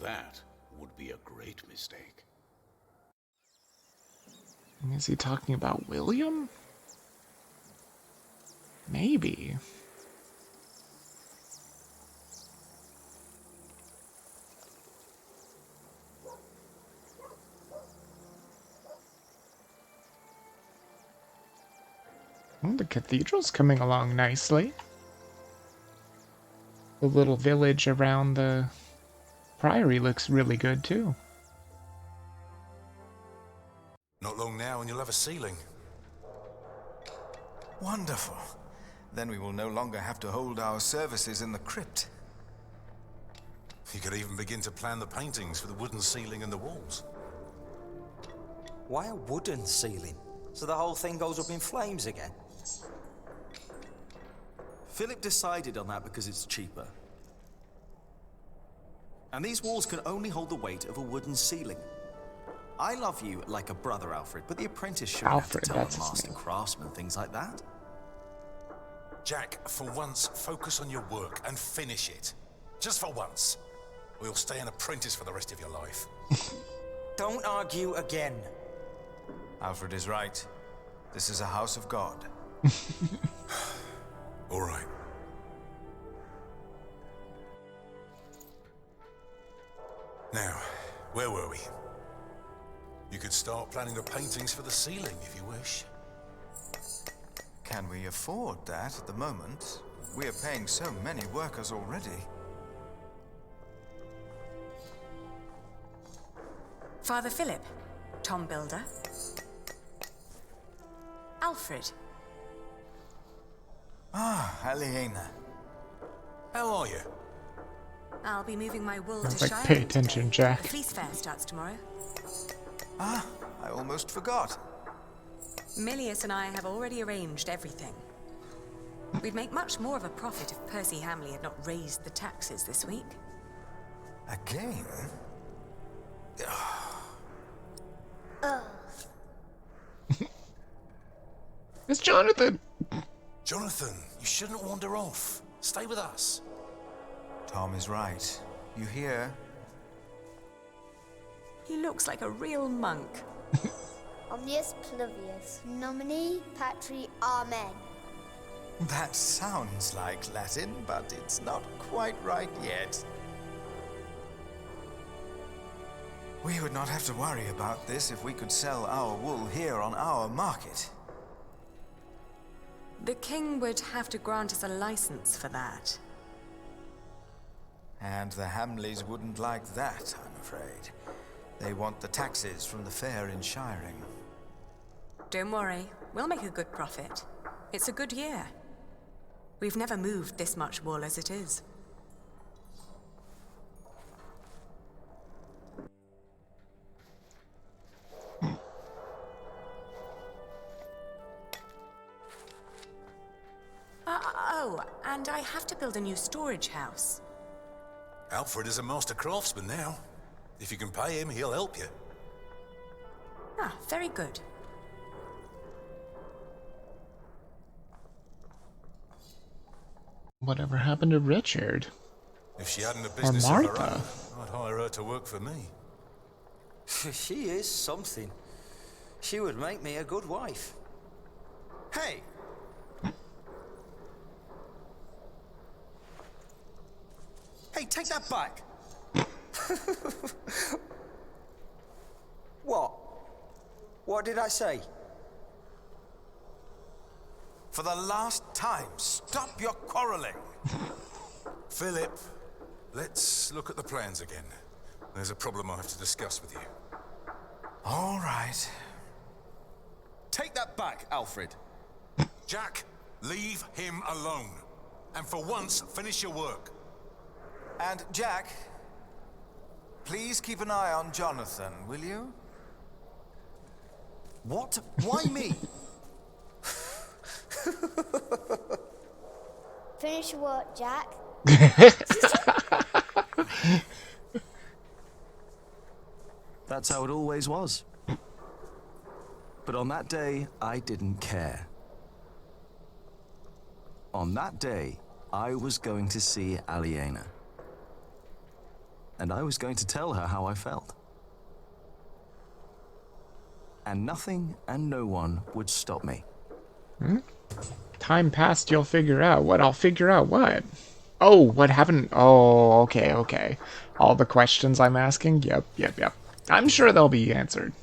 S14: That would be a great mistake.
S1: Is he talking about William? Maybe. Well, the cathedral's coming along nicely. The little village around the priory looks really good, too.
S11: Not long now and you'll have a ceiling. Wonderful. Then we will no longer have to hold our services in the crypt.
S5: You could even begin to plan the paintings for the wooden ceiling and the walls.
S16: Why a wooden ceiling? So the whole thing goes up in flames again?
S23: Philip decided on that because it's cheaper. And these walls can only hold the weight of a wooden ceiling. I love you like a brother, Alfred, but the apprentice shouldn't have to tell the master craftsman things like that.
S5: Jack, for once, focus on your work and finish it. Just for once. Or you'll stay an apprentice for the rest of your life.
S16: Don't argue again.
S11: Alfred is right. This is a house of God.
S5: All right. Now, where were we? You could start planning the paintings for the ceiling if you wish.
S11: Can we afford that at the moment? We are paying so many workers already.
S18: Father Philip, Tom Builder. Alfred.
S11: Ah, Aliena.
S5: How are you?
S18: I'll be moving my wool
S1: I was
S18: to
S1: like,
S18: Shire
S1: pay
S18: today.
S1: attention, Jack.
S18: The fleece fair starts tomorrow.
S11: Ah, I almost forgot.
S18: Milius and I have already arranged everything. We'd make much more of a profit if Percy Hamley had not raised the taxes this week.
S11: Again?
S1: It's Jonathan!
S5: Jonathan, you shouldn't wander off. Stay with us.
S11: Tom is right. You hear?
S18: He looks like a real monk.
S10: Omnius Pluvius, nomine patri amen.
S11: That sounds like Latin, but it's not quite right yet. We would not have to worry about this if we could sell our wool here on our market.
S18: The king would have to grant us a license for that.
S11: And the Hamleys wouldn't like that, I'm afraid. They want the taxes from the fair in Shiring.
S18: Don't worry, we'll make a good profit. It's a good year. We've never moved this much wool as it is. Oh, and I have to build a new storage house.
S5: Alfred is a master craftsman now. If you can pay him, he'll help you.
S18: Ah, very good.
S1: Whatever happened to Richard?
S5: If she hadn't a business of her
S1: Martha?
S5: own, I'd hire her to work for me.
S16: She is something. She would make me a good wife. Hey! Hey, take that back! What? What did I say?
S11: For the last time, stop your quarreling!
S5: Philip, let's look at the plans again. There's a problem I have to discuss with you.
S11: All right.
S23: Take that back, Alfred.
S5: Jack, leave him alone. And for once, finish your work.
S11: And Jack, please keep an eye on Jonathan, will you?
S23: What? Why me?
S10: Finish your work, Jack.
S23: That's how it always was. But on that day, I didn't care. On that day, I was going to see Aliena. And I was going to tell her how I felt. And nothing and no one would stop me.
S1: Hmm? Time passed, you'll figure out. What? I'll figure out what? Oh, what happened? Oh, okay, okay. All the questions I'm asking? Yep. I'm sure they'll be answered.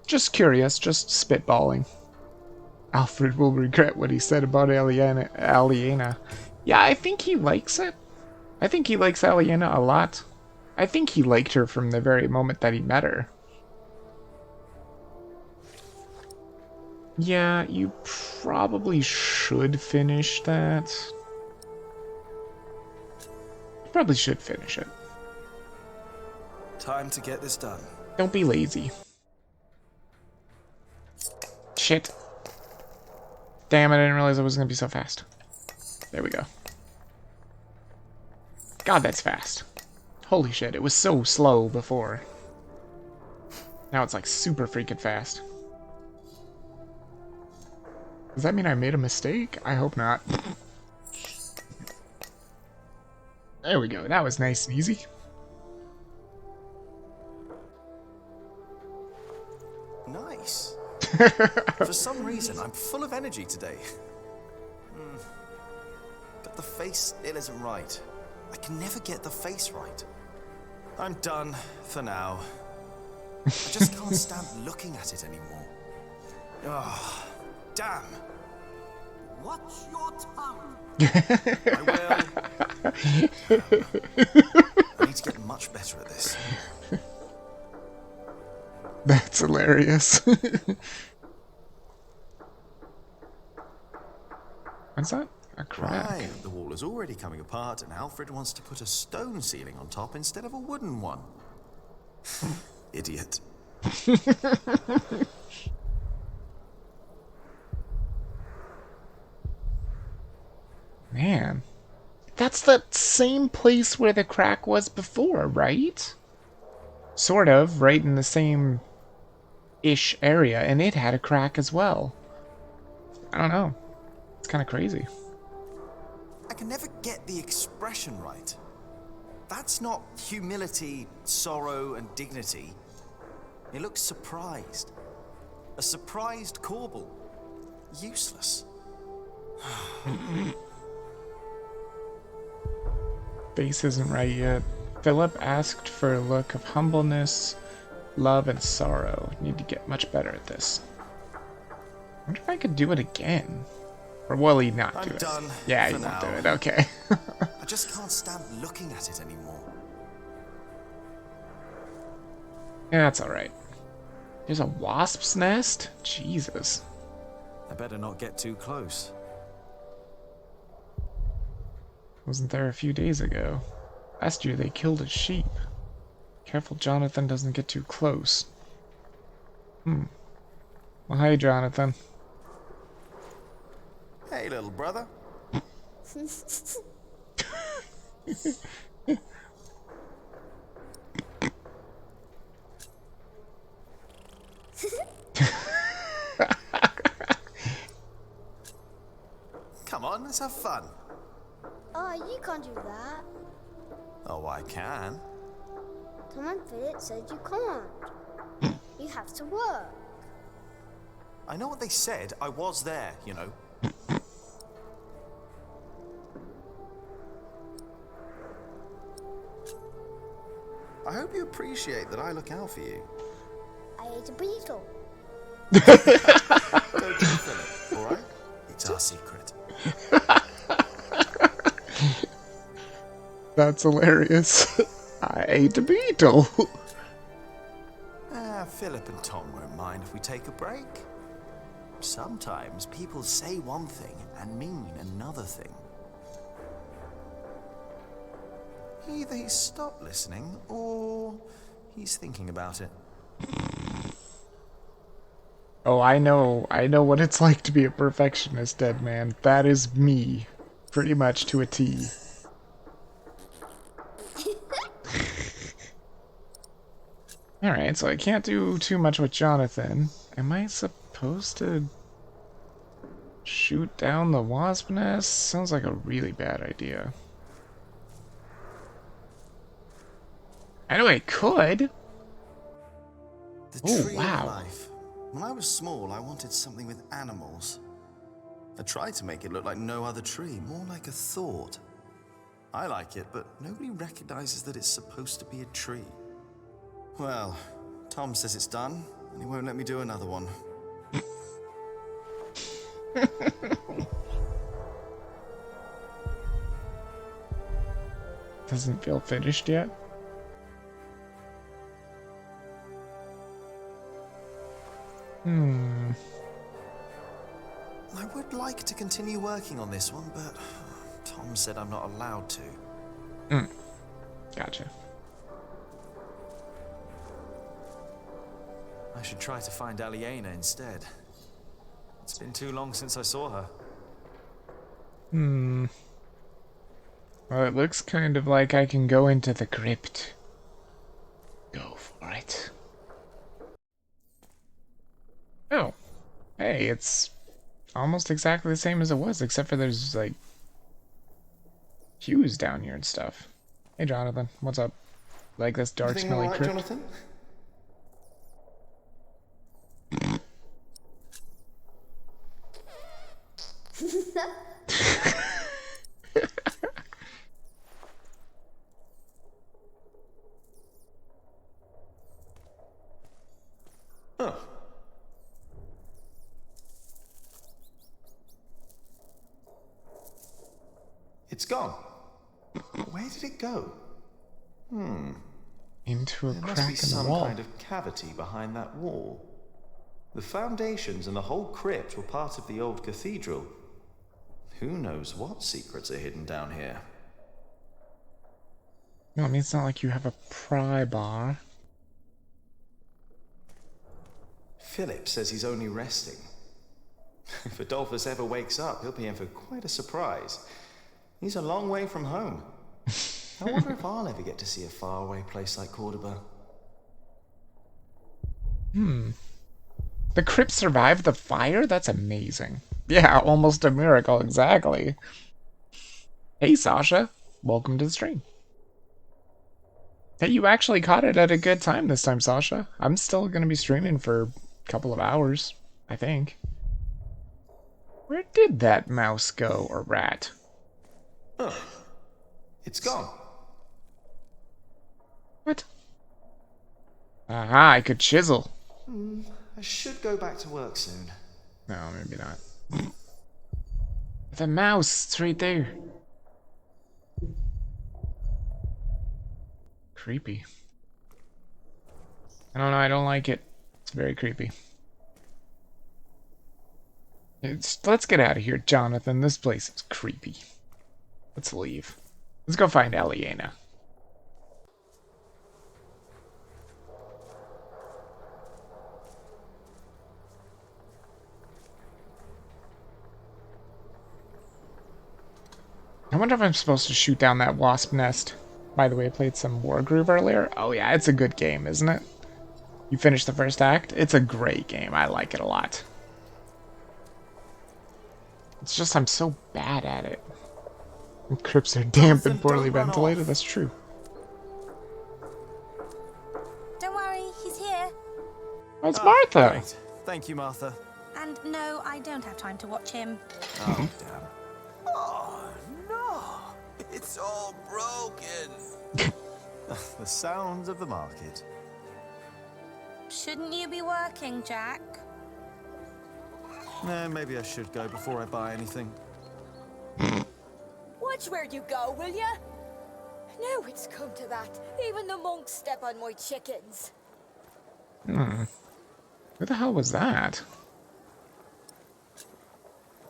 S1: Just curious, just spitballing. Alfred will regret what he said about Aliena. Yeah, I think he likes it. I think he likes Aliena a lot. I think he liked her from the very moment that he met her. Yeah, you probably should finish that. You probably should finish it.
S23: Time to get this done.
S1: Don't be lazy. Shit. Damn, I didn't realize it was gonna be so fast. There we go. God, that's fast. Holy shit, it was so slow before. Now it's like super freaking fast. Does that mean I made a mistake? I hope not. There we go, that was nice and easy.
S23: Nice. For some reason, I'm full of energy today. But the face still isn't right. I can never get the face right. I'm done for now. I just can't stand looking at it anymore. Oh, damn.
S17: Watch your tongue.
S23: I will. I need to get much better at this.
S1: That's hilarious. What's that? A crack.
S23: Right, the wall is already coming apart, and Alfred wants to put a stone ceiling on top instead of a wooden one. Idiot.
S1: Man. That's the same place where the crack was before, right? Sort of, right in the same-ish area, and it had a crack as well. I don't know. It's kind of crazy.
S23: I can never get the expression right. That's not humility, sorrow, and dignity. It looks surprised. A surprised Corbel. Useless.
S1: Face isn't right yet. Philip asked for a look of humbleness, love, and sorrow. Need to get much better at this. I wonder if I could do it again. Or will he not do it?
S23: Done
S1: Yeah, he
S23: for
S1: won't do
S23: now.
S1: it. Okay.
S23: I just can't stand looking at it anymore.
S1: Yeah, that's alright. There's a wasp's nest? Jesus.
S23: I better not get too close.
S1: Wasn't there a few days ago. Last year they killed a sheep. Careful Jonathan doesn't get too close. Well, hi, Jonathan.
S23: Hey, little brother. Come on, let's have fun.
S10: Oh, you can't do that.
S23: Oh, I can.
S10: Tom and Philip said you can't. You have to work.
S23: I know what they said. I was there, you know. I hope you appreciate that I look out for you.
S10: I ate a beetle.
S23: Don't do Philip, all right? It's our secret.
S1: That's hilarious. I ate a beetle.
S23: Philip and Tom won't mind if we take a break. Sometimes people say one thing and mean another thing. Either he's stopped listening or he's thinking about it.
S1: Oh, I know what it's like to be a perfectionist, dead man. That is me. Pretty much to a T. Alright, so I can't do too much with Jonathan. Am I supposed to shoot down the wasp nest? Sounds like a really bad idea. I know I could.
S23: The tree of life. When I was small, I wanted something with animals. I tried to make it look like no other tree, more like a thought. I like it, but nobody recognizes that it's supposed to be a tree. Well, Tom says it's done, and he won't let me do another one.
S1: Doesn't feel finished yet.
S23: I would like to continue working on this one, but Tom said I'm not allowed to.
S1: Gotcha.
S6: I should try to find Aliena instead. It's been too long since I saw her.
S1: Well, it looks kind of like I can go into the crypt. Go for it. Oh. Hey, it's almost exactly the same as it was, except for there's, like, hues down here and stuff. Hey, Jonathan. What's up? Like this dark,
S23: Everything all
S1: smelly
S23: right,
S1: crypt?
S23: Jonathan? Oh. It's gone. Where did it go?
S1: Into a
S23: There must be
S1: crack in the
S23: some
S1: wall.
S23: kind of cavity behind that wall. The foundations and the whole crypt were part of the old cathedral. Who knows what secrets are hidden down here?
S1: No, I mean, it's not like you have a pry bar.
S23: Philip says he's only resting. If Adolphus ever wakes up, he'll be in for quite a surprise. He's a long way from home. I wonder if I'll ever get to see a faraway place like Cordoba.
S1: The crypt survived the fire? That's amazing. Yeah, almost a miracle, exactly. Hey, Sasha. Welcome to the stream. Hey, you actually caught it at a good time this time, Sasha. I'm still going to be streaming for a couple of hours, I think. Where did that mouse go, or rat?
S23: Ugh. It's gone.
S1: What? Aha, I could chisel.
S23: I should go back to work soon.
S1: No, maybe not. The mouse, it's right there. Creepy. I don't know, I don't like it. It's very creepy. Let's get out of here, Jonathan. This place is creepy. Let's leave. Let's go find Aliena. I wonder if I'm supposed to shoot down that wasp nest. By the way, I played some Wargroove earlier. Oh yeah, it's a good game, isn't it? You finished the first act? It's a great game. I like it a lot. It's just I'm so bad at it. And crypts are damp and poorly ventilated. That's true.
S18: Don't worry, he's here.
S1: Oh, it's Martha.
S6: Great. Thank you, Martha.
S18: And no, I don't have time to watch him.
S6: Oh, damn.
S11: Oh, no. It's all broken.
S6: The sounds of the market.
S18: Shouldn't you be working, Jack?
S6: Maybe I should go before I buy anything.
S22: Watch where you go, will ya? Now it's come to that. Even the monks step on my chickens.
S1: Who the hell was that?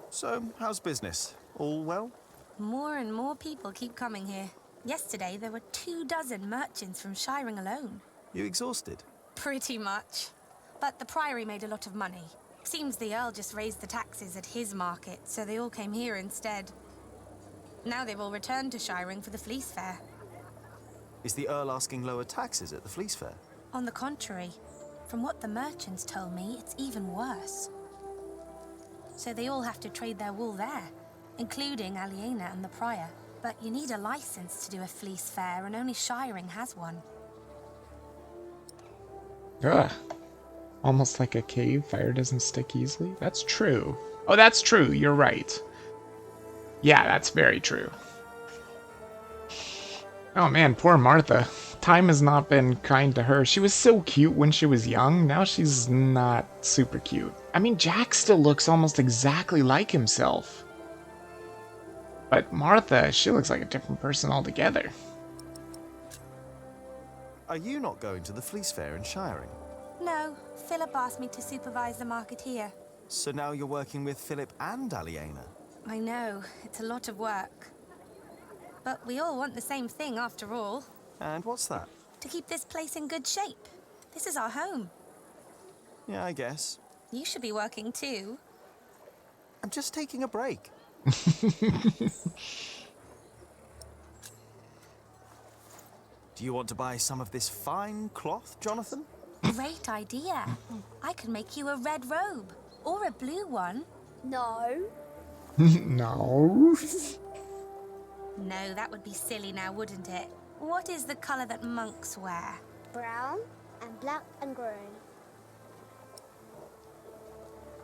S6: So, how's business? All well?
S18: More and more people keep coming here. Yesterday, there were 24 merchants from Shiring alone.
S6: You exhausted?
S18: Pretty much. But the Priory made a lot of money. Seems the Earl just raised the taxes at his market, so they all came here instead. Now they've all returned to Shiring for the Fleece Fair.
S6: Is the Earl asking lower taxes at the Fleece Fair?
S18: On the contrary, from what the merchants told me, it's even worse. So they all have to trade their wool there, including Aliena and the Prior. But you need a license to do a Fleece Fair, and only Shiring has one.
S1: Ugh. Almost like a cave, fire doesn't stick easily. That's true. Oh, that's true. You're right. Yeah, that's very true. Oh man, poor Martha. Time has not been kind to her. She was so cute when she was young. Now she's not super cute. I mean, Jack still looks almost exactly like himself. But Martha, she looks like a different person altogether.
S6: Are you not going to the Fleece Fair in Shiring?
S18: No, Philip asked me to supervise the market here.
S6: So now you're working with Philip and Aliena?
S18: I know, it's a lot of work. But we all want the same thing after all.
S6: And what's that?
S18: To keep this place in good shape. This is our home.
S11: Yeah, I guess.
S18: You should be working too.
S11: I'm just taking a break. Do you want to buy some of this fine cloth, Jonathan?
S18: Great idea. I could make you a red robe. Or a blue one.
S10: No.
S1: No.
S18: No, that would be silly now, wouldn't it? What is the colour that monks wear?
S10: Brown and black and grey.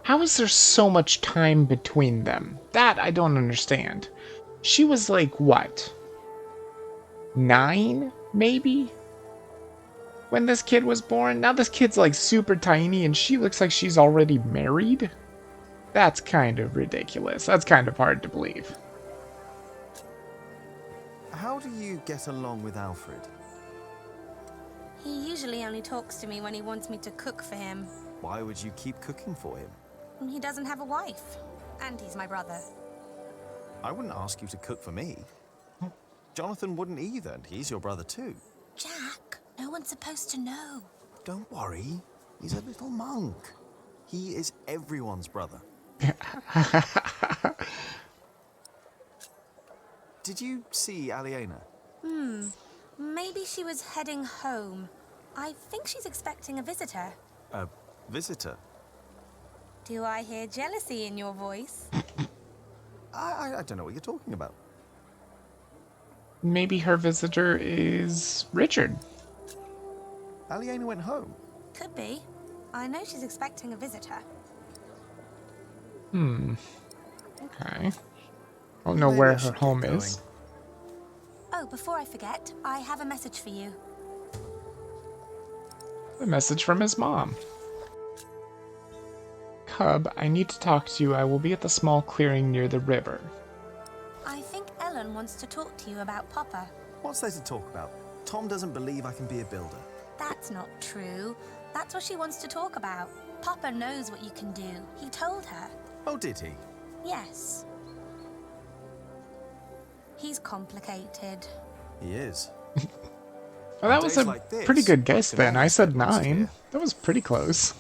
S1: How is there so much time between them? That I don't understand. She was like, what? 9, maybe? When this kid was born? Now this kid's like super tiny and she looks like she's already married? That's kind of ridiculous. That's kind of hard to believe.
S11: How do you get along with Alfred?
S18: He usually only talks to me when he wants me to cook for him.
S11: Why would you keep cooking for him?
S18: He doesn't have a wife. And he's my brother.
S11: I wouldn't ask you to cook for me. Jonathan wouldn't either, and he's your brother too.
S18: Jack, no one's supposed to know.
S11: Don't worry, he's a little monk. He is everyone's brother. Did you see Aliena?
S18: Maybe she was heading home. I think she's expecting a visitor.
S11: A visitor?
S18: Do I hear jealousy in your voice?
S11: I don't know what you're talking about.
S1: Maybe her visitor is Richard.
S11: Aliena went home.
S18: Could be. I know she's expecting a visitor.
S1: Okay. I don't know where her home is.
S18: Oh, before I forget, I have a message for you.
S1: A message from his mom. Cub, I need to talk to you. I will be at the small clearing near the river.
S18: I think Ellen wants to talk to you about Papa.
S11: What's there to talk about? Tom doesn't believe I can be a builder.
S18: That's not true. That's what she wants to talk about. Papa knows what you can do. He told her.
S11: Oh, did he?
S18: Yes. He's complicated.
S11: He is.
S1: Well, that was a pretty good guess then. I said 9. That was pretty close.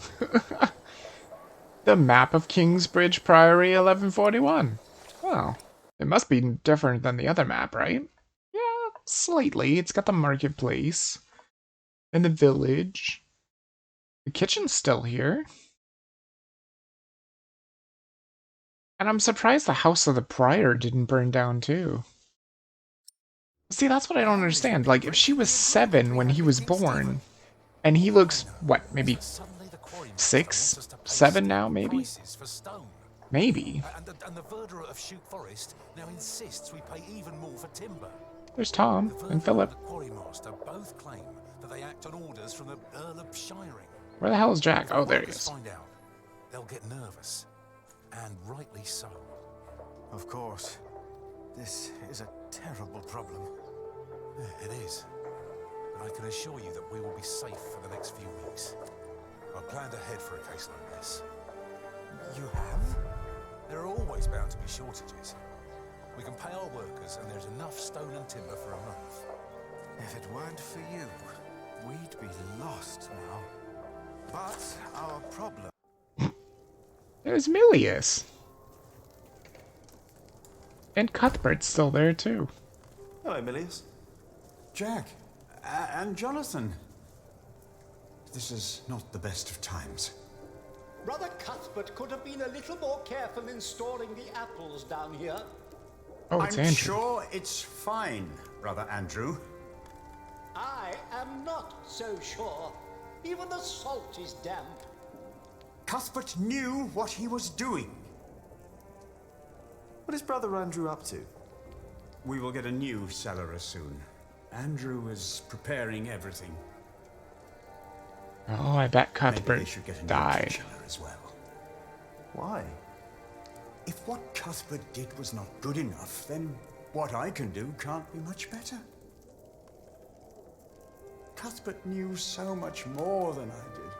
S1: The map of Kingsbridge Priory 1141. Well, it must be different than the other map, right? Yeah, slightly. It's got the marketplace and the village. The kitchen's still here. And I'm surprised the house of the prior didn't burn down too. See, that's what I don't understand. Like, if she was 7 when he was born, and he looks, what, maybe 6, 7 now, maybe? Maybe.
S5: And the verderer of Shoot Forest now insists we pay even more for timber.
S1: There's Tom and Philip.
S5: The quarrymaster both claim that they act on orders from the Earl of Shiring.
S1: Where the hell is Jack?
S5: If
S1: Oh,
S5: the
S1: there he
S5: workers
S1: is.
S5: find out, they'll get nervous, and rightly so.
S12: Of course. This is a terrible problem.
S5: Yeah, it is. But I can assure you that we will be safe for the next few weeks. I've planned ahead for a case like this.
S12: You have?
S5: There are always bound to be shortages. We can pay our workers, and there's enough stone and timber for a month.
S12: If it weren't for you, we'd be lost now. But our problem...
S1: There's Milius. And Cuthbert's still there too.
S11: Hello, Milius.
S13: Jack, and Jonathan. This is not the best of times.
S19: Brother Cuthbert could have been a little more careful in storing the apples down here.
S1: Oh, it's
S13: I'm
S1: Andrew.
S13: sure it's fine, Brother Andrew.
S19: I am not so sure. Even the salt is damp.
S13: Cuthbert knew what he was doing.
S11: What is Brother Andrew up to?
S13: We will get a new cellarer soon. Andrew is preparing everything.
S1: Oh, I bet
S13: Maybe
S1: Cuthbert
S13: they should get a new
S1: died.
S13: kitchener as well.
S11: Why?
S13: If what Cuthbert did was not good enough, then what I can do can't be much better. Cuthbert knew so much more than I did.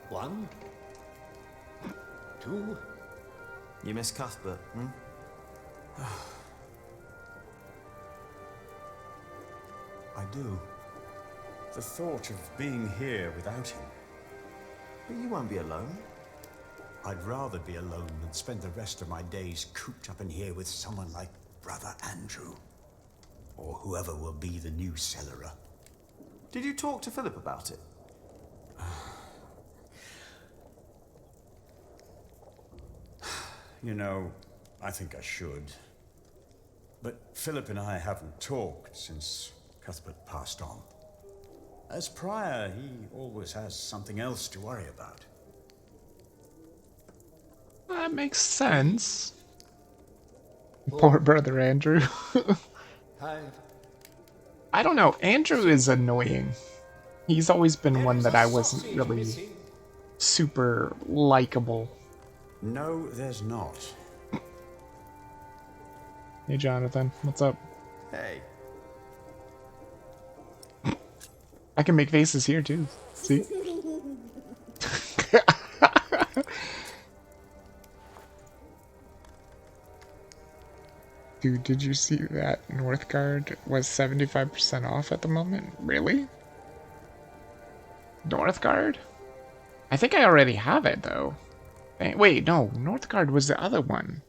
S19: 1, 2.
S11: You miss Cuthbert, hmm?
S13: I do. The thought of being here without him.
S11: But you won't be alone.
S13: I'd rather be alone than spend the rest of my days cooped up in here with someone like Brother Andrew. Or whoever will be the new cellarer.
S11: Did you talk to Philip about it?
S13: You know, I think I should. But Philip and I haven't talked since Cuthbert passed on. As prior, he always has something else to worry about.
S1: That makes sense. Poor brother Andrew. I don't know. Andrew is annoying. He's always been one that I wasn't really super likable.
S13: No, there's not.
S1: Hey, Jonathan. What's up?
S11: Hey.
S1: I can make faces here, too. See? Dude, did you see that Northgard was 75% off at the moment? Really? Northgard? I think I already have it, though. Wait, no. Northgard was the other one.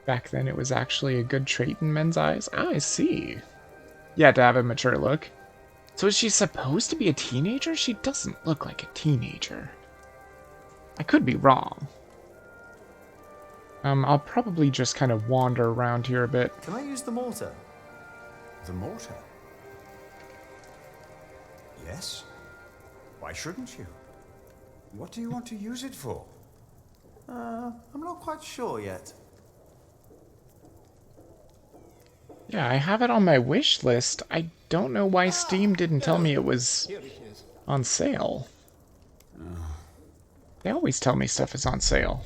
S1: Back then, it was actually a good trait in men's eyes. Ah, I see. Yeah, to have a mature look. So is she supposed to be a teenager? She doesn't look like a teenager. I could be wrong. I'll probably just kind of wander around here a bit.
S11: Can I use the mortar?
S13: The mortar? Yes. Why shouldn't you? What do you want to use it for?
S11: I'm not quite sure yet.
S1: Yeah, I have it on my wish list. I don't know why Steam didn't tell me it was on sale. They always tell me stuff is on sale.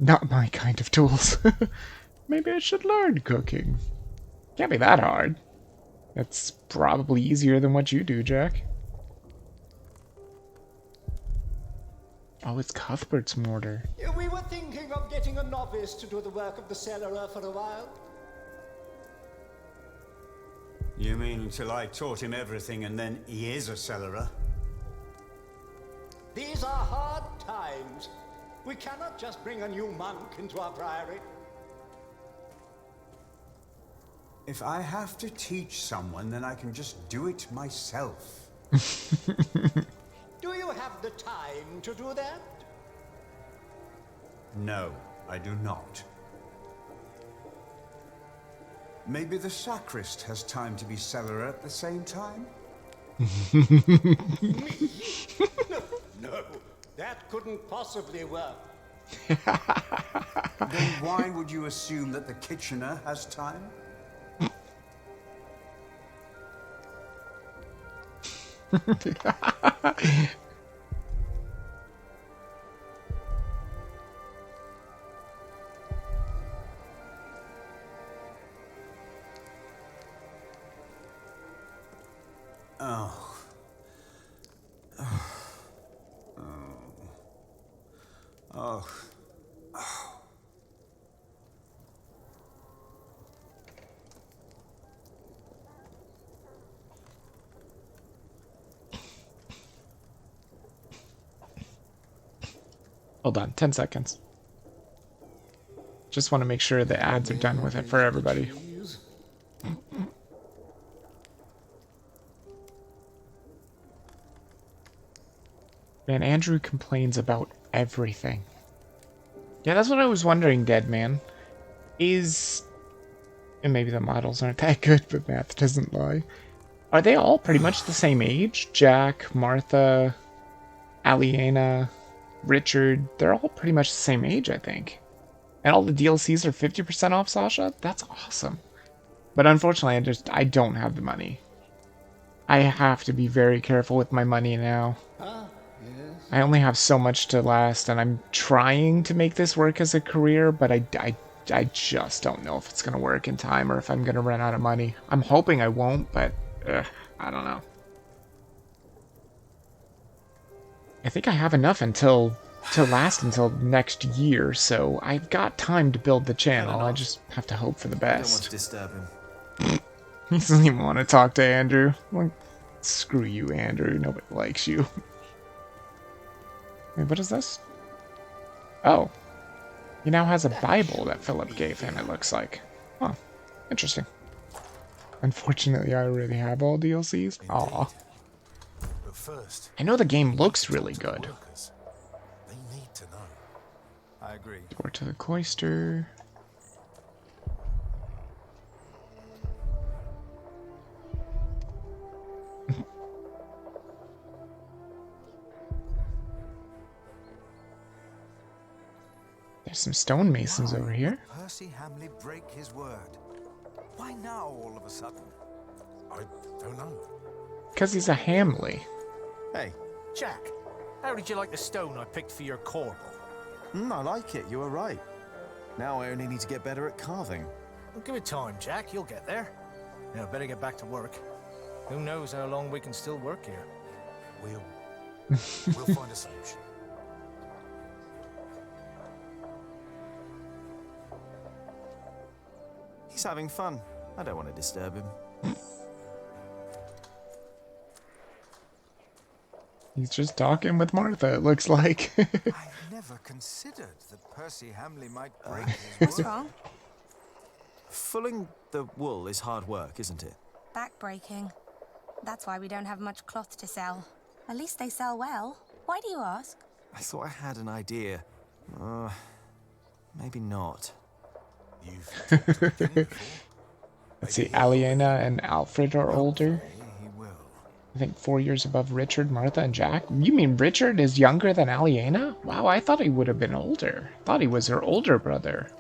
S1: Not my kind of tools. Maybe I should learn cooking. Can't be that hard. That's probably easier than what you do, Jack. Oh, it's Cuthbert's mortar.
S19: We were thinking of getting a novice to do the work of the cellarer for a while.
S13: You mean until I taught him everything and then he is a cellarer?
S19: These are hard times. We cannot just bring a new monk into our priory.
S13: If I have to teach someone, then I can just do it myself.
S19: Do you have the time to do that?
S13: No, I do not. Maybe the sacrist has time to be cellarer at the same time?
S19: Me? No, that couldn't possibly work.
S13: Then why would you assume that the kitchener has time? Oh. Oh. Oh.
S1: Hold on, 10 seconds. Just want to make sure the ads are done with it for everybody. Man, Andrew complains about everything. Yeah, that's what I was wondering, Dead Man. And maybe the models aren't that good, but math doesn't lie. Are they all pretty much the same age? Jack, Martha, Aliena, Richard, they're all pretty much the same age, I think. And all the DLCs are 50% off, Sasha? That's awesome. But unfortunately, I don't have the money. I have to be very careful with my money now. I only have so much to last, and I'm trying to make this work as a career, but I just don't know if it's going to work in time or if I'm going to run out of money. I'm hoping I won't, but I don't know. I think I have enough to last until next year, so I've got time to build the channel. I just have to hope for the best.
S11: I don't want to disturb him.
S1: He doesn't even want to talk to Andrew. Like, screw you, Andrew. Nobody likes you. Wait, what is this? Oh. He now has a Bible that Philip gave him, it looks like. Huh. Interesting. Unfortunately, I already have all DLCs. Aw.
S5: But first,
S1: I know the game looks really good.
S5: they need to know.
S6: I agree.
S1: Door to the cloister. There's some stonemasons over here.
S11: Percy Hamley break his word. Why now, all of a sudden?
S5: I don't know.
S1: Because he's a Hamley.
S11: Hey.
S15: Jack, how did you like the stone I picked for your corbel?
S11: I like it. You were right. Now I only need to get better at carving.
S15: Well, give it time, Jack. You'll get there. Now, better get back to work. Who knows how long we can still work here?
S5: We'll find a solution.
S11: He's having fun. I don't want to disturb him.
S1: He's just talking with Martha, it looks like.
S11: I never considered that Percy Hamley might break his word.
S18: What's wrong?
S11: Fulling the wool is hard work, isn't it?
S18: Back-breaking. That's why we don't have much cloth to sell. At least they sell well. Why do you ask?
S11: I thought I had an idea. Maybe not.
S1: Let's see, Aliena and Alfred are older. I think 4 years above Richard, Martha, and Jack. You mean Richard is younger than Aliena? Wow, I thought he would have been older. I thought he was her older brother.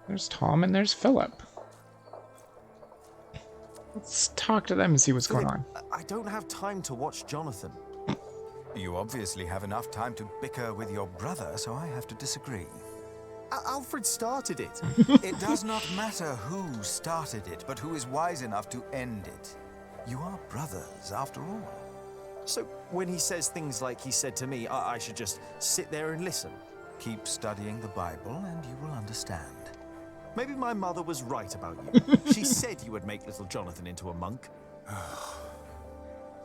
S1: There's Tom and there's Philip. Let's talk to them and see what's going on.
S11: I don't have time to watch Jonathan. You obviously have enough time to bicker with your brother, so I have to disagree. Alfred started it. It does not matter who started it, but who is wise enough to end it. You are brothers, after all. So when he says things like he said to me, I should just sit there and listen. Keep studying the Bible and you will understand. Maybe my mother was right about you. She said you would make little Jonathan into a monk.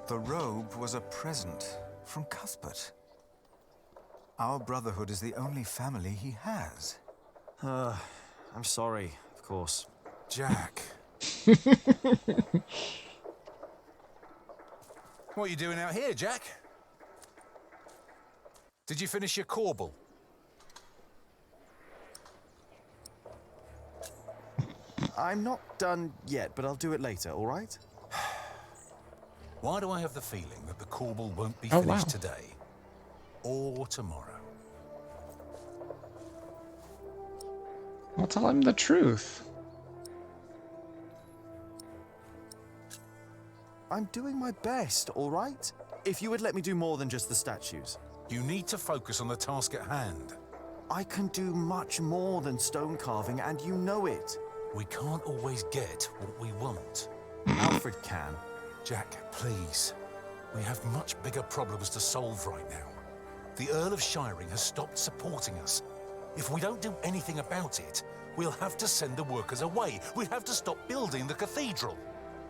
S11: The robe was a present from Cuthbert. Our brotherhood is the only family he has. I'm sorry, of course.
S5: Jack. What are you doing out here, Jack? Did you finish your corbel?
S11: I'm not done yet, but I'll do it later, all right?
S5: Why do I have the feeling that the corbel won't be finished today or tomorrow?
S1: I'll tell him the truth.
S11: I'm doing my best, all right? If you would let me do more than just the statues.
S5: You need to focus on the task at hand.
S11: I can do much more than stone carving, and you know it.
S5: We can't always get what we want.
S11: Alfred can.
S5: Jack, please. We have much bigger problems to solve right now. The Earl of Shiring has stopped supporting us. If we don't do anything about it, we'll have to send the workers away. We'll have to stop building the cathedral.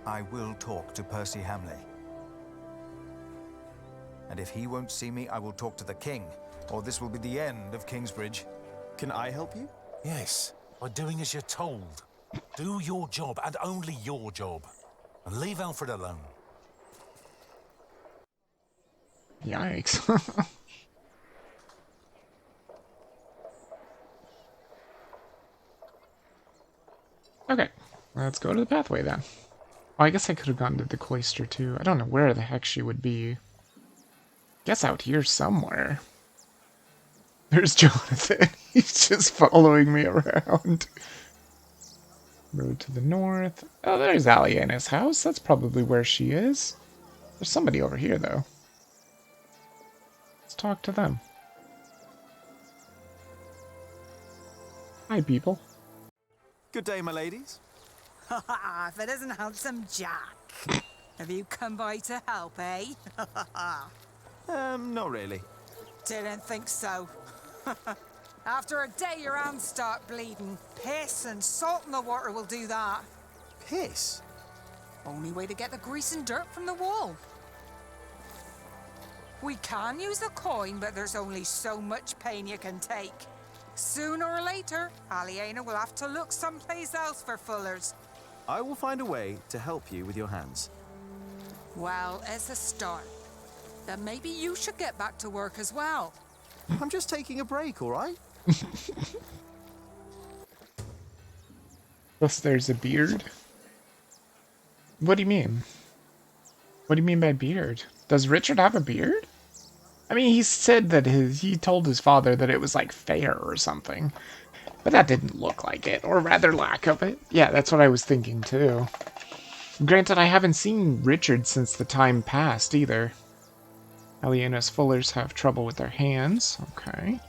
S11: I will talk to Percy Hamley. And if he won't see me, I will talk to the king, or this will be the end of Kingsbridge. Can I help you?
S5: Yes, by doing as you're told. Do your job, and only your job. And leave Alfred alone.
S1: Yikes. Okay, let's go to the pathway then. Oh, I guess I could have gone to the cloister too. I don't know where the heck she would be. Guess out here somewhere. There's Jonathan. He's just following me around. Road to the north. Oh, there's Aliena's house. That's probably where she is. There's somebody over here, though. Let's talk to them. Hi, people.
S11: Good day, my ladies.
S20: If it isn't handsome Jack. Have you come by to help, eh?
S11: Not really.
S20: Didn't think so. After a day, your hands start bleeding. Piss and salt in the water will do that.
S11: Piss?
S20: Only way to get the grease and dirt from the wall. We can use a coin, but there's only so much pain you can take. Sooner or later, Aliena will have to look someplace else for fullers.
S11: I will find a way to help you with your hands.
S20: Well, it's a start. Then maybe you should get back to work as well.
S11: I'm just taking a break, all right?
S1: Plus there's a beard. What do you mean? What do you mean by beard? Does Richard have a beard? I mean, he said that he told his father that it was like fair or something. But that didn't look like it, or rather lack of it. Yeah, that's what I was thinking too. Granted, I haven't seen Richard since the time passed either. Aliena's fullers have trouble with their hands. Okay.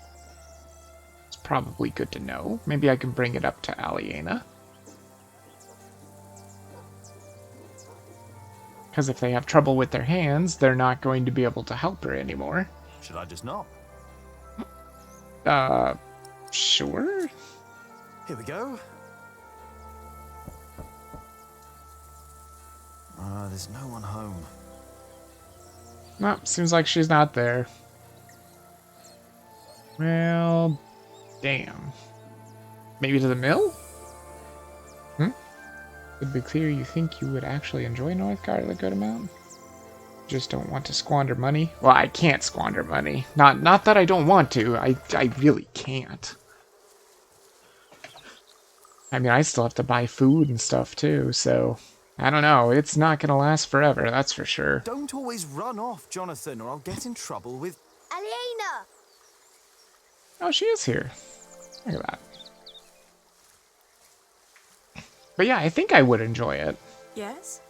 S1: It's probably good to know. Maybe I can bring it up to Aliena. Because if they have trouble with their hands, they're not going to be able to help her anymore.
S11: Should I just knock?
S1: Sure.
S11: Here we go. There's no one home.
S1: No, seems like she's not there. Well, damn. Maybe to the mill? To be clear, you think you would actually enjoy Northgard a good amount? Just don't want to squander money? Well, I can't squander money. Not that I don't want to. I really can't. I mean, I still have to buy food and stuff too, so I don't know. It's not gonna last forever, that's for sure.
S11: Don't always run off, Jonathan, or I'll get in trouble with...
S10: Aliena!
S1: Oh, she is here. Look at that. But yeah, I think I would enjoy it.
S18: Yes?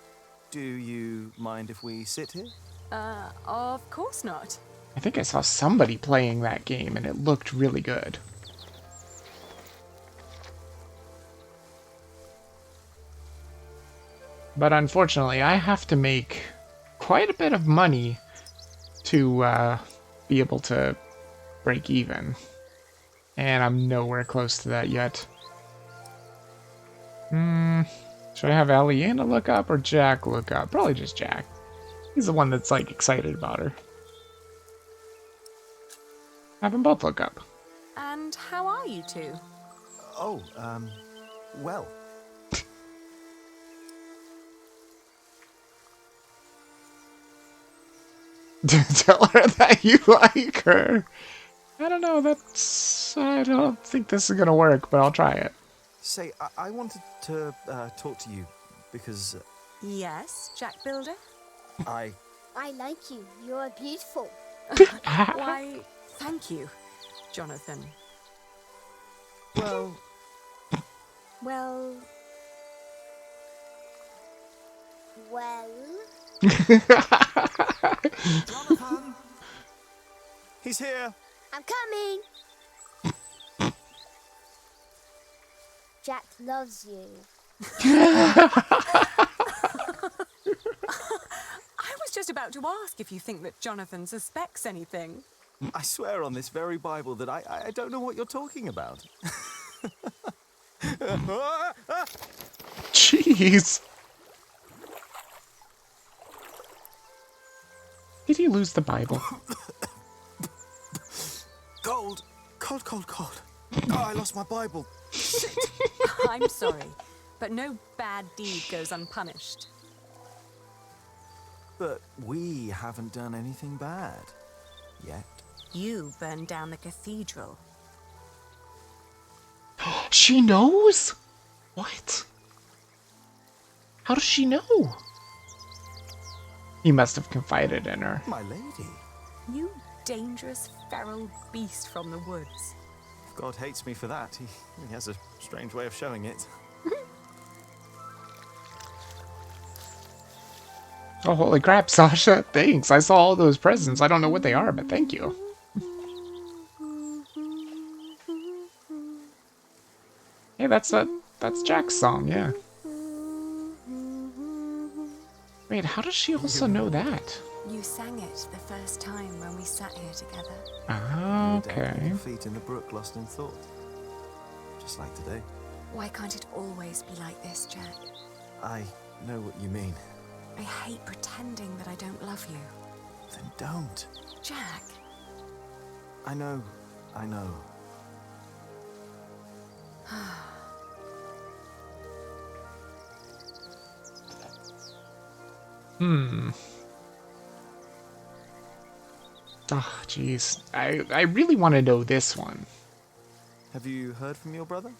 S11: Do you mind if we sit here?
S18: Of course not.
S1: I think I saw somebody playing that game and it looked really good. But unfortunately, I have to make quite a bit of money to be able to break even. And I'm nowhere close to that yet. Should I have Aliena look up or Jack look up? Probably just Jack. He's the one that's like excited about her. Have them both look up.
S18: And how are you two?
S11: Oh, well.
S1: Tell her that you like her. I don't know, I don't think this is gonna work, but I'll try it.
S11: Say, I wanted to talk to you because...
S18: Yes, Jack Builder?
S10: I like you. You're beautiful.
S18: Why, thank you, Jonathan.
S11: Well...
S18: Well...
S10: Well...
S11: Jonathan! He's here!
S10: I'm coming! Jack loves you.
S18: I was just about to ask if you think that Jonathan suspects anything.
S11: I swear on this very Bible that I don't know what you're talking about.
S1: Jeez. Did he lose the Bible?
S11: Cold. Cold, cold, cold. Oh, I lost my Bible. Shit.
S18: I'm sorry, but no bad deed goes unpunished.
S11: But we haven't done anything bad. Yet.
S18: You burned down the cathedral.
S1: She knows? What? How does she know? He must have confided in her.
S11: My lady.
S18: You dangerous, feral beast from the woods.
S11: If God hates me for that, he has a strange way of showing it.
S1: Oh, holy crap, Sasha. Thanks. I saw all those presents. I don't know what they are, but thank you. Hey, that's Jack's song, yeah. Wait, how does she also know that?
S18: You sang it the first time when we sat here together.
S23: Dead with
S1: Okay.
S23: your feet in the brook, lost in thought. Just like today.
S18: Why can't it always be like this, Jack?
S23: I know what you mean.
S18: I hate pretending that I don't love you.
S23: Then don't.
S18: Jack.
S23: I know.
S1: Oh, jeez. I really want to know this one.
S23: Have you heard from your brother?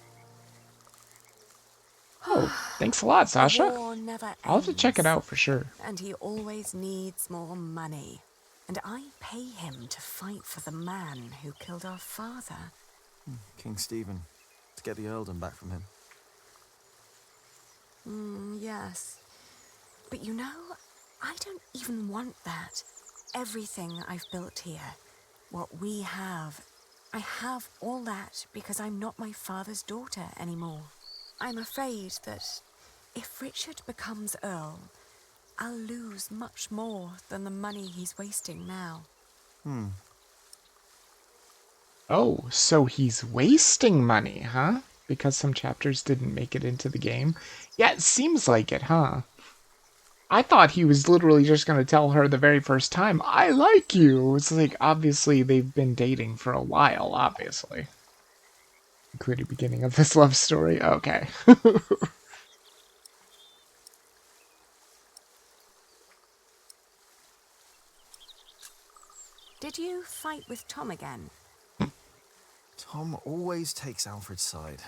S1: Oh, thanks a lot, Sasha.
S18: The war never
S1: I'll have to check it
S18: ends,
S1: out for sure.
S18: And he always needs more money. And I pay him to fight for the man who killed our father.
S23: King Stephen. To get the earldom back from him.
S18: Yes. But you know, I don't even want that. Everything I've built here, what we have, I have all that because I'm not my father's daughter anymore. I'm afraid that if Richard becomes Earl, I'll lose much more than the money he's wasting now.
S1: Oh, so he's wasting money, huh? Because some chapters didn't make it into the game? Yeah, it seems like it, huh? I thought he was literally just going to tell her the very first time, I like you. It's like, obviously, they've been dating for a while, obviously. Including the beginning of this love story. Okay.
S18: Did you fight with Tom again?
S23: Tom always takes Alfred's side.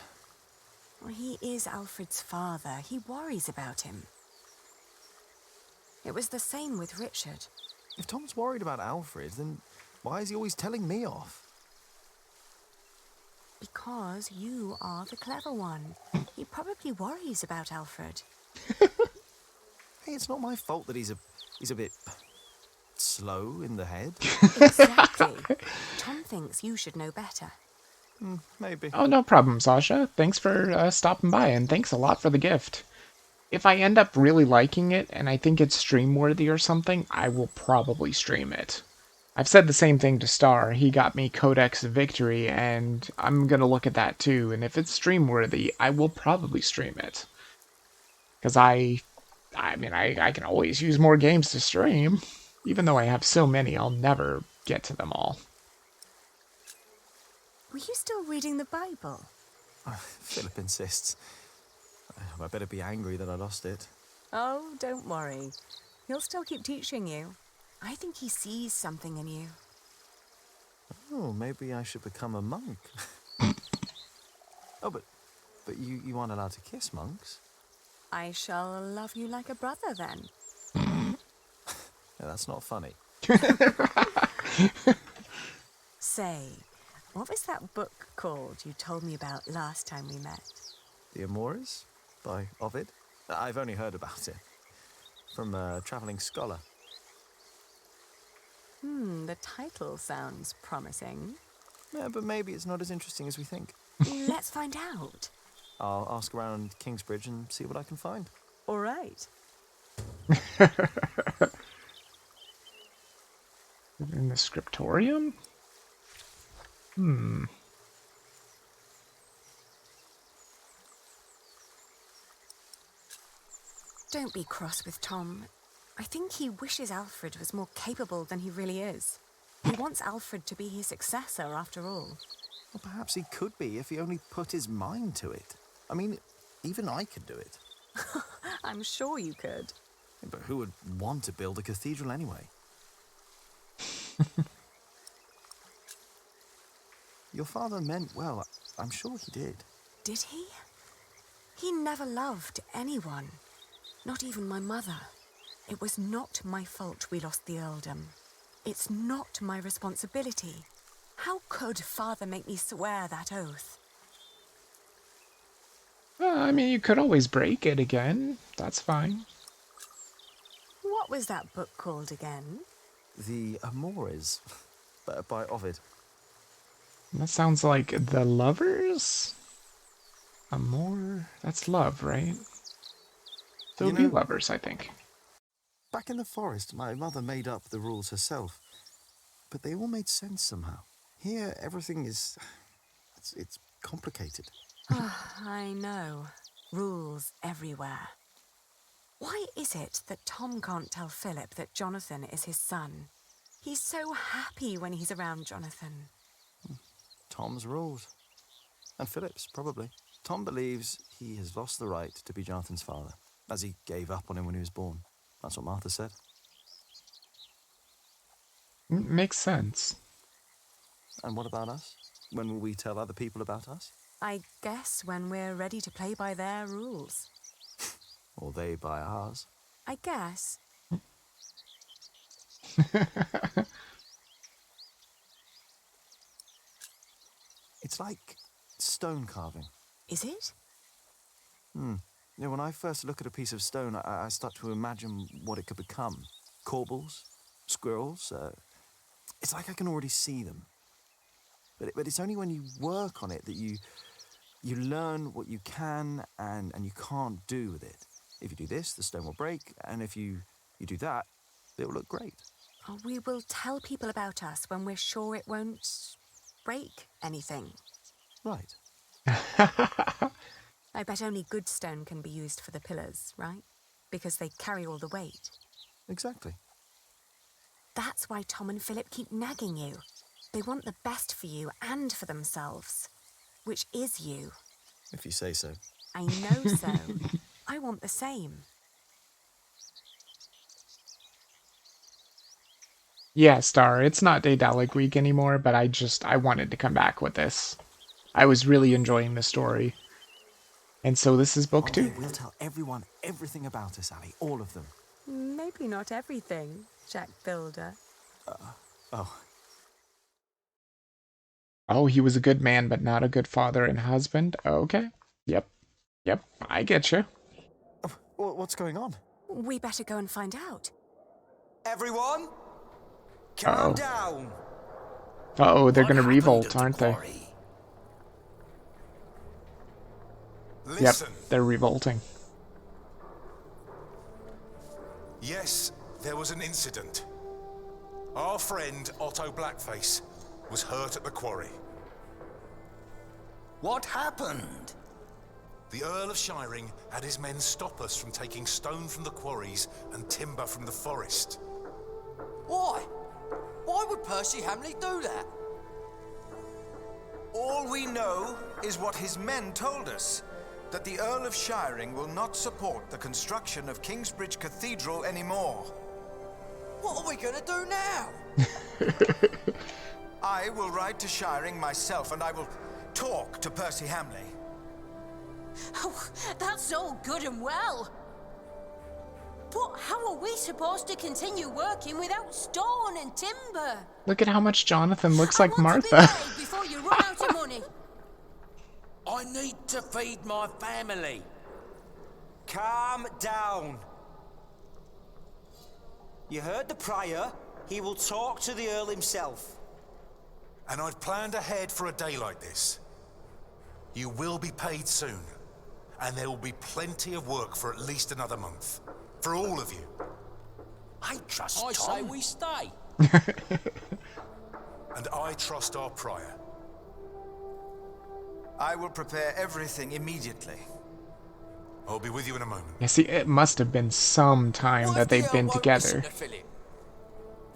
S18: Well, he is Alfred's father. He worries about him. It was the same with Richard.
S23: If Tom's worried about Alfred, then why is he always telling me off?
S18: Because you are the clever one. He probably worries about Alfred.
S23: Hey, it's not my fault that he's a bit slow in the head.
S18: Exactly. Tom thinks you should know better.
S23: Maybe.
S1: Oh, no problem, Sasha. Thanks for stopping by, and thanks a lot for the gift. If I end up really liking it, and I think it's stream-worthy or something, I will probably stream it. I've said the same thing to Star. He got me Codex Victory, and I'm gonna look at that too, and if it's stream-worthy, I will probably stream it. Because I can always use more games to stream. Even though I have so many, I'll never get to them all.
S18: Were you still reading the Bible?
S23: Philip insists. I better be angry that I lost it.
S18: Oh, don't worry. He'll still keep teaching you. I think he sees something in you.
S23: Oh, maybe I should become a monk. Oh, but you aren't allowed to kiss monks.
S18: I shall love you like a brother then.
S23: Yeah, that's not funny.
S18: Say, what was that book called you told me about last time we met?
S23: The Amores by Ovid. I've only heard about it from a travelling scholar.
S18: The title sounds promising.
S23: Yeah, but maybe it's not as interesting as we think.
S18: Let's find out.
S23: I'll ask around Kingsbridge and see what I can find.
S18: All right.
S1: In the scriptorium?
S18: Don't be cross with Tom. I think he wishes Alfred was more capable than he really is. He wants Alfred to be his successor, after all.
S23: Well, perhaps he could be if he only put his mind to it. I mean, even I could do it.
S18: I'm sure you could.
S23: Yeah, but who would want to build a cathedral anyway? Your father meant well. I'm sure he did.
S18: Did he? He never loved anyone. Not even my mother. It was not my fault we lost the earldom. It's not my responsibility. How could Father make me swear that oath?
S1: I mean, you could always break it again. That's fine.
S18: What was that book called again?
S23: The Amores by Ovid.
S1: That sounds like The Lovers? Amor? That's love, right? So it'd be lovers, I think.
S23: Back in the forest, my mother made up the rules herself, but they all made sense somehow. Here, everything is... it's complicated.
S18: I know. Rules everywhere. Why is it that Tom can't tell Philip that Jonathan is his son? He's so happy when he's around Jonathan.
S23: Tom's rules. And Philip's, probably. Tom believes he has lost the right to be Jonathan's father, as he gave up on him when he was born. That's what Martha said.
S1: Makes sense.
S23: And what about us? When will we tell other people about us?
S18: I guess when we're ready to play by their rules.
S23: Or they by ours.
S18: I guess.
S23: It's like stone carving.
S18: Is it?
S23: You know, when I first look at a piece of stone, I start to imagine what it could become. Corbels, squirrels. It's like I can already see them. But it's only when you work on it that you learn what you can and you can't do with it. If you do this, the stone will break, and if you do that, it will look great.
S18: Oh, we will tell people about us when we're sure it won't break anything.
S23: Right.
S18: I bet only good stone can be used for the pillars, right? Because they carry all the weight.
S23: Exactly.
S18: That's why Tom and Philip keep nagging you. They want the best for you and for themselves, which is you.
S23: If you say so.
S18: I know so. I want the same.
S1: Yeah, Star, it's not Daedalic Week anymore, but I wanted to come back with this. I was really enjoying the story. And so this is book 2.
S23: We'll tell everyone everything about us, Ali. All of them.
S18: Maybe not everything, Jack Builder.
S1: Oh, he was a good man, but not a good father and husband? Okay. Yep, I get you.
S23: What's going on?
S18: We better go and find out.
S16: Everyone, calm down.
S1: Uh-oh, they're gonna revolt, aren't they? Yep, they're revolting.
S5: Yes, there was an incident. Our friend, Otto Blackface, was hurt at the quarry.
S16: What happened?
S5: The Earl of Shiring had his men stop us from taking stone from the quarries and timber from the forest.
S16: Why? Why would Percy Hamley do that?
S11: All we know is what his men told us, that the Earl of Shiring will not support the construction of Kingsbridge Cathedral anymore.
S16: What are we gonna do now?
S11: I will ride to Shiring myself, and I will talk to Percy Hamley.
S3: Oh, that's all good and well. But how are we supposed to continue working without stone and timber?
S1: Look at how much Jonathan looks like Martha.
S3: Before you run out of money.
S16: I need to feed my family. Calm down. You heard the prior. He will talk to the Earl himself.
S5: And I've planned ahead for a day like this. You will be paid soon. And there will be plenty of work for at least another month. For all of you.
S16: I trust Tom. I say we stay.
S5: And I trust our prior.
S11: I will prepare everything immediately.
S5: I'll be with you in a moment.
S1: Yeah, see, it must have been some time that they've been together.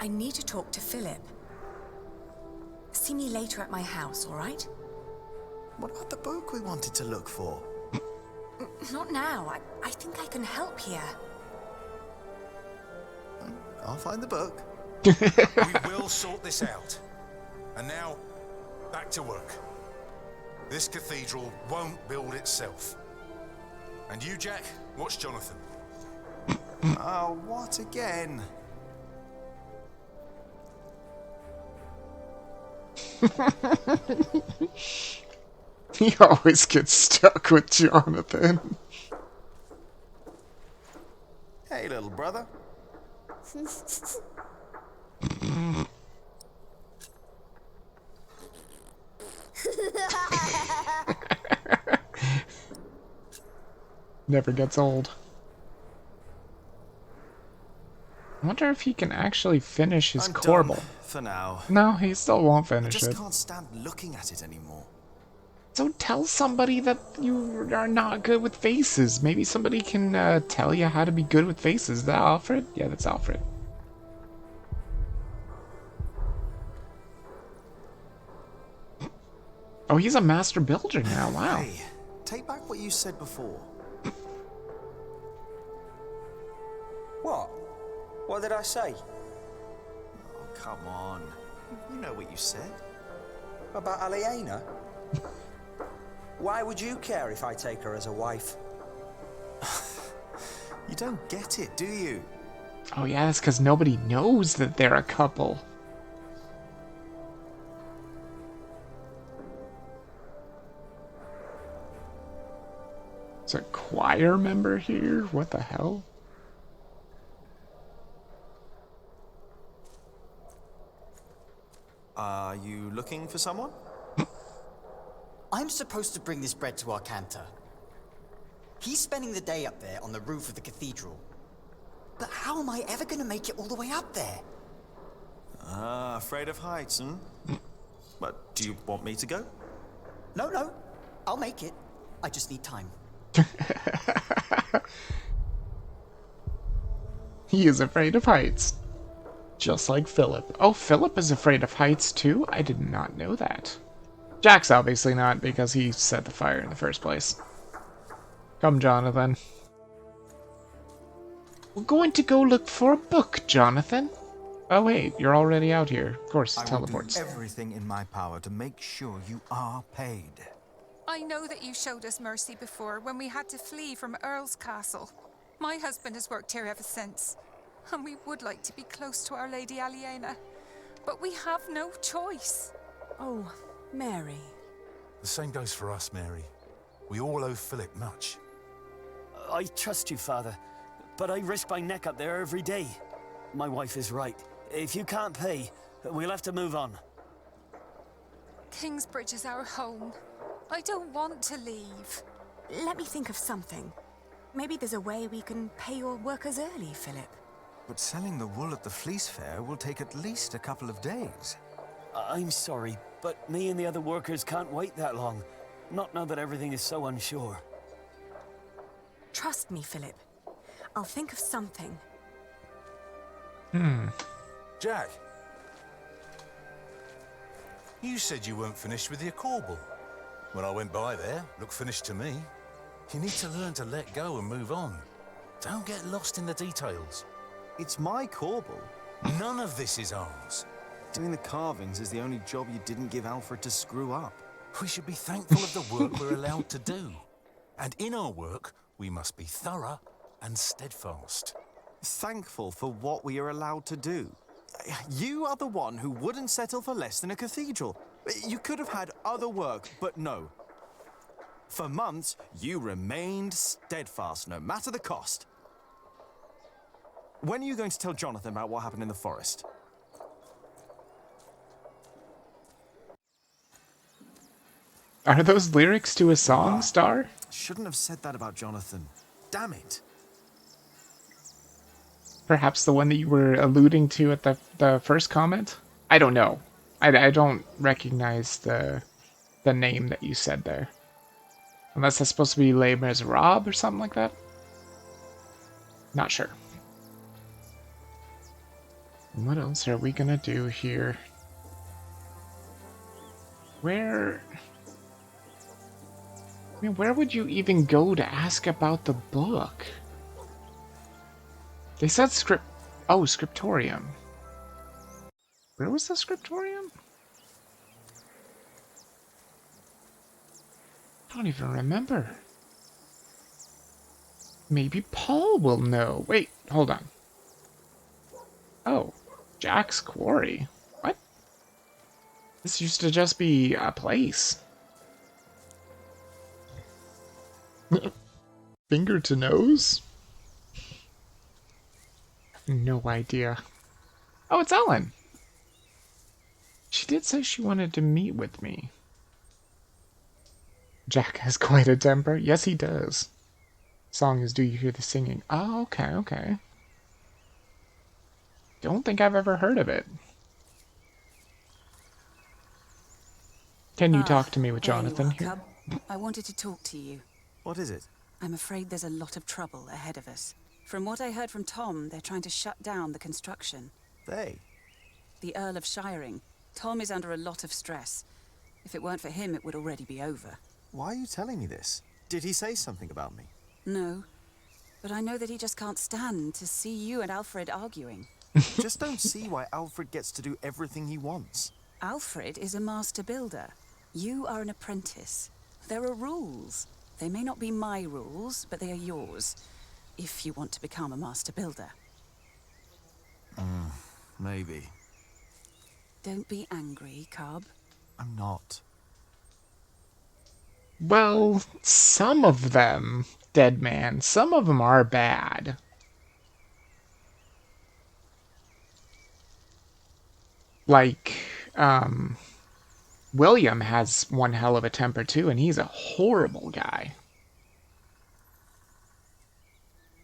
S18: I need to talk to Philip. See me later at my house, all right?
S23: What about the book we wanted to look for?
S18: Not now. I think I can help here.
S23: I'll find the book.
S5: We will sort this out. And now, back to work. This cathedral won't build itself. And you, Jack, watch Jonathan.
S23: Oh, what again?
S1: He always gets stuck with Jonathan.
S23: Hey, little brother.
S1: Never gets old. I wonder if he can actually finish his
S23: I'm
S1: corbel.
S23: done for now.
S1: No, he still won't
S23: I
S1: finish
S23: just
S1: it.
S23: can't stand looking at it anymore.
S1: So tell somebody that you are not good with faces. Maybe somebody can tell you how to be good with faces. Is that Alfred? Yeah, that's Alfred. Oh, he's a master builder now. Wow.
S23: Hey, take back what you said before.
S16: What? What did I say?
S23: Oh, come on. You know what you said.
S16: About Aliena? Why would you care if I take her as a wife?
S23: You don't get it, do you?
S1: Oh yeah, that's because nobody knows that they're a couple. There's a choir member here? What the hell?
S23: Are you looking for someone?
S4: I'm supposed to bring this bread to our cantor. He's spending the day up there on the roof of the cathedral. But how am I ever going to make it all the way up there?
S23: Ah, afraid of heights, hmm? But do you want me to go?
S4: No. I'll make it. I just need time.
S1: He is afraid of heights. Just like Philip. Oh, Philip is afraid of heights too? I did not know that. Jack's obviously not, because he set the fire in the first place. Come, Jonathan. We're going to go look for a book, Jonathan. Oh wait, you're already out here. Of course, it teleports.
S11: I will do everything in my power to make sure you are paid.
S20: I know that you showed us mercy before when we had to flee from Earl's castle. My husband has worked here ever since, and we would like to be close to Our Lady Aliena, but we have no choice.
S18: Oh, Mary.
S5: The same goes for us, Mary. We all owe Philip much.
S9: I trust you, Father, but I risk my neck up there every day. My wife is right. If you can't pay, we'll have to move on.
S20: Kingsbridge is our home. I don't want to leave.
S18: Let me think of something. Maybe there's a way we can pay your workers early, Philip.
S11: But selling the wool at the fleece fair will take at least a couple of days.
S9: I'm sorry, but me and the other workers can't wait that long. Not now that everything is so unsure.
S18: Trust me, Philip. I'll think of something.
S5: Jack. You said you weren't finished with your corbel. When I went by there, looked finished to me. You need to learn to let go and move on. Don't get lost in the details.
S23: It's my corbel.
S5: None of this is ours.
S23: Doing the carvings is the only job you didn't give Alfred to screw up.
S5: We should be thankful of the work we're allowed to do. And in our work, we must be thorough and steadfast.
S23: Thankful for what we are allowed to do. You are the one who wouldn't settle for less than a cathedral. You could have had other work, but no. For months, you remained steadfast, no matter the cost. When are you going to tell Jonathan about what happened in the forest?
S1: Are those lyrics to a song, Star?
S23: Shouldn't have said that about Jonathan. Damn it.
S1: Perhaps the one that you were alluding to at the first comment? I don't know. I don't recognize the name that you said there. Unless that's supposed to be Les Miserables or something like that? Not sure. What else are we gonna do here? Where would you even go to ask about the book? They said scriptorium. Where was the scriptorium? I don't even remember. Maybe Paul will know. Wait, hold on. Oh, Jack's Quarry. What? This used to just be a place. Finger to nose? No idea. Oh, it's Ellen. She did say she wanted to meet with me. Jack has quite a temper. Yes, he does. Song is Do You Hear the Singing? Oh, okay. don't think I've ever heard of it. Can you talk to me with
S2: There you
S1: Jonathan
S2: are,
S1: here?
S2: Cub. I wanted to talk to you.
S23: What is it?
S2: I'm afraid there's a lot of trouble ahead of us. From what I heard from Tom, they're trying to shut down the construction.
S23: They?
S2: The Earl of Shiring. Tom is under a lot of stress. If it weren't for him, it would already be over.
S23: Why are you telling me this? Did he say something about me?
S2: No. But I know that he just can't stand to see you and Alfred arguing.
S23: Just don't see why Alfred gets to do everything he wants.
S2: Alfred is a master builder. You are an apprentice. There are rules. They may not be my rules, but they are yours, if you want to become a master builder.
S23: Maybe.
S2: Don't be angry, Cub.
S23: I'm not.
S1: Well, some of them, dead man, some of them are bad. Like, William has one hell of a temper too, and he's a horrible guy.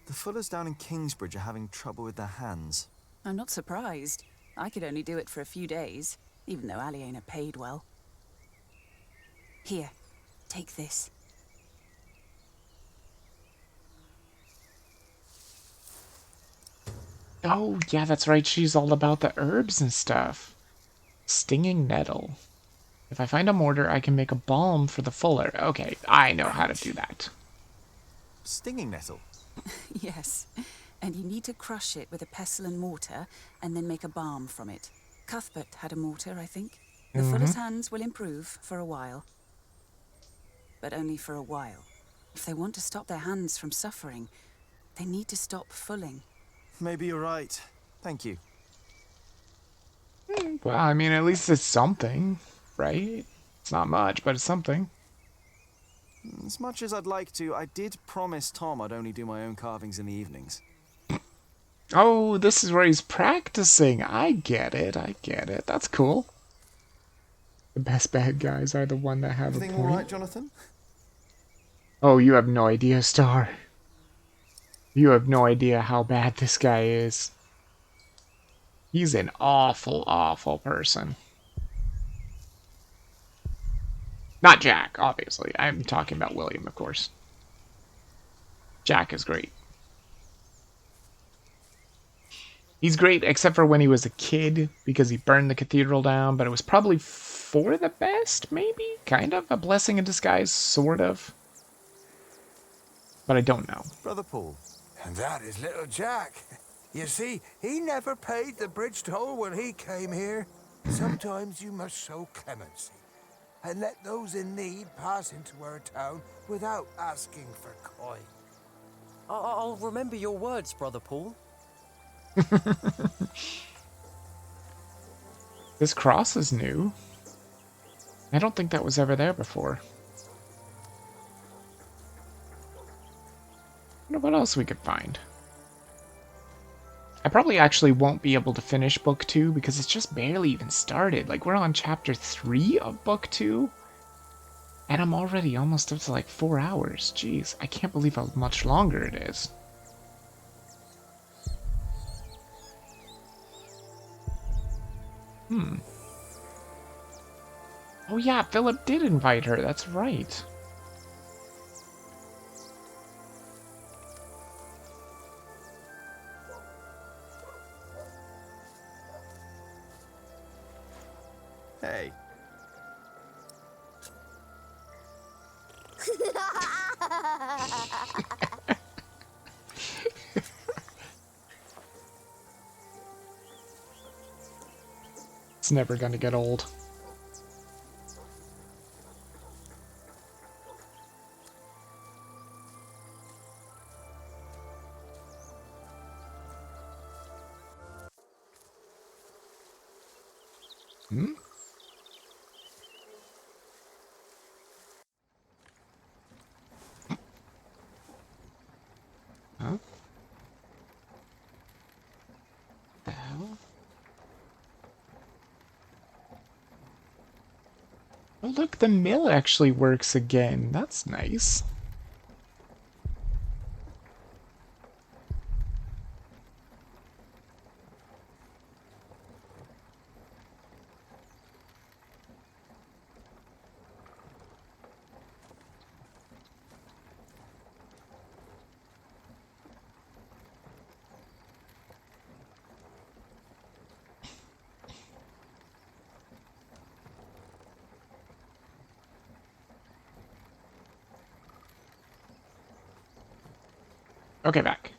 S23: The Fullers down in Kingsbridge are having trouble with their hands.
S2: I'm not surprised. I could only do it for a few days, even though Aliena paid well. Here, take this.
S1: Oh, yeah, that's right. She's all about the herbs and stuff. Stinging nettle. If I find a mortar, I can make a balm for the Fuller. Okay, I know how to do that.
S23: Stinging nettle?
S2: Yes, and you need to crush it with a pestle and mortar, and then make a balm from it. Cuthbert had a mortar, I think. The Fuller's hands will improve for a while. But only for a while. If they want to stop their hands from suffering, they need to stop fulling.
S23: Maybe you're right. Thank you.
S1: Well, I mean, at least it's something, right? It's not much, but it's something.
S23: As much as I'd like to, I did promise Tom I'd only do my own carvings in the evenings.
S1: Oh, this is where he's practicing. I get it. I get it. That's cool. The best bad guys are the one that have
S23: Everything
S1: a point.
S23: all right, Jonathan?
S1: Oh, you have no idea, Star. You have no idea how bad this guy is. He's an awful, awful person. Not Jack, obviously. I'm talking about William, of course. Jack is great. He's great except for when he was a kid, because he burned the cathedral down, but it was probably for the best, maybe? Kind of? A blessing in disguise, sort of. But I don't know.
S23: Brother Paul.
S12: And that is little Jack. You see, he never paid the bridge toll when he came here. Sometimes you must show clemency and let those in need pass into our town without asking for coin.
S7: I'll remember your words, Brother Paul.
S1: This cross is new. I don't think that was ever there before. I wonder what else we could find. I probably actually won't be able to finish book 2 because it's just barely even started. Like, we're on chapter 3 of book 2. And I'm already almost up to like 4 hours. Jeez, I can't believe how much longer it is. Oh yeah, Philip did invite her, that's right.
S23: Hey.
S1: It's never gonna get old. Hmm? Huh? The hell? Oh look, the mill actually works again. That's nice. Okay, back.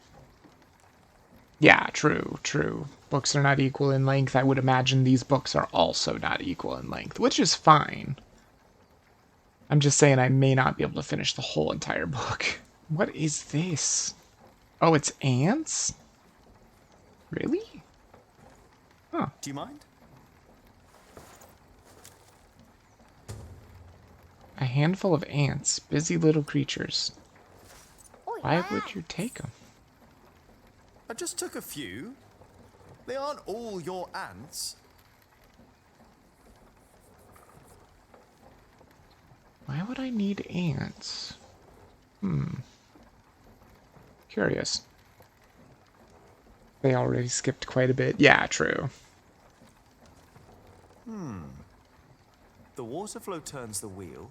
S1: Yeah, true, true. Books are not equal in length. I would imagine these books are also not equal in length, which is fine. I'm just saying I may not be able to finish the whole entire book. What is this? Oh, it's ants? Really? Huh.
S23: Do you mind?
S1: A handful of ants, busy little creatures. Why would you take them?
S23: I just took a few. They aren't all your ants.
S1: Why would I need ants? Curious. They already skipped quite a bit. Yeah, true.
S23: The water flow turns the wheel.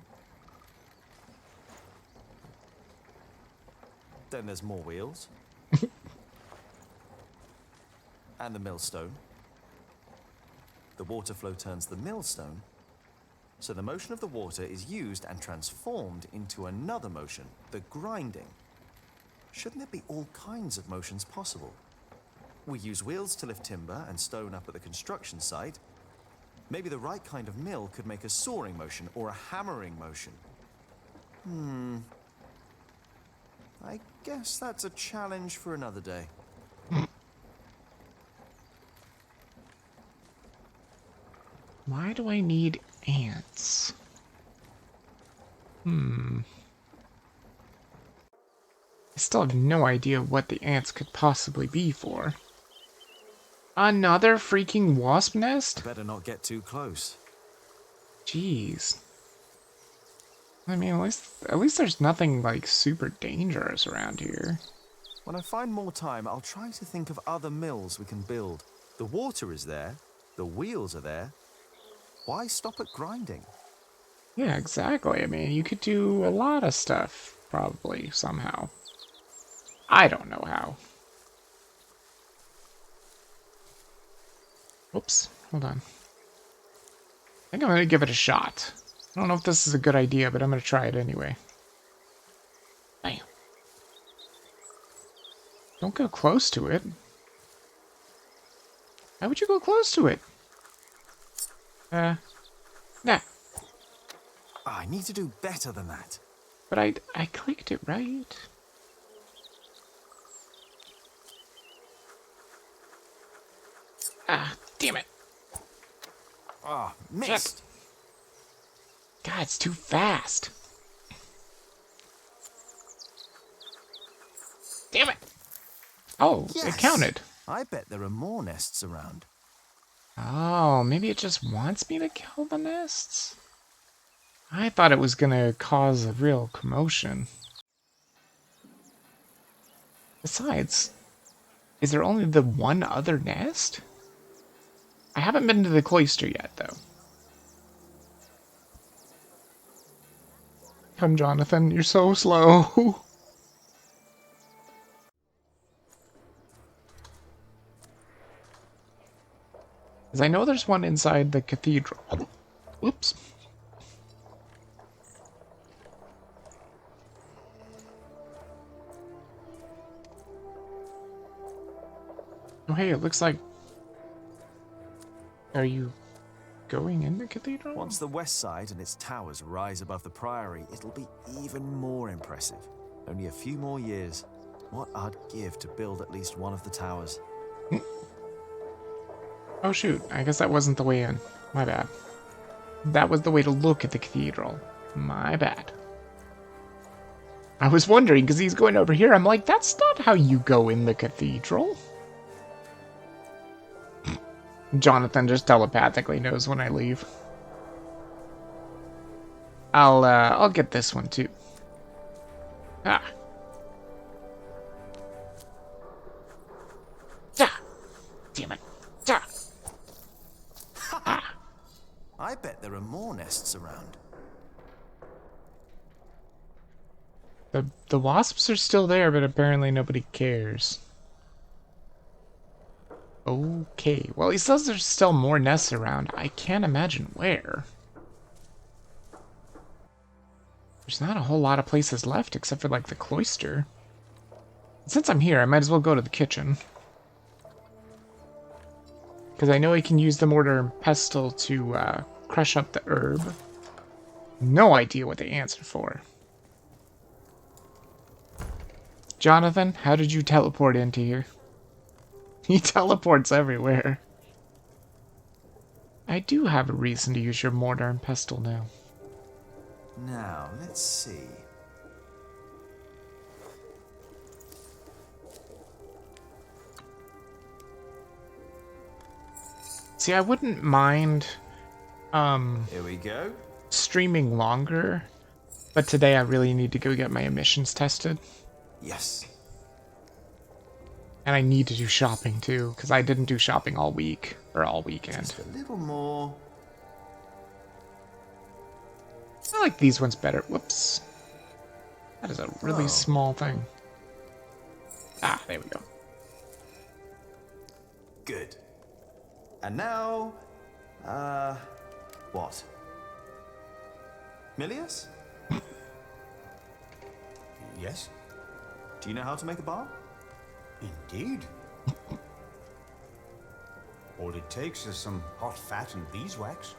S23: Then there's more wheels. And the millstone. The water flow turns the millstone. So the motion of the water is used and transformed into another motion, the grinding. Shouldn't there be all kinds of motions possible? We use wheels to lift timber and stone up at the construction site. Maybe the right kind of mill could make a sawing motion or a hammering motion. I guess that's a challenge for another day.
S1: Why do I need ants? I still have no idea what the ants could possibly be for. Another freaking wasp nest?
S6: Better not get too close.
S1: Jeez. I mean, at least there's nothing like super dangerous around here.
S6: When I find more time, I'll try to think of other mills we can build. The water is there, the wheels are there. Why stop at grinding?
S1: Yeah, exactly. I mean, you could do a lot of stuff, probably, somehow. I don't know how. Oops, hold on. I think I'm gonna give it a shot. I don't know if this is a good idea, but I'm gonna try it anyway. Bam. Don't go close to it. Why would you go close to it? Nah.
S6: I need to do better than that.
S1: But I clicked it right. Ah, damn it.
S6: Ah, missed.
S1: God, it's too fast. Damn it. Oh,
S6: Yes.
S1: it counted.
S6: I bet there are more nests around.
S1: Oh, maybe it just wants me to kill the nests? I thought it was gonna cause a real commotion. Besides, is there only the one other nest? I haven't been to the cloister yet, though. Come, Jonathan, you're so slow. Because I know there's one inside the cathedral. Whoops. Oh, hey, it looks like... Are you going in the cathedral?
S6: Once the west side and its towers rise above the priory, it'll be even more impressive. Only a few more years. What I'd give to build at least one of the towers.
S1: Oh shoot, I guess that wasn't the way in. My bad. That was the way to look at the cathedral. My bad. I was wondering, because he's going over here, I'm like, that's not how you go in the cathedral. Jonathan just telepathically knows when I leave. I'll get this one too. Ah. Ah. Damn it. Ah. Ah.
S6: I bet there are more nests around.
S1: The wasps are still there, but apparently nobody cares. Okay, well, he says there's still more nests around. I can't imagine where. There's not a whole lot of places left except for, like, the cloister. Since I'm here, I might as well go to the kitchen. Because I know I can use the mortar and pestle to crush up the herb. No idea what they answer for. Jonathan, how did you teleport into here? He teleports everywhere. I do have a reason to use your mortar and pestle now.
S6: Now, let's see.
S1: See, I wouldn't mind
S6: here we go.
S1: Streaming longer, but today I really need to go get my emissions tested.
S6: Yes.
S1: And I need to do shopping too, because I didn't do shopping all week, or all weekend.
S6: Just a little more.
S1: I like these ones better. Whoops. That is a really small thing. Ah, there we go.
S6: Good. And now, what? Milius?
S13: Yes?
S6: Do you know how to make a bar?
S13: Indeed. All it takes is some hot fat and beeswax.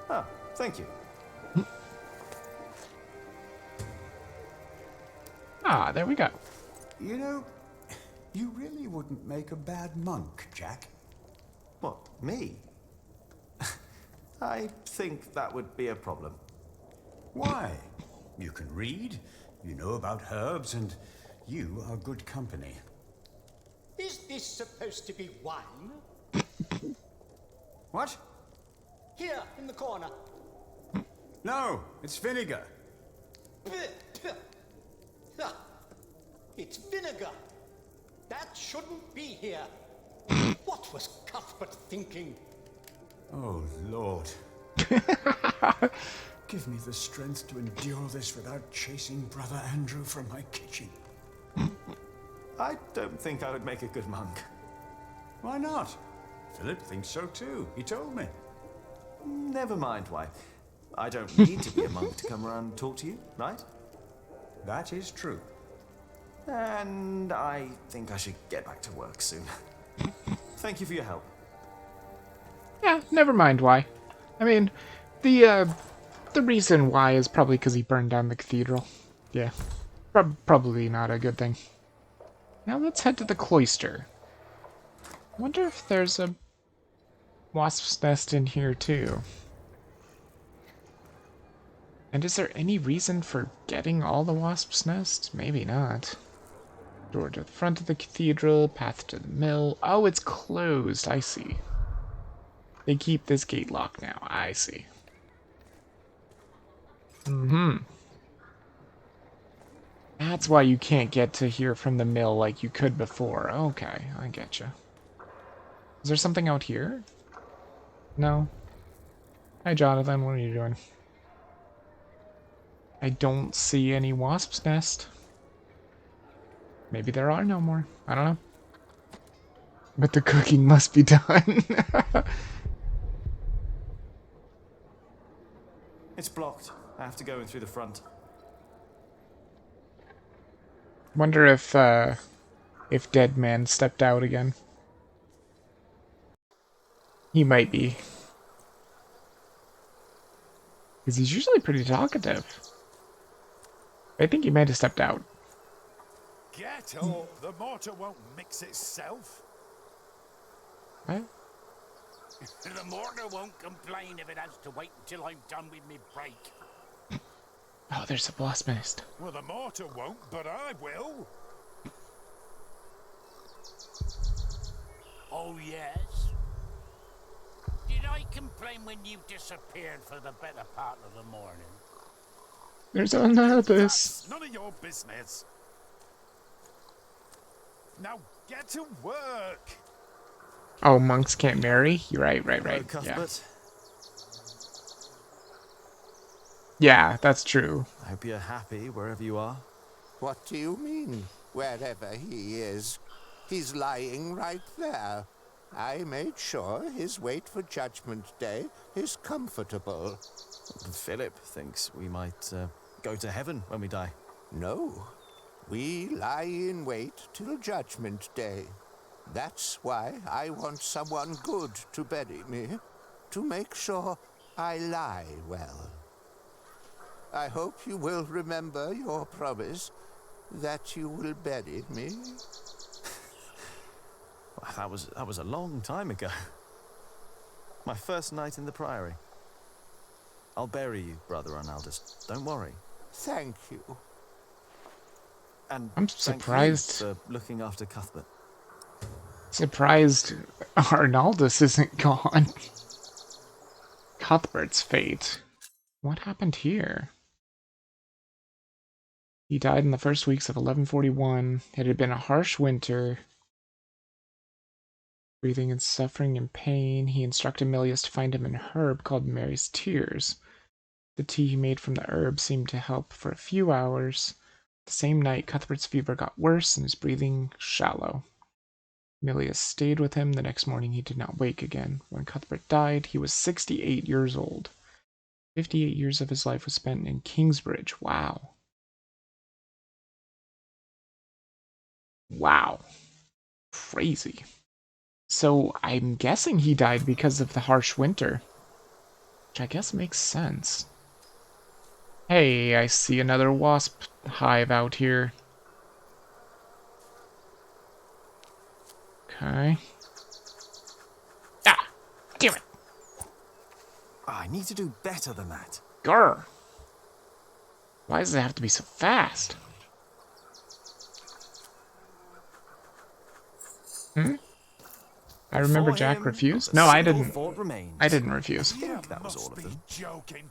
S6: Ah, thank you.
S1: Ah, there we go.
S13: You know, you really wouldn't make a bad monk, Jack.
S6: What, me? I think that would be a problem.
S13: Why? You can read, you know about herbs, and you are good company.
S19: Is this supposed to be wine?
S13: What?
S19: Here, in the corner.
S13: No, it's vinegar.
S19: It's vinegar. That shouldn't be here. What was Cuthbert thinking?
S13: Oh, Lord. Give me the strength to endure this without chasing Brother Andrew from my kitchen.
S6: I don't think I would make a good monk.
S13: Why not? Philip thinks so too. He told me.
S6: Never mind why. I don't need to be a monk to come around and talk to you, right?
S13: That is true.
S6: And I think I should get back to work soon. Thank you for your help.
S1: Yeah, never mind why. I mean, the reason why is probably because he burned down the cathedral. Yeah, probably not a good thing. Now let's head to the cloister. Wonder if there's a wasp's nest in here too. And is there any reason for getting all the wasp's nests? Maybe not. Door to the front of the cathedral, path to the mill. Oh, it's closed. I see. They keep this gate locked now. I see. Mm-hmm. That's why you can't get to here from the mill like you could before. Okay, I get you. Is there something out here? No. Hi, Jonathan. What are you doing? I don't see any wasp's nest. Maybe there are no more. I don't know. But the cooking must be done.
S6: It's blocked. I have to go in through the front.
S1: Wonder if Dead Man stepped out again. He might be. Because he's usually pretty talkative. I think he might have stepped out.
S5: Get up! The mortar won't mix itself.
S1: What?
S8: The mortar won't complain if it has to wait until I'm done with me break.
S1: Oh, there's a wasp nest.
S5: Well, the mortar won't, but I will.
S8: Oh, yes? Did I complain when you disappeared for the better part of the morning?
S1: There's another.
S5: None of your business. Now get to work.
S1: Oh, monks can't marry? You're right. Yeah. Yeah, that's true.
S6: I hope you're happy wherever you are.
S14: What do you mean, wherever he is? He's lying right there. I made sure his wait for Judgment Day is comfortable.
S6: Philip thinks we might go to heaven when we die.
S14: No. We lie in wait till Judgment Day. That's why I want someone good to bury me, to make sure I lie well. I hope you will remember your promise that you will bury me.
S6: That was a long time ago. My first night in the Priory. I'll bury you, Brother Arnaldus. Don't worry.
S14: Thank you.
S6: And
S1: I'm
S6: thank
S1: surprised.
S6: you for looking after Cuthbert.
S1: Surprised Arnaldus isn't gone. Cuthbert's fate. What happened here? He died in the first weeks of 1141. It had been a harsh winter. Breathing and suffering and pain, he instructed Milius to find him an herb called Mary's Tears. The tea he made from the herb seemed to help for a few hours. The same night, Cuthbert's fever got worse and his breathing shallow. Milius stayed with him. The next morning he did not wake again. When Cuthbert died, he was 68 years old. 58 years of his life was spent in Kingsbridge. Wow. Wow. Crazy. So I'm guessing he died because of the harsh winter. Which I guess makes sense. Hey, I see another wasp hive out here. Okay. Ah! Damn it!
S6: I need to do better than that.
S1: Grr! Why does it have to be so fast? I remember Jack refused? No, I didn't. I didn't refuse.
S6: That was all of them.
S13: Joking.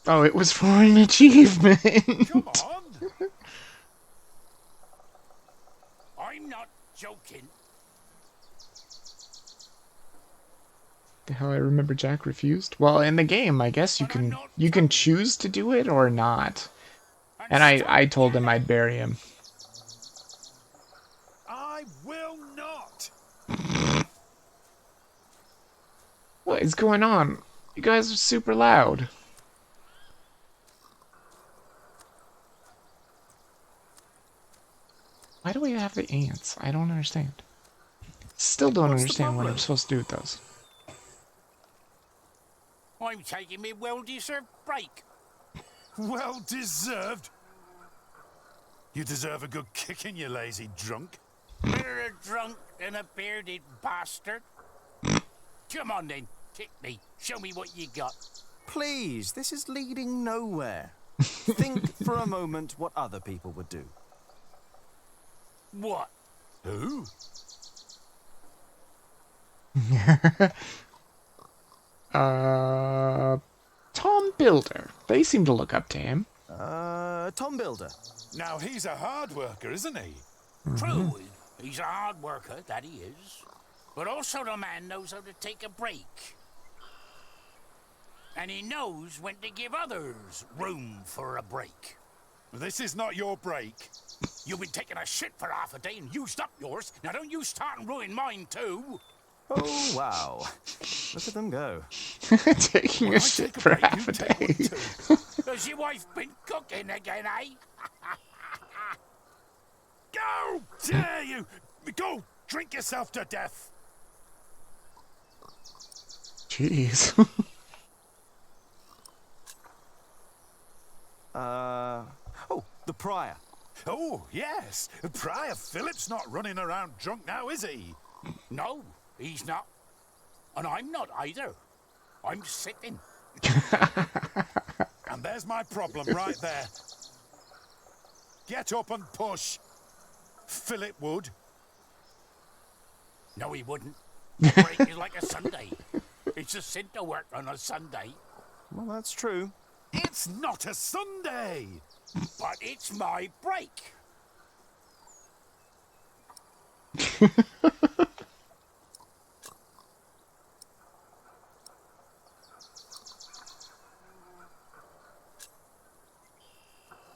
S1: Oh, it was for an achievement.
S8: Come on. I'm not joking.
S1: The hell, I remember Jack refused? Well, in the game, I guess you can choose to do it or not. And I told him I'd bury him.
S13: I will not.
S1: What is going on? You guys are super loud. Why do we have the ants? I don't understand. Still don't understand what I'm supposed to do with those.
S8: I'm taking me well-deserved break.
S13: Well deserved. You deserve a good kicking, you lazy drunk.
S8: Better a drunk than a bearded bastard. Come on then, kick me. Show me what you got.
S6: Please, this is leading nowhere. Think for a moment what other people would do.
S8: What?
S13: Who?
S1: Tom Builder. They seem to look up to him.
S6: Tom Builder.
S13: Now he's a hard worker, isn't he?
S8: True, he's a hard worker, that he is. But also the man knows how to take a break. And he knows when to give others room for a break.
S13: This is not your break.
S8: You've been taking a shit for half a day and used up yours. Now don't you start and ruin mine too.
S6: Oh, wow. Look at them go.
S1: Taking a shit for half a day.
S8: Has your wife been cooking again, eh?
S13: Go! Dare you! Go! Drink yourself to death!
S1: Jeez.
S6: Oh, the Prior.
S13: Oh, yes. Prior Philip's not running around drunk now, is he?
S8: No, he's not. And I'm not either. I'm sitting.
S13: And there's my problem right there. Get up and push. Philip would.
S8: No, he wouldn't. A break is like a Sunday. It's a sin to work on a Sunday.
S6: Well, that's true.
S13: It's not a Sunday!
S8: But it's my break.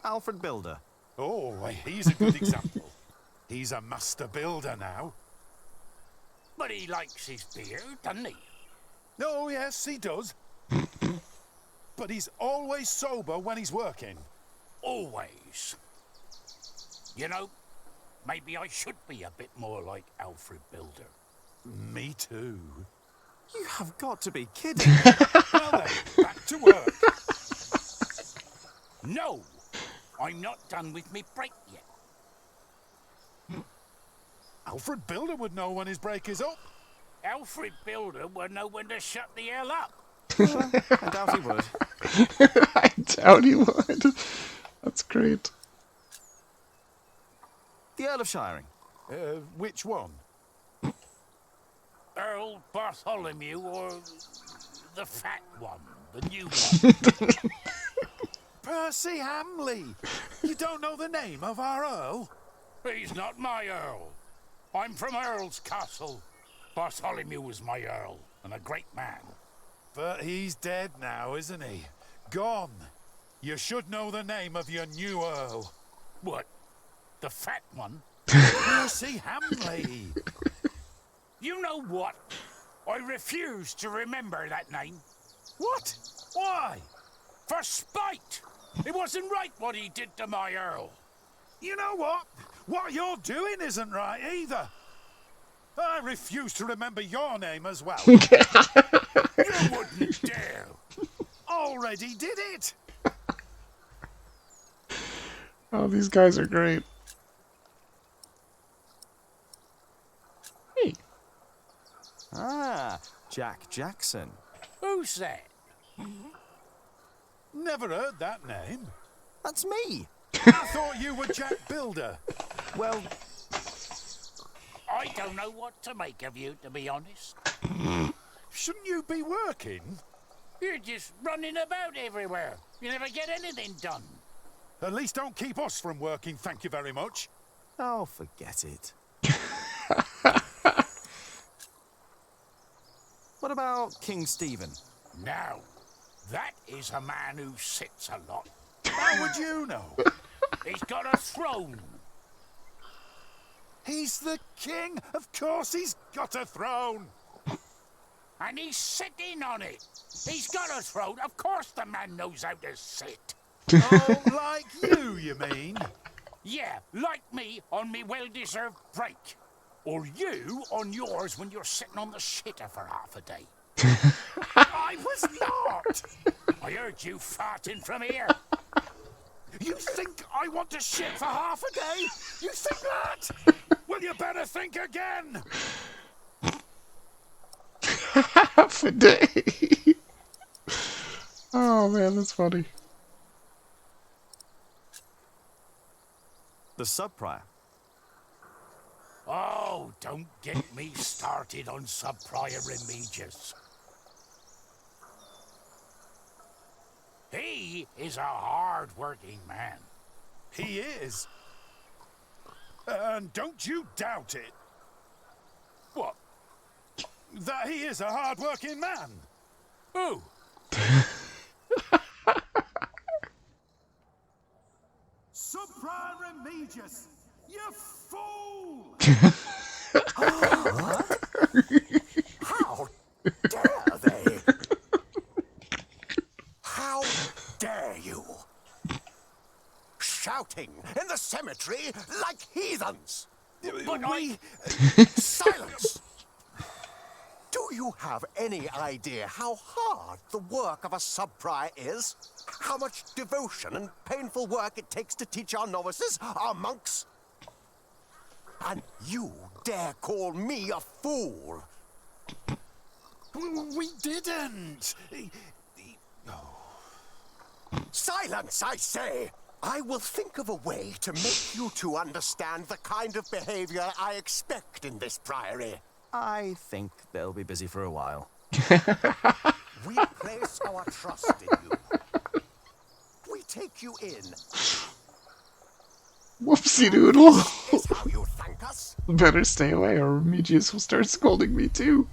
S6: Alfred Builder.
S13: Oh, he's a good example. He's a master builder now.
S8: But he likes his beer, doesn't he?
S13: Oh, yes, he does. But he's always sober when he's working.
S8: Always. You know, maybe I should be a bit more like Alfred Builder.
S5: Me too.
S6: You have got to be kidding.
S5: Well then, back to work.
S8: No, I'm not done with me break yet.
S5: Alfred Builder would know when his break is up.
S8: Alfred Builder would know when to shut the hell up.
S6: I doubt he would.
S1: I doubt he would. That's great.
S6: The Earl of Shiring.
S5: Which one?
S8: Earl Bartholomew or the fat one, the new one.
S5: Percy Hamley. You don't know the name of our Earl?
S8: He's not my Earl. I'm from Earl's castle. Bartholomew was my Earl, and a great man.
S5: But he's dead now, isn't he? Gone. You should know the name of your new Earl.
S8: What? The fat one?
S5: Percy Hamley.
S8: You know what? I refuse to remember that name.
S5: What? Why?
S8: For spite! It wasn't right what he did to my Earl.
S5: You know what? What you're doing isn't right either. I refuse to remember your name as well.
S8: You wouldn't dare.
S5: Already did it.
S1: Oh, these guys are great. Hey.
S6: Ah, Jack Jackson.
S8: Who's that?
S5: Never heard that name.
S6: That's me.
S5: I thought you were Jack Builder.
S6: Well,
S8: I don't know what to make of you, to be honest.
S5: Shouldn't you be working?
S8: You're just running about everywhere. You never get anything done.
S5: At least don't keep us from working, thank you very much.
S6: oh, forget it. What about King Stephen?
S8: Now, that is a man who sits a lot.
S5: How would you know?
S8: He's got a throne.
S5: He's the king. Of course he's got a throne.
S8: And he's sitting on it. He's got a throne. Of course the man knows how to sit.
S5: Oh, like you mean?
S8: Yeah, like me on me well-deserved break. Or you on yours when you're sitting on the shitter for half a day.
S5: I was not.
S8: I heard you farting from here.
S5: You think I want to shit for half a day? You think that? Well, you better think again.
S1: Half a day. Oh man, that's funny.
S6: The sub-prior.
S8: Oh, don't get me started on Sub-Prior Remigius. He is a hard-working man.
S5: He is. And don't you doubt it.
S8: What?
S5: That he is a hard-working man.
S8: Who?
S5: Sub-Prior Remigius, you fool!
S12: How dare they? How dare you? Shouting in the cemetery like heathens!
S8: But
S12: Silence! Do you have any idea how hard the work of a sub-prior is? How much devotion and painful work it takes to teach our novices, our monks? And you dare call me a fool?
S5: We didn't.
S12: Silence, I say! I will think of a way to make you two understand the kind of behavior I expect in this priory.
S6: I think they'll be busy for a while.
S12: We place our trust in you. We take you in.
S1: Whoopsie doodle.
S12: Is how you thank us?
S1: Better stay away or Remigius will start scolding me too.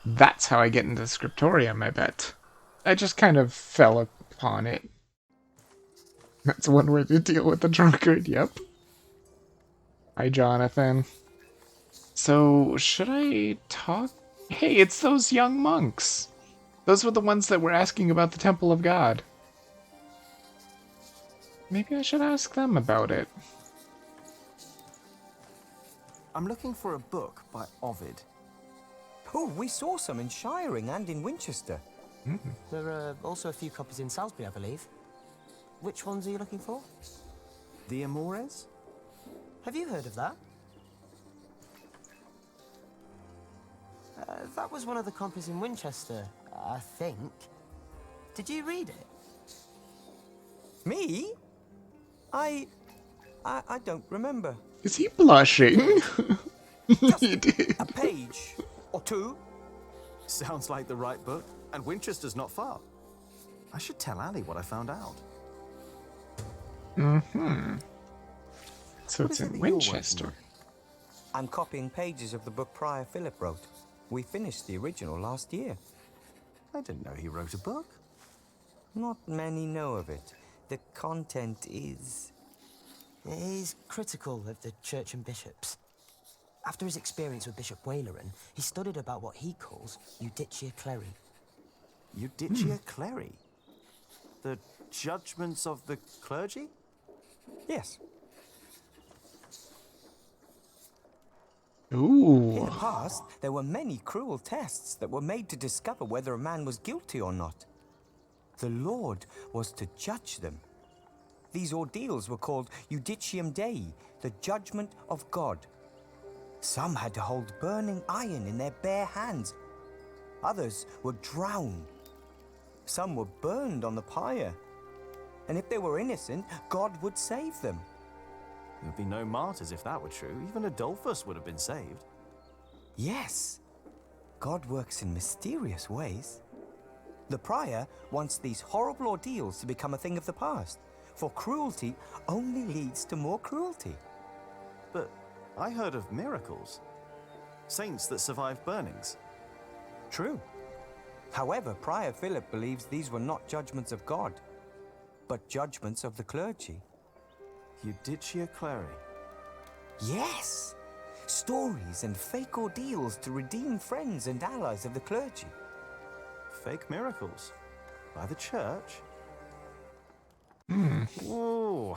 S1: That's how I get into Scriptorium, I bet. I just kind of fell upon it. That's one way to deal with the drunkard, yep. Hi, Jonathan. So, should I talk? Hey, it's those young monks. Those were the ones that were asking about the Temple of God. Maybe I should ask them about it.
S6: I'm looking for a book by Ovid.
S7: Oh, we saw some in Shiring and in Winchester.
S15: There are also a few copies in Salisbury, I believe. Which ones are you looking for?
S6: The Amores?
S15: Have you heard of that? That was one of the copies in Winchester, I think. Did you read it?
S7: Me? I don't remember.
S1: Is he blushing?
S7: A page or two.
S6: Sounds like the right book, and Winchester's not far. I should tell Ali what I found out.
S1: So it's in Winchester.
S7: I'm copying pages of the book Prior Philip wrote. We finished the original last year.
S6: I didn't know he wrote a book.
S7: Not many know of it. The content is
S15: critical of the church and bishops. After his experience with Bishop Waleran, he studied about what he calls Judicia Cleri.
S6: Judicia Cleri? The judgments of the clergy?
S7: Yes.
S1: Ooh.
S7: In the past, there were many cruel tests that were made to discover whether a man was guilty or not. The Lord was to judge them. These ordeals were called Judicium Dei, the judgment of God. Some had to hold burning iron in their bare hands. Others were drowned. Some were burned on the pyre. And if they were innocent, God would save them.
S6: There'd be no martyrs if that were true. Even Adolphus would have been saved.
S7: Yes. God works in mysterious ways. The prior wants these horrible ordeals to become a thing of the past, for cruelty only leads to more cruelty.
S6: But I heard of miracles. Saints that survived burnings.
S7: True. However, Prior Philip believes these were not judgments of God, but judgments of the clergy.
S6: Judicia Cleri.
S7: Yes! Stories and fake ordeals to redeem friends and allies of the clergy.
S6: Fake miracles? By the church? Ooh,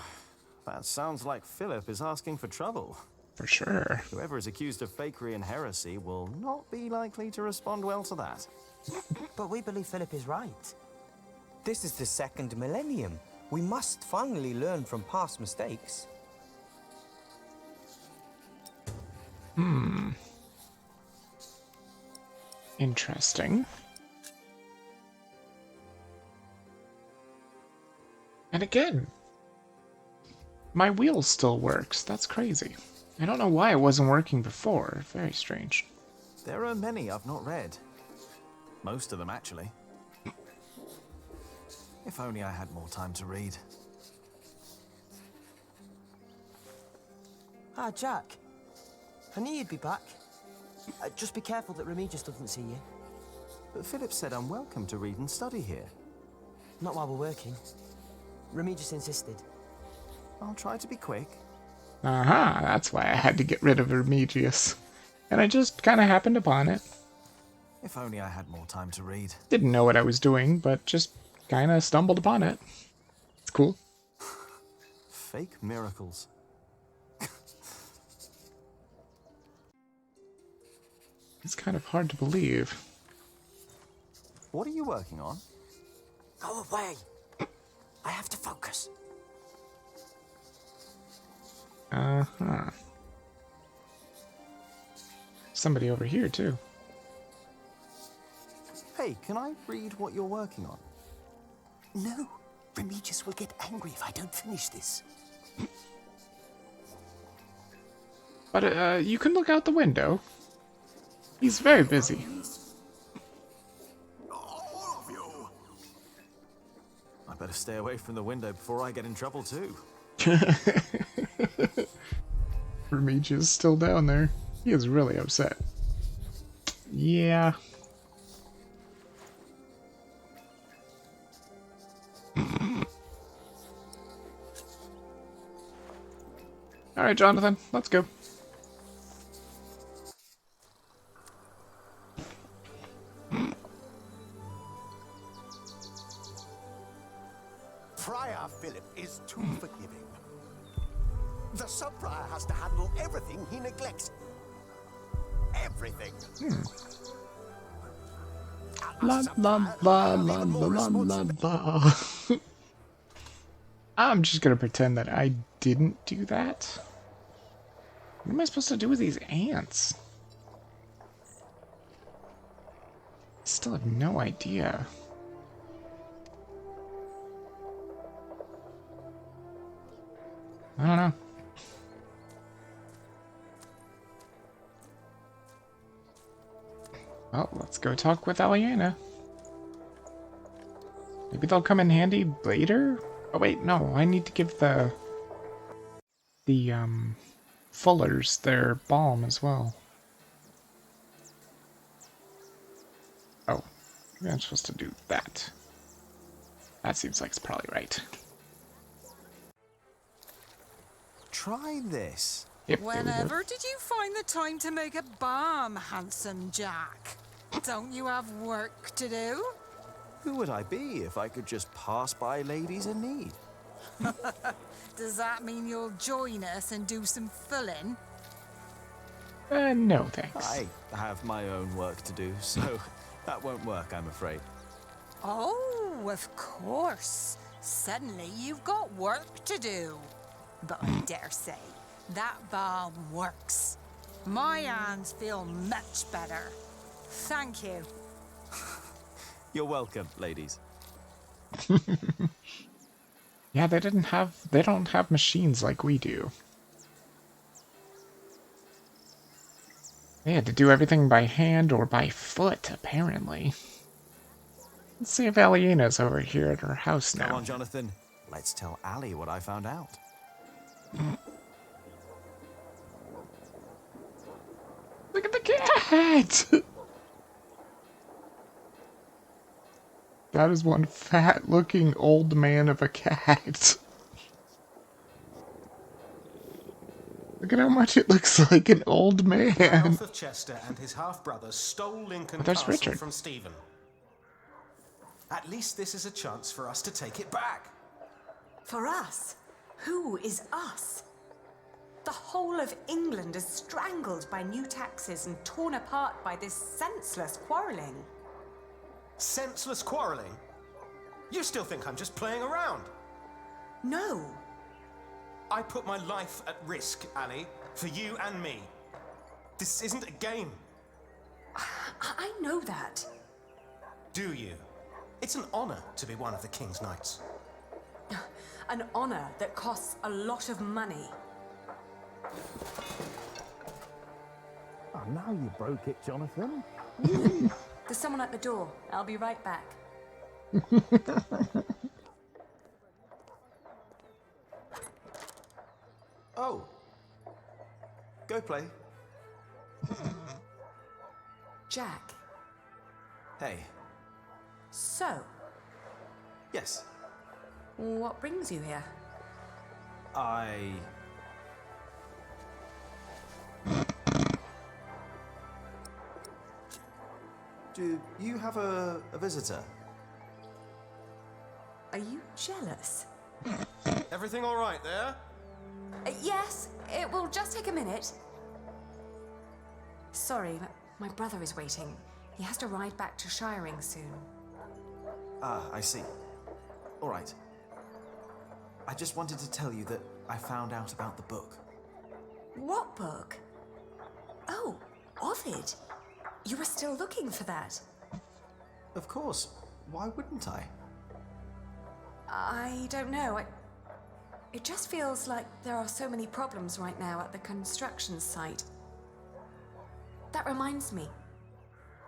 S6: that sounds like Philip is asking for trouble.
S1: For sure.
S6: Whoever is accused of fakery and heresy will not be likely to respond well to that.
S15: But we believe Philip is right.
S7: This is the second millennium. We must finally learn from past mistakes.
S1: Interesting. And again, my wheel still works. That's crazy. I don't know why it wasn't working before. Very strange.
S6: There are many I've not read. Most of them, actually. If only I had more time to read.
S15: Ah, Jack. I knew you'd be back. Just be careful that Remigius doesn't see you.
S6: But Philip said I'm welcome to read and study here.
S15: Not while we're working. Remigius insisted.
S6: I'll try to be quick.
S1: Aha, that's why I had to get rid of Remigius. And I just kind of happened upon it.
S6: If only I had more time to read.
S1: Didn't know what I was doing, but just kind of stumbled upon it. It's cool.
S6: Fake miracles.
S1: It's kind of hard to believe.
S6: What are you working on?
S15: Go away. I have to focus.
S1: Uh-huh. Somebody over here, too.
S6: Hey, can I read what you're working on?
S19: No. Remigius will get angry if I don't finish this.
S1: But, you can look out the window. He's very busy.
S6: I better stay away from the window before I get in trouble, too.
S1: Remigius is still down there. He is really upset. Yeah. Alright, Jonathan, let's go.
S14: Friar Philip is too
S19: The sub-prior has to handle everything he neglects. Everything.
S1: La la la la la la la. I'm just gonna pretend that I didn't do that. What am I supposed to do with these ants? Still have no idea. I don't know. Well, let's go talk with Aliena. Maybe they'll come in handy later? Oh wait, no, I need to give the Fullers their balm as well. Oh, maybe I'm supposed to do that. That seems like it's probably right.
S6: Try this.
S1: Yep,
S2: Whenever did you find the time to make a balm, handsome Jack? Don't you have work to do?
S6: Who would I be if I could just pass by ladies in need?
S2: Does that mean you'll join us and do some filling?
S1: No, thanks.
S6: I have my own work to do, so that won't work, I'm afraid.
S2: Oh, of course. Suddenly you've got work to do. But I dare say, that balm works. My hands feel much better. Thank you.
S6: You're welcome, ladies.
S1: Yeah, they don't have machines like we do. They had to do everything by hand or by foot, apparently. Let's see if Aliena's over here at her house now.
S6: Come on, Jonathan. Let's tell Ali what I found out.
S1: Look at the cat! That is one fat-looking old man of a cat. Look at how much it looks like an old man.
S17: Ralph of Chester and his half-brother stole Lincoln
S1: There's
S17: Castle
S1: Richard.
S17: from Stephen. At least this is a chance for us to take it back.
S18: For us? Who is us? The whole of England is strangled by new taxes and torn apart by this senseless quarrelling.
S17: Senseless quarrelling? You still think I'm just playing around?
S18: No.
S17: I put my life at risk, Annie, for you and me. This isn't a game.
S18: I know that.
S17: Do you? It's an honor to be one of the King's Knights.
S18: An honor that costs a lot of money.
S21: Oh, now you broke it, Jonathan.
S18: There's someone at the door. I'll be right back.
S6: Oh. Go play.
S18: Jack.
S6: Hey.
S18: So,
S6: Yes.
S18: what brings you here?
S6: Do you have a visitor?
S18: Are you jealous?
S17: Everything all right there?
S18: Yes, it will just take a minute. Sorry, but my brother is waiting. He has to ride back to Shiring soon.
S6: Ah, I see. All right. I just wanted to tell you that I found out about the book.
S18: What book? Oh, Ovid. You were still looking for that.
S6: Of course. Why wouldn't I?
S18: I don't know. It just feels like there are so many problems right now at the construction site. That reminds me.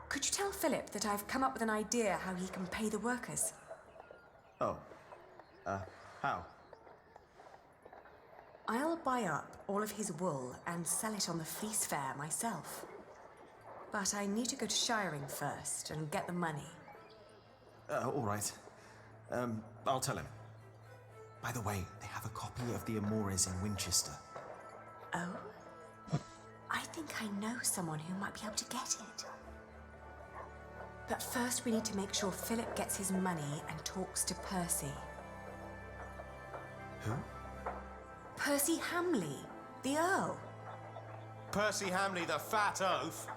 S18: Could you tell Philip that I've come up with an idea how he can pay the workers?
S6: Oh. How?
S18: I'll buy up all of his wool and sell it on the fleece fair myself. But I need to go to Shiring first and get the money.
S6: All right. I'll tell him. By the way, they have a copy of the Amores in Winchester.
S18: Oh? I think I know someone who might be able to get it. But first we need to make sure Philip gets his money and talks to Percy.
S6: Who?
S18: Percy Hamley, the Earl.
S17: Percy Hamley, the fat oaf.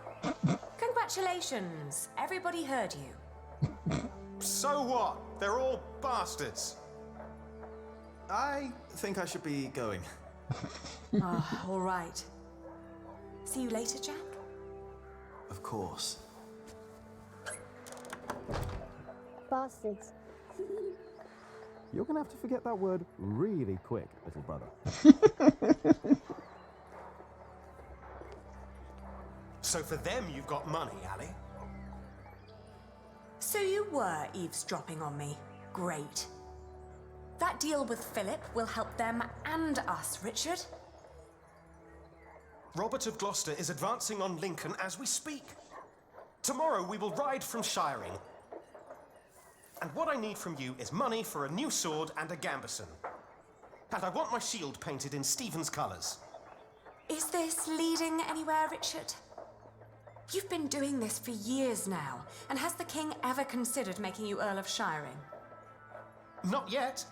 S18: Congratulations. Everybody heard you.
S17: So what? They're all bastards.
S6: I think I should be going.
S18: Ah, all right. See you later, Jack?
S6: Of course.
S3: Bastards.
S21: You're gonna have to forget that word really quick, little brother.
S17: So for them, you've got money, Ali.
S18: So you were eavesdropping on me. Great. That deal with Philip will help them and us, Richard.
S17: Robert of Gloucester is advancing on Lincoln as we speak. Tomorrow we will ride from Shiring. And what I need from you is money for a new sword and a gambeson. And I want my shield painted in Stephen's colours.
S18: Is this leading anywhere, Richard? You've been doing this for years now, and has the king ever considered making you Earl of Shiring?
S17: Not yet.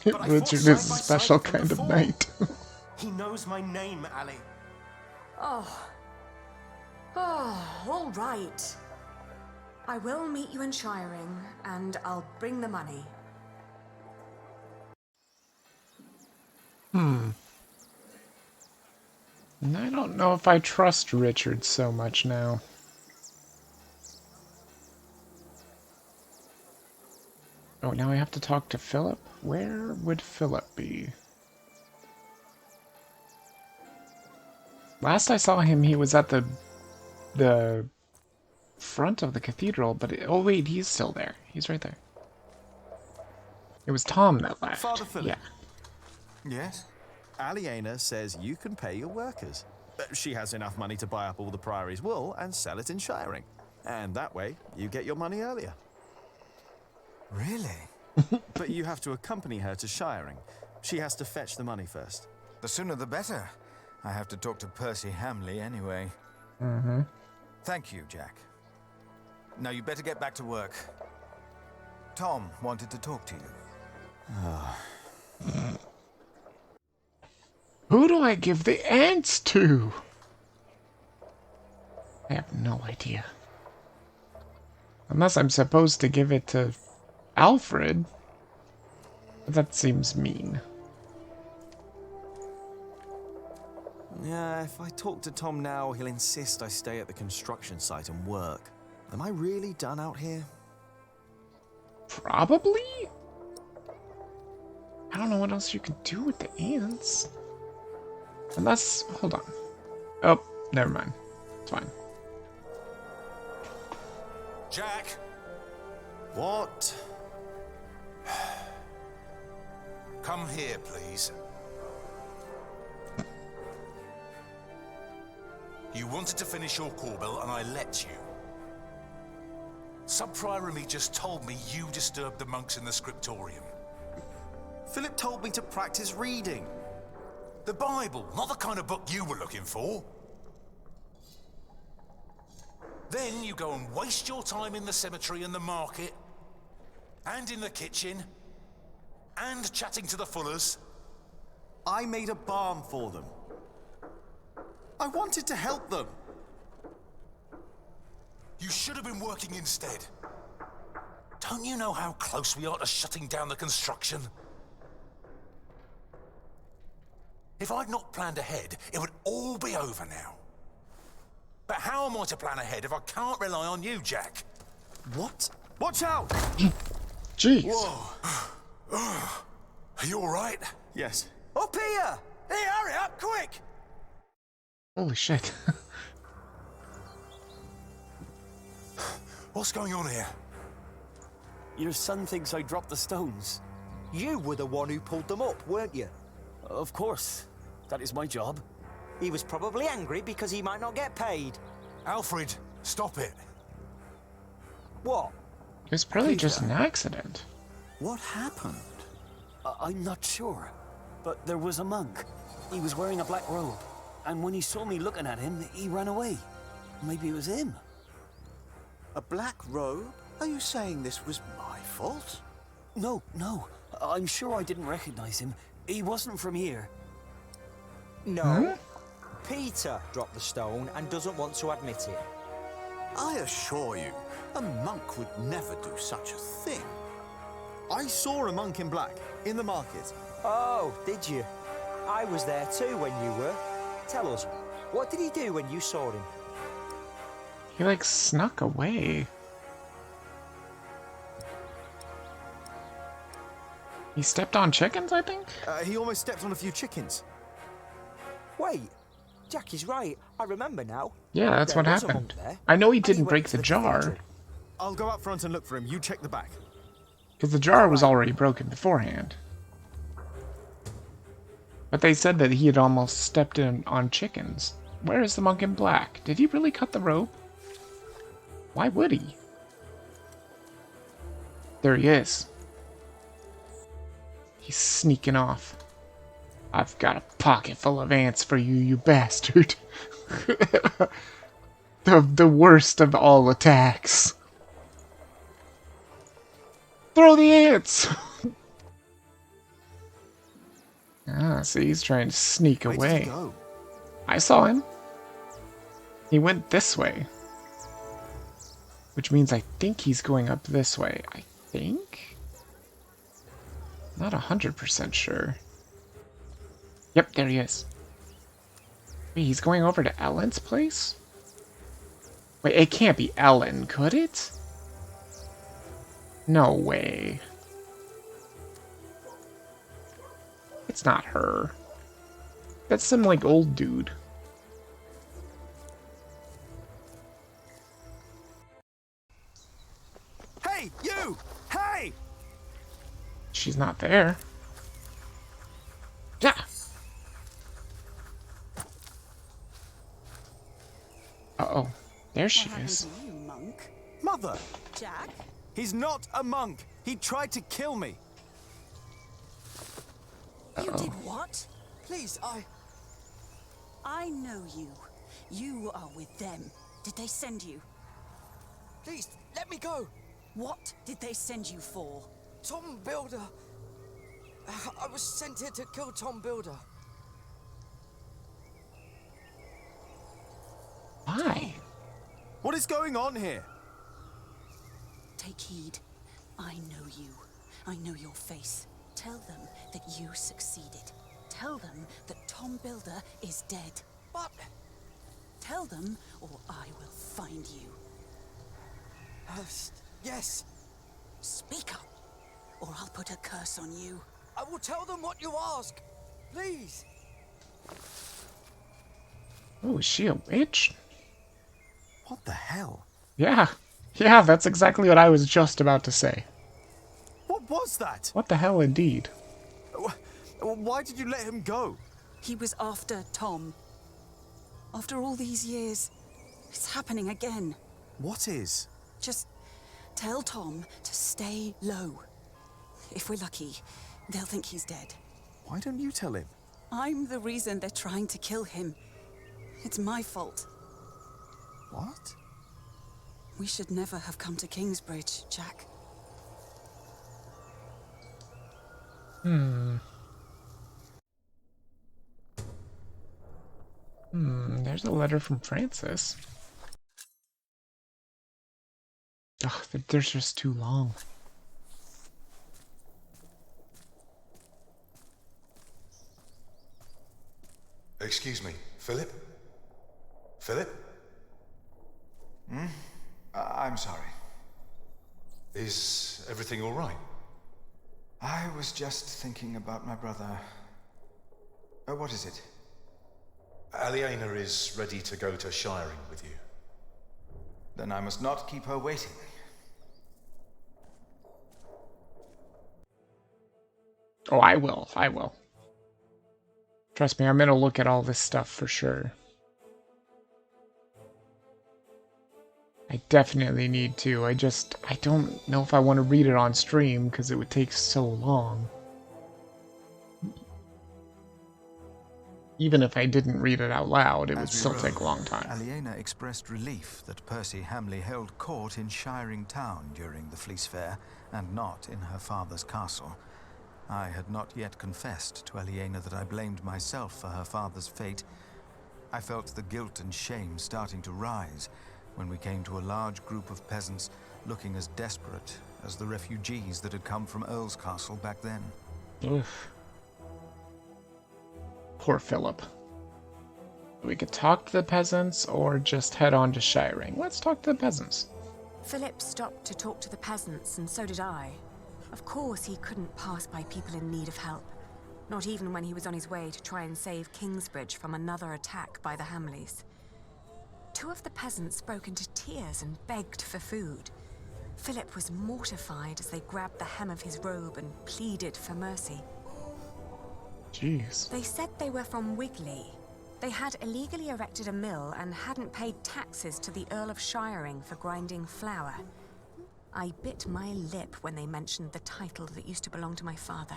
S1: Richard is a special kind of knight.
S17: He knows my name, Ali.
S18: Oh. Oh, all right. I will meet you in Shiring, and I'll bring the money.
S1: And I don't know if I trust Richard so much now. Oh, now I have to talk to Philip? Where would Philip be? Last I saw him, he was at the front of the cathedral, but oh wait, he's still there. He's right there. It was Tom that left.
S6: Father Philip.
S1: Yeah.
S6: Yes? Aliena says you can pay your workers. She has enough money to buy up all the Priory's wool and sell it in Shiring. And that way, you get your money earlier.
S7: Really?
S6: But you have to accompany her to Shiring. She has to fetch the money first.
S7: The sooner the better. I have to talk to Percy Hamley anyway.
S1: Mm-hmm.
S7: Thank you, Jack. Now you better get back to work. Tom wanted to talk to you.
S1: Who do I give the ants to? I have no idea. Unless I'm supposed to give it to Alfred. But that seems mean.
S6: Yeah, if I talk to Tom now, he'll insist I stay at the construction site and work. Am I really done out here?
S1: Probably? I don't know what else you could do with the ants. Unless, hold on. Oh, never mind. It's fine.
S5: Jack!
S6: What?
S5: Come here, please. You wanted to finish your Corbel, and I let you. Sub-Prior Remy just told me you disturbed the monks in the scriptorium.
S6: Philip told me to practice reading.
S5: The Bible, not the kind of book you were looking for. Then you go and waste your time in the cemetery and the market, and in the kitchen, and chatting to the Fullers.
S6: I made a balm for them. I wanted to help them.
S5: You should have been working instead. Don't you know how close we are to shutting down the construction? If I'd not planned ahead, it would all be over now. But how am I to plan ahead if I can't rely on you, Jack?
S6: What? Watch out!
S1: Jeez.
S5: Whoa. Are you all right?
S6: Yes.
S7: Up here! Hey, hurry up, quick!
S1: Holy shit.
S5: What's going on here?
S9: Your son thinks I dropped the stones.
S7: You were the one who pulled them up, weren't you?
S9: Of course. That is my job.
S7: He was probably angry because he might not get paid.
S5: Alfred, stop it.
S7: What?
S1: It was probably just an accident.
S7: What happened?
S9: I'm not sure. But there was a monk. He was wearing a black robe. And when he saw me looking at him, he ran away. Maybe it was him.
S14: A black robe? Are you saying this was my fault?
S9: No. I'm sure I didn't recognize him. He wasn't from here.
S7: No. Peter dropped the stone and doesn't want to admit it.
S11: I assure you, a monk would never do such a thing.
S6: I saw a monk in black in the market.
S7: Oh, did you? I was there too when you were. Tell us, what did he do when you saw him?
S1: He like snuck away. He stepped on chickens, I think?
S6: He almost stepped on a few chickens.
S7: Wait, Jack is right. I remember now.
S1: Yeah, that's
S7: There
S1: what
S7: was a
S1: happened.
S7: monk there.
S1: I know he
S7: And
S1: didn't
S7: went
S1: break
S7: to
S1: the jar.
S7: cathedral.
S6: I'll go up front and look for him. You check the back.
S1: Because the jar was already broken beforehand. But they said that he had almost stepped in on chickens. Where is the monk in black? Did he really cut the rope? Why would he? There he is. He's sneaking off. I've got a pocket full of ants for you, you bastard. the worst of all attacks. Throw the ants! Ah, see, he's trying to sneak
S6: Where did
S1: away.
S6: he go?
S1: I saw him. He went this way. Which means I think he's going up this way. I think? Not 100% sure. Yep, there he is. Wait, he's going over to Ellen's place? Wait, it can't be Ellen, could it? No way. It's not her. That's some, like, old dude.
S6: Hey, you! Hey!
S1: She's not there. Yeah. Uh-oh. There she is.
S2: You monk.
S6: Mother!
S2: Jack?
S6: He's not a monk! He tried to kill me!
S2: You did what?
S6: Please,
S2: I know you. You are with them. Did they send you?
S6: Please, let me go!
S2: What did they send you for?
S6: Tom Builder! I was sent here to kill Tom Builder.
S1: Why?
S6: What is going on here?
S2: Take heed. I know you. I know your face. Tell them that you succeeded. Tell them that Tom Builder is dead.
S6: But...
S2: Tell them, or I will find you.
S6: Yes.
S2: Speak up, or I'll put a curse on you.
S6: I will tell them what you ask. Please.
S1: Oh, is she a witch?
S6: What the hell?
S1: Yeah. Yeah, that's exactly what I was just about to say.
S6: What was that?
S1: What the hell, indeed?
S6: Why did you let him go?
S2: He was after Tom. After all these years, it's happening again.
S6: What is?
S2: Just tell Tom to stay low. If we're lucky, they'll think he's dead.
S6: Why don't you tell him?
S2: I'm the reason they're trying to kill him. It's my fault.
S6: What?
S2: We should never have come to Kingsbridge, Jack.
S1: There's a letter from Francis. Ugh, they're just too long.
S10: Excuse me, Philip? Philip? I'm sorry. Is everything all right? I was just thinking about my brother. What is it? Aliena is ready to go to Shiring with you. Then I must not keep her waiting.
S1: Oh, I will. I will. Trust me, I'm gonna look at all this stuff for sure. I definitely need to. I don't know if I want to read it on stream because it would take so long. Even if I didn't read it out loud, it would still take a long time.
S16: Aliena expressed relief that Percy Hamley held court in Shiring Town during the Fleece Fair, and not in her father's castle. I had not yet confessed to Aliena that I blamed myself for her father's fate. I felt the guilt and shame starting to rise when we came to a large group of peasants looking as desperate as the refugees that had come from Earl's castle back then.
S1: Oof. Poor Philip. We could talk to the peasants or just head on to Shiring. Let's talk to the peasants.
S18: Philip stopped to talk to the peasants, and so did I. Of course, he couldn't pass by people in need of help. Not even when he was on his way to try and save Kingsbridge from another attack by the Hamleys. Two of the peasants broke into tears and begged for food. Philip was mortified as they grabbed the hem of his robe and pleaded for mercy.
S1: Jeez.
S18: They said they were from Wigley. They had illegally erected a mill and hadn't paid taxes to the Earl of Shiring for grinding flour. I bit my lip when they mentioned the title that used to belong to my father.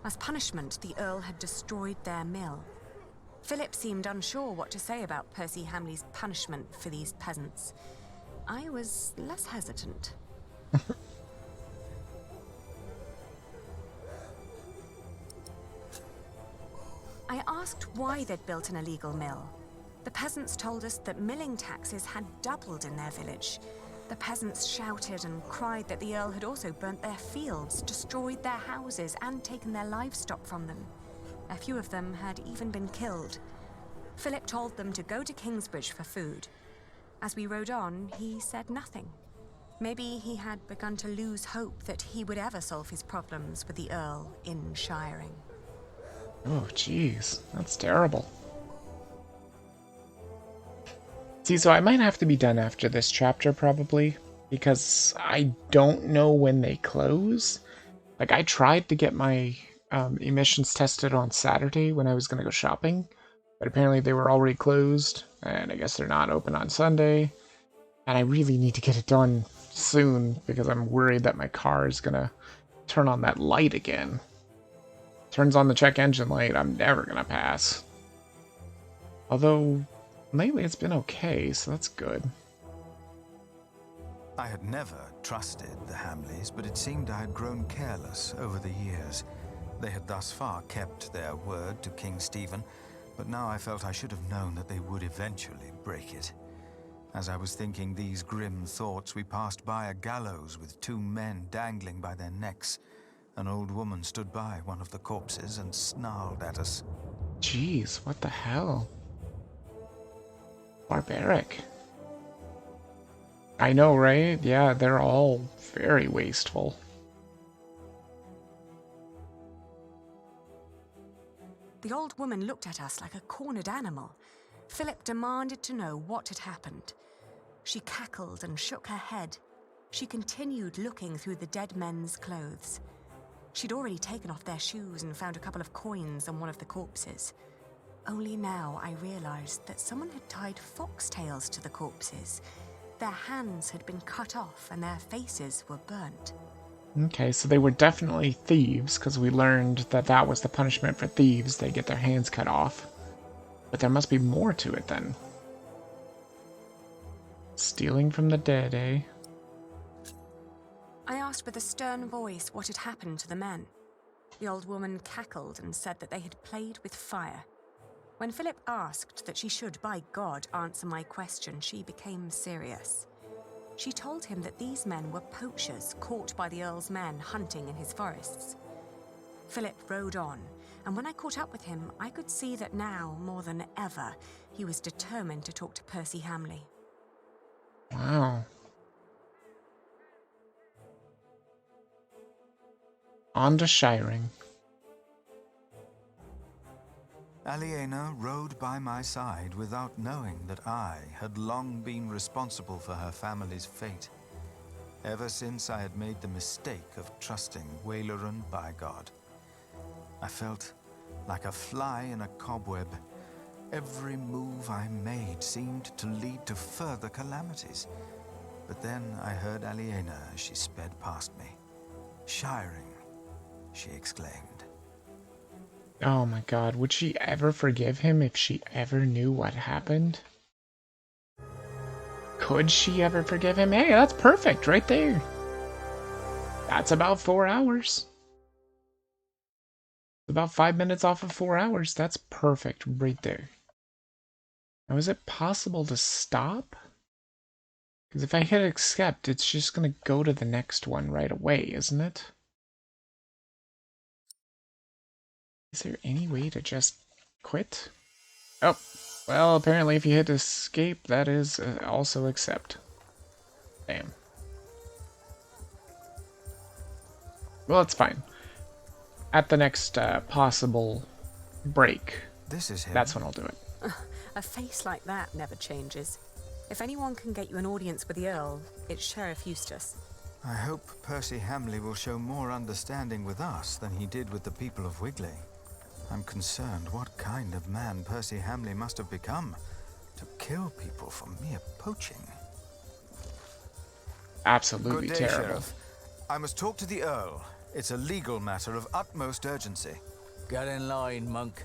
S18: As punishment, the Earl had destroyed their mill. Philip seemed unsure what to say about Percy Hamley's punishment for these peasants. I was less hesitant. I asked why they'd built an illegal mill. The peasants told us that milling taxes had doubled in their village. The peasants shouted and cried that the Earl had also burnt their fields, destroyed their houses, and taken their livestock from them. A few of them had even been killed. Philip told them to go to Kingsbridge for food. As we rode on, he said nothing. Maybe he had begun to lose hope that he would ever solve his problems with the Earl in Shiring.
S1: Oh, jeez. That's terrible. See, so I might have to be done after this chapter, probably, because I don't know when they close. Like, I tried to get my emissions tested on Saturday when I was going to go shopping, but apparently they were already closed, and I guess they're not open on Sunday. And I really need to get it done soon, because I'm worried that my car is going to turn on that light again. Turns on the check engine light, I'm never going to pass. Although, lately it's been okay, so that's good.
S16: I had never trusted the Hamleys, but it seemed I had grown careless over the years. They had thus far kept their word to King Stephen, but now I felt I should have known that they would eventually break it. As I was thinking these grim thoughts, we passed by a gallows with two men dangling by their necks. An old woman stood by one of the corpses and snarled at us.
S1: Jeez, what the hell? Barbaric. I know, right? Yeah, they're all very wasteful.
S18: The old woman looked at us like a cornered animal. Philip demanded to know what had happened. She cackled and shook her head. She continued looking through the dead men's clothes. She'd already taken off their shoes and found a couple of coins on one of the corpses. Only now I realized that someone had tied foxtails to the corpses. Their hands had been cut off and their faces were burnt.
S1: Okay, so they were definitely thieves, because we learned that that was the punishment for thieves. They get their hands cut off. But there must be more to it then. Stealing from the dead, eh?
S18: I asked with a stern voice what had happened to the men. The old woman cackled and said that they had played with fire. When Philip asked that she should, by God, answer my question, she became serious. She told him that these men were poachers caught by the Earl's men hunting in his forests. Philip rode on, and when I caught up with him, I could see that now, more than ever, he was determined to talk to Percy Hamley.
S1: Wow. On to Shiring.
S16: Aliena rode by my side without knowing that I had long been responsible for her family's fate. Ever since I had made the mistake of trusting Waileran by God. I felt like a fly in a cobweb. Every move I made seemed to lead to further calamities. But then I heard Aliena as she sped past me. "Shiring," she exclaimed.
S1: Oh my god, would she ever forgive him if she ever knew what happened? Could she ever forgive him? Hey, that's perfect right there. That's about 4 hours. About 5 minutes off of 4 hours. That's perfect right there. Now, is it possible to stop? Because if I hit accept, it's just going to go to the next one right away, isn't it? Is there any way to just quit? Oh, well, apparently if you hit escape, that is also accept. Damn. Well, it's fine. At the next possible break, that's when I'll do it.
S18: A face like that never changes. If anyone can get you an audience with the Earl, it's Sheriff Eustace.
S16: I hope Percy Hamley will show more understanding with us than he did with the people of Wigley. I'm concerned what kind of man Percy Hamley must have become to kill people for mere poaching.
S1: Absolutely
S16: Good day,
S1: terrible.
S16: Sheriff. I must talk to the Earl. It's a legal matter of utmost urgency.
S4: Get in line, monk.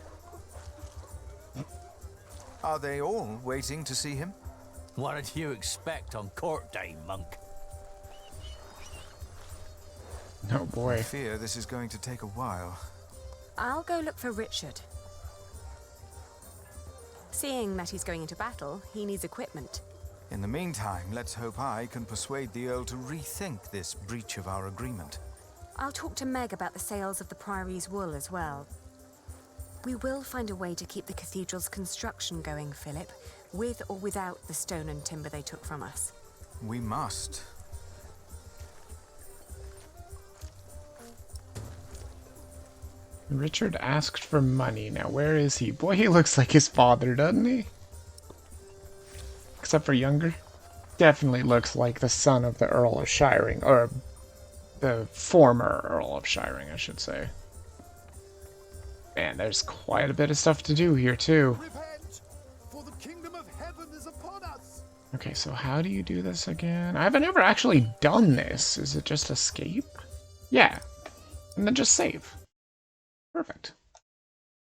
S16: Are they all waiting to see him?
S4: What did you expect on court day, monk?
S1: Oh boy.
S16: I fear this is going to take a while.
S18: I'll go look for Richard. Seeing that he's going into battle, he needs equipment.
S16: In the meantime, let's hope I can persuade the Earl to rethink this breach of our agreement.
S18: I'll talk to Meg about the sales of the Priory's wool as well. We will find a way to keep the cathedral's construction going, Philip, with or without the stone and timber they took from us.
S16: We must.
S1: Richard asked for money. Now, where is he? Boy, he looks like his father, doesn't he? Except for younger. Definitely looks like the son of the Earl of Shiring, or the former Earl of Shiring, I should say. Man, there's quite a bit of stuff to do here, too.
S12: For the kingdom of heaven is upon us.
S1: Okay, so how do you do this again? I haven't ever actually done this. Is it just escape? Yeah. And then just save. Perfect.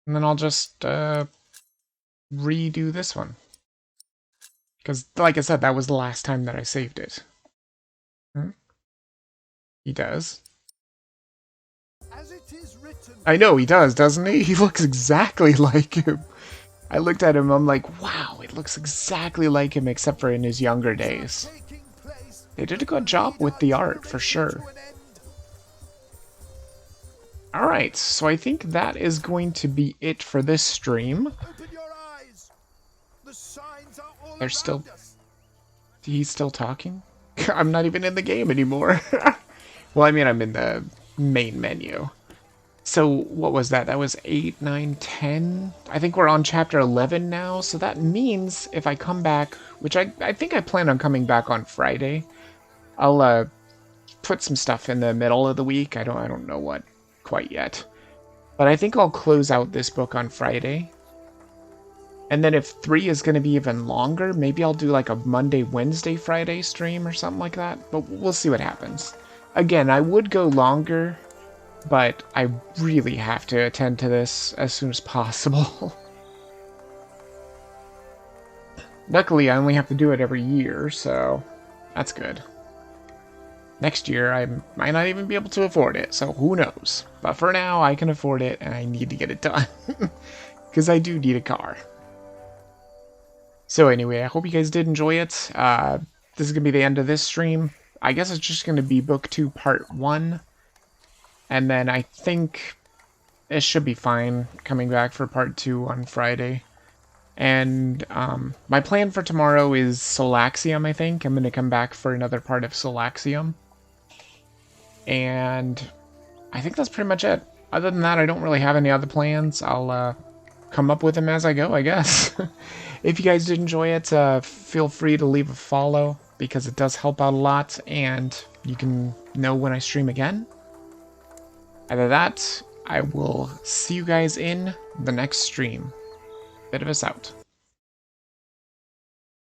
S1: And then I'll just redo this one. Because, like I said, that was the last time that I saved it. He does.
S12: As it is written.
S1: I know, he does, doesn't he? He looks exactly like him. I looked at him, I'm like, wow, it looks exactly like him except for in his younger days. They did a good job with the art, for sure. Alright, so I think that is going to be it for this stream. They're still... He's still talking? I'm not even in the game anymore. Well, I mean, I'm in the main menu. So, what was that? That was 8, 9, 10? I think we're on chapter 11 now, so that means if I come back, which I think I plan on coming back on Friday, I'll put some stuff in the middle of the week. I don't know what quite yet. But I think I'll close out this book on Friday. And then if 3 is going to be even longer, maybe I'll do like a Monday, Wednesday, Friday stream or something like that. But we'll see what happens. Again, I would go longer, but I really have to attend to this as soon as possible. Luckily, I only have to do it every year, so that's good. Next year, I might not even be able to afford it, so who knows. But for now, I can afford it, and I need to get it done. Because I do need a car. So anyway, I hope you guys did enjoy it. This is going to be the end of this stream. I guess it's just going to be Book 2, Part 1. And then I think it should be fine coming back for Part 2 on Friday. And my plan for tomorrow is Solaxium, I think. I'm going to come back for another part of Solaxium. And I think that's pretty much it. Other than that, I don't really have any other plans. I'll come up with them as I go, I guess. If you guys did enjoy it, feel free to leave a follow, because it does help out a lot, and you can know when I stream again. Either that, I will see you guys in the next stream. Bit of us out.